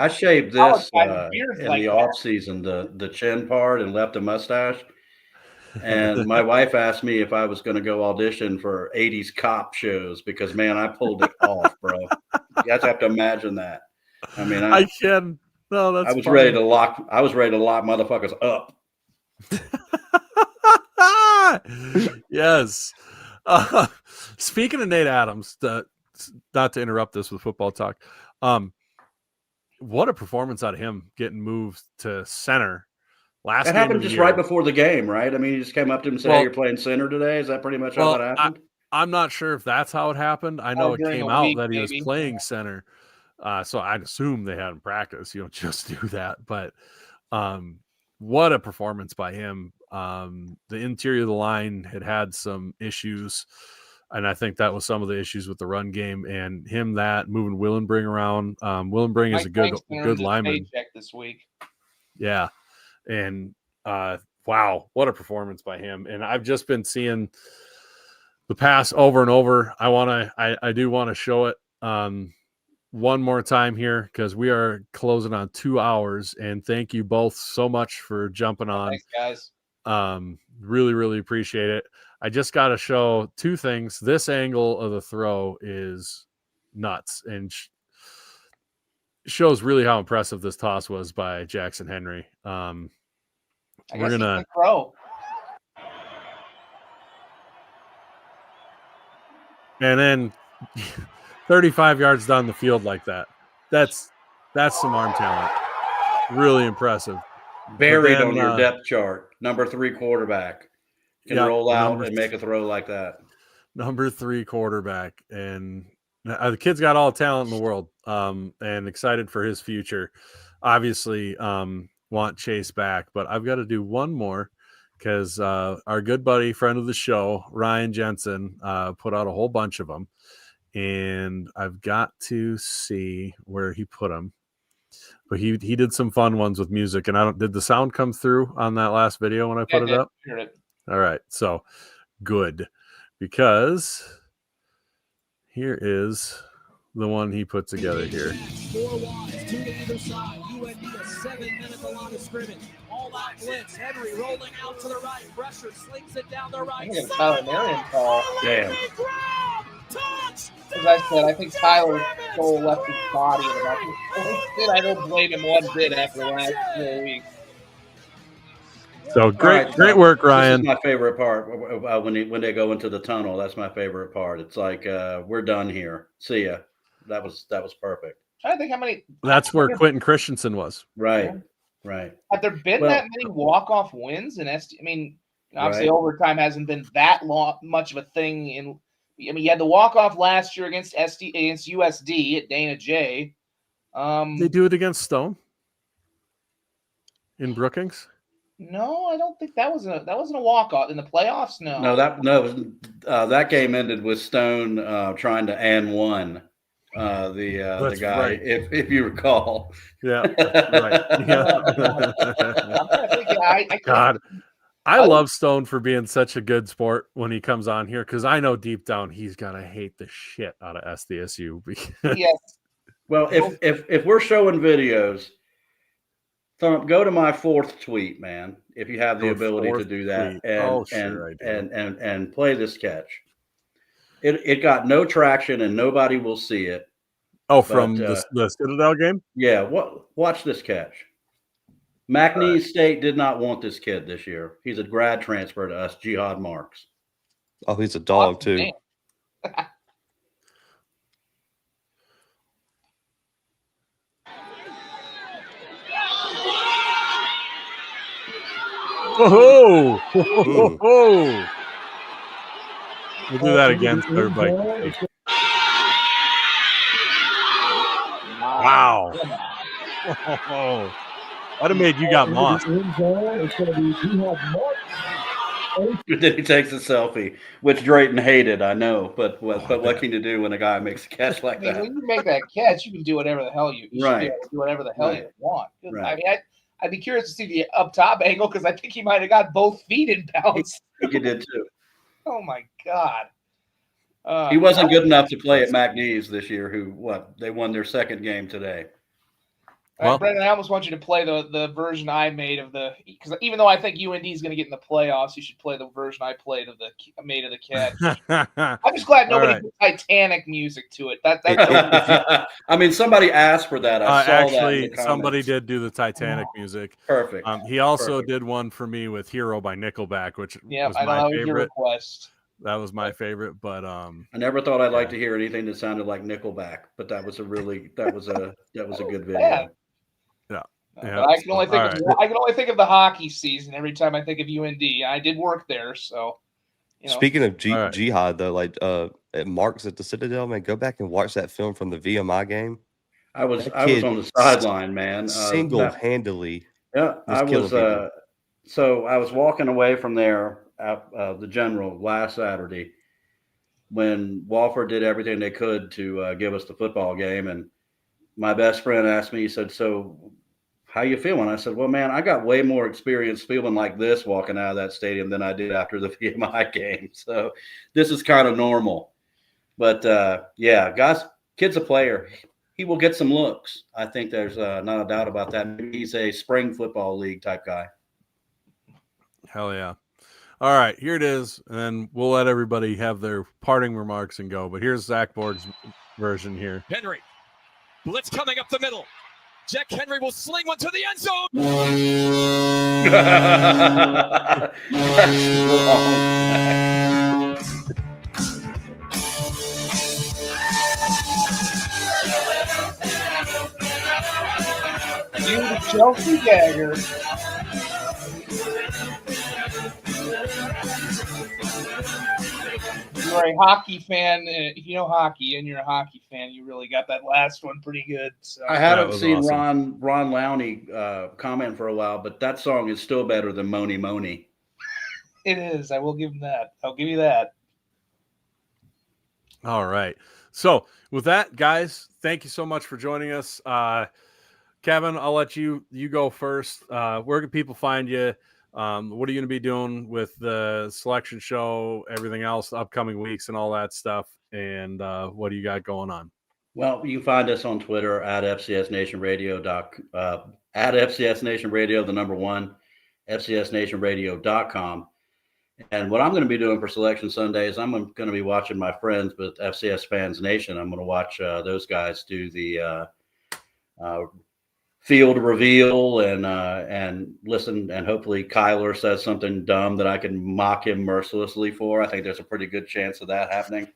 F: shaved this in the off season, the chin part, and left a mustache. And my wife asked me if I was going to go audition for 80s cop shows because, man, I pulled it off, bro. You guys have to imagine that. I mean, I
B: can. No, that's.
F: I was ready to lock motherfuckers up.
B: Yes. Speaking of Nate Adams, not to interrupt this with football talk, what a performance out of him getting moved to center last
F: That
B: game
F: happened
B: of the
F: just
B: year.
F: right before the game, right? I mean, he just came up to him and said,
B: Well-
F: "Hey, you're playing center today." Is that pretty much how
B: Well,
F: that happened?
B: I'm not sure if that's how it happened. I know
E: Or
B: it
E: during
B: came
E: a
B: out
E: week,
B: that he was
E: maybe.
B: playing center. So I'd assume they had him practice. You don't just do that. But what a performance by him. The interior of the line had some issues. And I think that was some of the issues with the run game and him moving Willenbring around. Willenbring is a good lineman.
E: Paycheck this week.
B: Yeah. And wow, what a performance by him. And I've just been seeing the pass over and over. I do want to show it one more time here because we are closing on 2 hours. And thank you both so much for jumping on.
E: Thanks, guys.
B: Really, really appreciate it. I just got to show two things. This angle of the throw is nuts and shows really how impressive this toss was by Jackson Henry.
E: I
B: We're
E: guess
B: gonna
E: he can throw.
B: and then 35 yards down the field like that. That's some arm talent. Really impressive.
F: Buried
B: then,
F: on your depth chart, number 3 quarterback can roll out and make a throw like that.
B: Number 3 quarterback, and the kid's got all the talent in the world. And excited for his future. Obviously, want Chase back, but I've got to do one more because our good buddy, friend of the show, Ryan Jensen, put out a whole bunch of them, and I've got to see where he put them. But he did some fun ones with music, and did the sound come through on that last video when I put it up?
E: Heard it.
B: All right, so good, because here is the one he put together here.
G: 4 wides, 2 to either side. UND a 7-minute line of scrimmage. All out blitz. Henry rolling out to the right. Pressure slings it down the right.
E: I think it's Tyler Marion call.
F: Damn.
E: As I said, I think Tyler stole left his body in about I don't blame him one bit after the last 4 weeks.
B: So great,
F: Right,
B: great work, Ryan.
F: This is my favorite part when they go into the tunnel. That's my favorite part. It's like we're done here. See ya. That was perfect.
E: I think how many.
B: That's where Quentin Christensen was.
F: Right.
E: Have there been
F: Well,
E: that many walk-off wins in SD? I mean, obviously
F: Right.
E: overtime hasn't been that much of a thing. You had the walk-off last year against USD at Dana J.
B: They do it against Stone in Brookings.
E: No, I don't think that wasn't a walk-off in the playoffs. No,
F: that game ended with Stone trying to and one the guy,
B: right.
F: if you recall.
B: Yeah, right. Yeah.
E: I'm trying to think,
B: God, I love Stone for being such a good sport when he comes on here because I know deep down he's gonna hate the shit out of SDSU.
E: Yes.
F: Well, if we're showing videos, Thump, go to my 4th tweet, man. If you have the
B: Your
F: ability to
B: 4th
F: do that,
B: tweet.
F: and
B: Sure I do.
F: and play this catch. It got no traction and nobody will see it.
B: Oh, from the Citadel game?
F: Yeah, watch this catch. McNeese State did not want this kid this year. He's a grad transfer to us, Jihad Marks.
C: Oh, he's a dog too.
E: Damn.
B: Whoa! Whoa! We'll do that again so everybody can see. Wow! Oh, I'd have made you got lost.
F: Then he takes a selfie, which Drayton hated, I know. But what can you do when a guy makes a catch like
E: I mean,
F: that?
E: when you make that catch, you can do whatever the hell you should be able to do whatever the hell you want.
F: Right.
E: I mean, I'd be curious to see the up top angle because I think he might have got both feet in bounds.
F: I think he did too.
E: Oh my God.
F: He wasn't good enough to play at McNeese this year. They won their 2nd game today.
B: Well,
E: Brendan, I almost want you to play the version I made of because even though I think UND is going to get in the playoffs, you should play the version I made of the catch. I'm just glad nobody put Titanic music to it.
F: I mean, somebody asked for that. I saw
B: actually,
F: that in the
B: somebody
F: comments.
B: did do the Titanic music.
F: Perfect.
B: He also did one for me with "Hero" by Nickelback, which was
E: I know
B: my
E: that was your
B: favorite.
E: request.
B: That was my favorite, but
F: I never thought I'd like to hear anything that sounded like Nickelback, but that was a good video.
B: yeah.
E: But I can only think
B: All
E: of
B: right.
E: I can only think of the hockey season every time I think of UND. I did work there, so
C: Speaking of
B: All right.
C: jihad, though, like at Mark's at the Citadel, man, go back and watch that film from the VMI game.
F: I was
C: That
F: on
C: kid
F: the sideline, man.
C: Single-handedly
F: Yeah,
C: was
F: I
C: killing
F: was.
C: people.
F: So I was walking away from there at the General last Saturday when Walford did everything they could to give us the football game, and my best friend asked me, he said, "So, how you feeling?" I said, "Well, man, I got way more experience feeling like this walking out of that stadium than I did after the VMI game. So, this is kind of normal." But yeah, guys, kid's a player. He will get some looks. I think there's not a doubt about that. Maybe he's a spring football league type guy.
B: Hell yeah. All right, here it is, and then we'll let everybody have their parting remarks and go. But here's Zach Borg's version here.
G: Henry. Blitz coming up the middle. Jack Henry will sling one to the end zone.
E: you the Chelsea Dagger. You're a hockey fan. If you know hockey and you're a hockey fan, you really got that last one pretty good. So.
F: I haven't
B: was
F: seen
B: awesome.
F: Ron Lowney comment for a while, but that song is still better than Moni Moni.
E: It is. I will give him that. I'll give you that.
B: All right. So with that, guys, thank you so much for joining us. Kevin, I'll let you go first. Where can people find you? What are you going to be doing with the selection show, everything else, the upcoming weeks and all that stuff? And what do you got going on?
F: Well, you can find us on Twitter at FCS Nation Radio, at FCS Nation Radio, the number one, FCSNationRadio.com. And what I'm going to be doing for Selection Sunday is I'm going to be watching my friends with FCS Fans Nation. I'm going to watch those guys do the field reveal and listen, and hopefully Kyler says something dumb that I can mock him mercilessly for. I think there's a pretty good chance of that happening.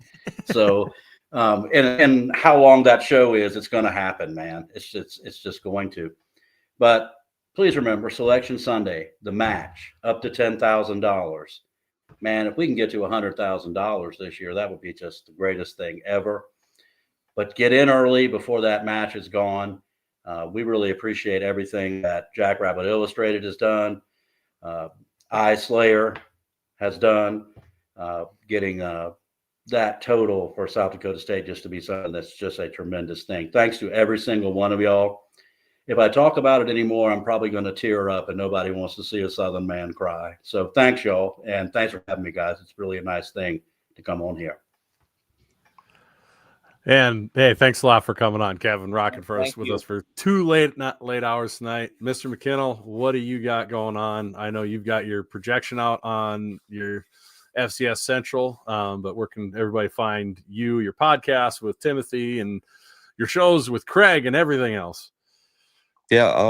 F: So, and how long that show is, it's going to happen, man. It's just going to. But please remember, Selection Sunday, the match, up to $10,000. Man, if we can get to $100,000 this year, that would be just the greatest thing ever. But get in early before that match is gone. We really appreciate everything that Jackrabbit Illustrated has done, Eye Slayer has done, getting that total for South Dakota State just to be something that's just a tremendous thing. Thanks to every single one of y'all. If I talk about it anymore, I'm probably going to tear up, and nobody wants to see a Southern man cry. So thanks, y'all, and thanks for having me, guys. It's really a nice thing to come on here.
B: And hey, thanks a lot for coming on, Kevin, rocking for us
E: Thank
B: with
E: you.
B: us for not late hours tonight. Mr. Mckinnel, what do you got going on? I know you've got your projection out on your FCS Central, but where can everybody find you, your podcast with Timothy, and your shows with Craig and everything else?
C: Yeah, I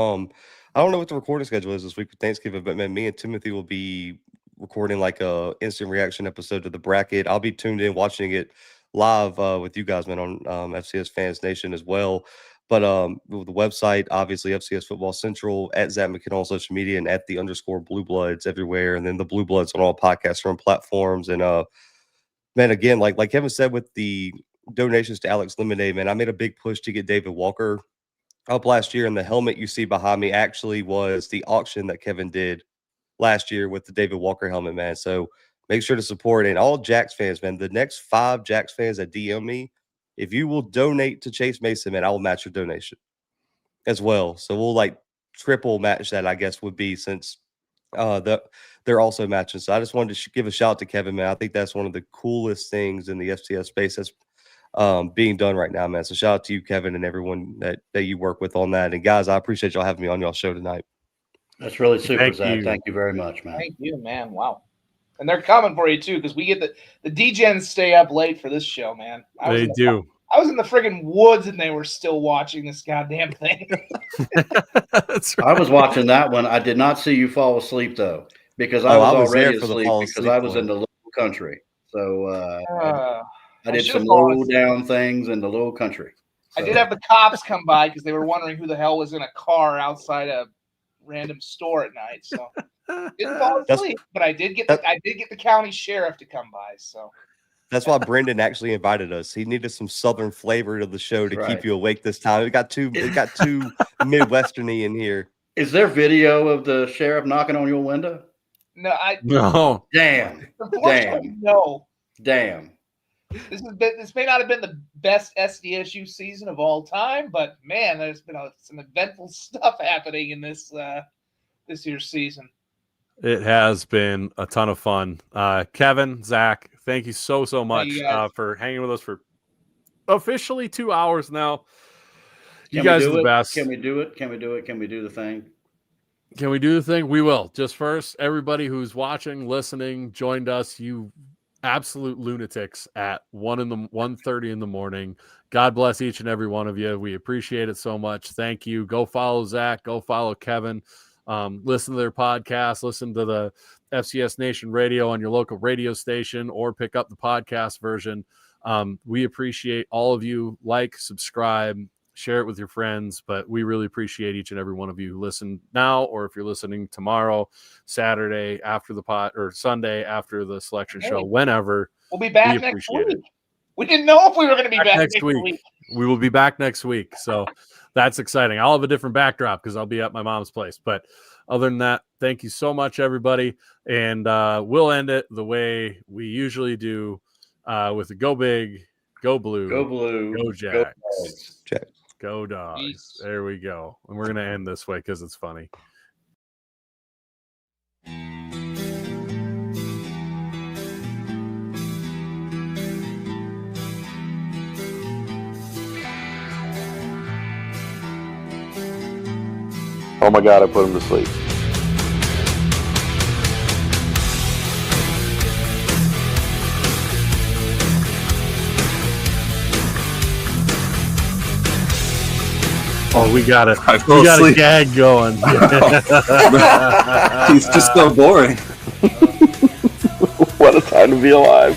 C: don't know what the recording schedule is this week for Thanksgiving, but man, me and Timothy will be recording like a instant reaction episode to the bracket. I'll be tuned in watching it live with you guys, man, on FCS Fans Nation as well. But with the website, obviously FCS Football Central, at Zach Mckinnel on social media, and at the _ Blue Bloods everywhere, and then the Blue Bloods on all podcast room platforms. And man, again, like Kevin said with the donations to Alex Lemonade, man, I made a big push to get David Walker up last year, and the helmet you see behind me actually was the auction that Kevin did last year with the David Walker helmet, man. So make sure to support it. And all Jacks fans, man, the next 5 Jacks fans that DM me, if you will donate to Chase Mason, man, I will match your donation as well. So we'll like triple match that, I guess, would be, since they're also matching. So I just wanted to give a shout out to Kevin, man. I think that's one of the coolest things in the FCS space that's being done right now, man. So shout out to you, Kevin, and everyone that you work with on that. And guys, I appreciate y'all having me on y'all show tonight.
F: That's really super,
B: Thank
F: Zach.
B: you.
F: Thank you very much, man.
E: Thank you, man. Wow. And they're coming for you too, because we get the DGens stay up late for this show, man.
B: They do.
E: I was in the friggin' woods and they were still watching this goddamn thing.
B: That's right.
F: I was watching that one. I did not see you fall asleep though, because I was
C: there
F: already
C: for the
F: asleep
C: fall
F: because
C: asleep
F: I was
C: one.
F: in the local country. So
E: I
F: I did
E: should've
F: some
E: fallen
F: low
E: asleep.
F: down things in the little country.
E: I did have the cops come by because they were wondering who the hell was in a car outside a random store at night. So didn't fall
C: That's-
E: asleep, but I did get the county sheriff to come by. So
C: That's why Brendan actually invited us. He needed some Southern flavor to the show to
F: Right.
C: keep you awake this time. It got too Midwesterny in here.
F: Is there video of the sheriff knocking on your window?
B: No.
F: Damn.
E: Unfortunately, no.
F: Damn.
E: This may not have been the best SDSU season of all time, but man, there's been some eventful stuff happening in this year's season.
B: It has been a ton of fun. Kevin, Zach, thank you so much
E: you guys.
B: for hanging with us for officially 2 hours now. You
F: Can
B: guys
F: we
B: are
F: do
B: the
F: it?
B: best.
F: Can we do it? Can we do it? Can we do the thing?
B: Can we do the thing? We will. Just first, everybody who's watching, listening, joined us, you absolute lunatics at 1:30 in the morning. God bless each and every one of you. We appreciate it so much. Thank you. Go follow Zach. Go follow Kevin. Listen to their podcast. Listen to the FCS Nation Radio on your local radio station, or pick up the podcast version. We appreciate all of you. Like, subscribe, share it with your friends, but we really appreciate each and every one of you who listen now, or if you're listening tomorrow, Saturday after the pot, or Sunday after the selection show, whenever.
E: We'll be back
B: We
E: next
B: appreciate
E: week.
B: it.
E: We didn't know if we were going to be back next
B: week.
E: week.
B: We will be back next week. So that's exciting. I'll have a different backdrop because I'll be at my mom's place. But other than that, thank you so much, everybody. And we'll end it the way we usually do, with a go big, go blue, go Jacks. Go Dogs.
E: Peace.
B: There we go. And we're going to end this way because it's funny.
A: Oh my God, I put him to sleep.
B: Oh, we got it.
H: I fell
B: We got a
H: asleep.
B: gag going.
H: He's just so boring.
A: What a time to be alive.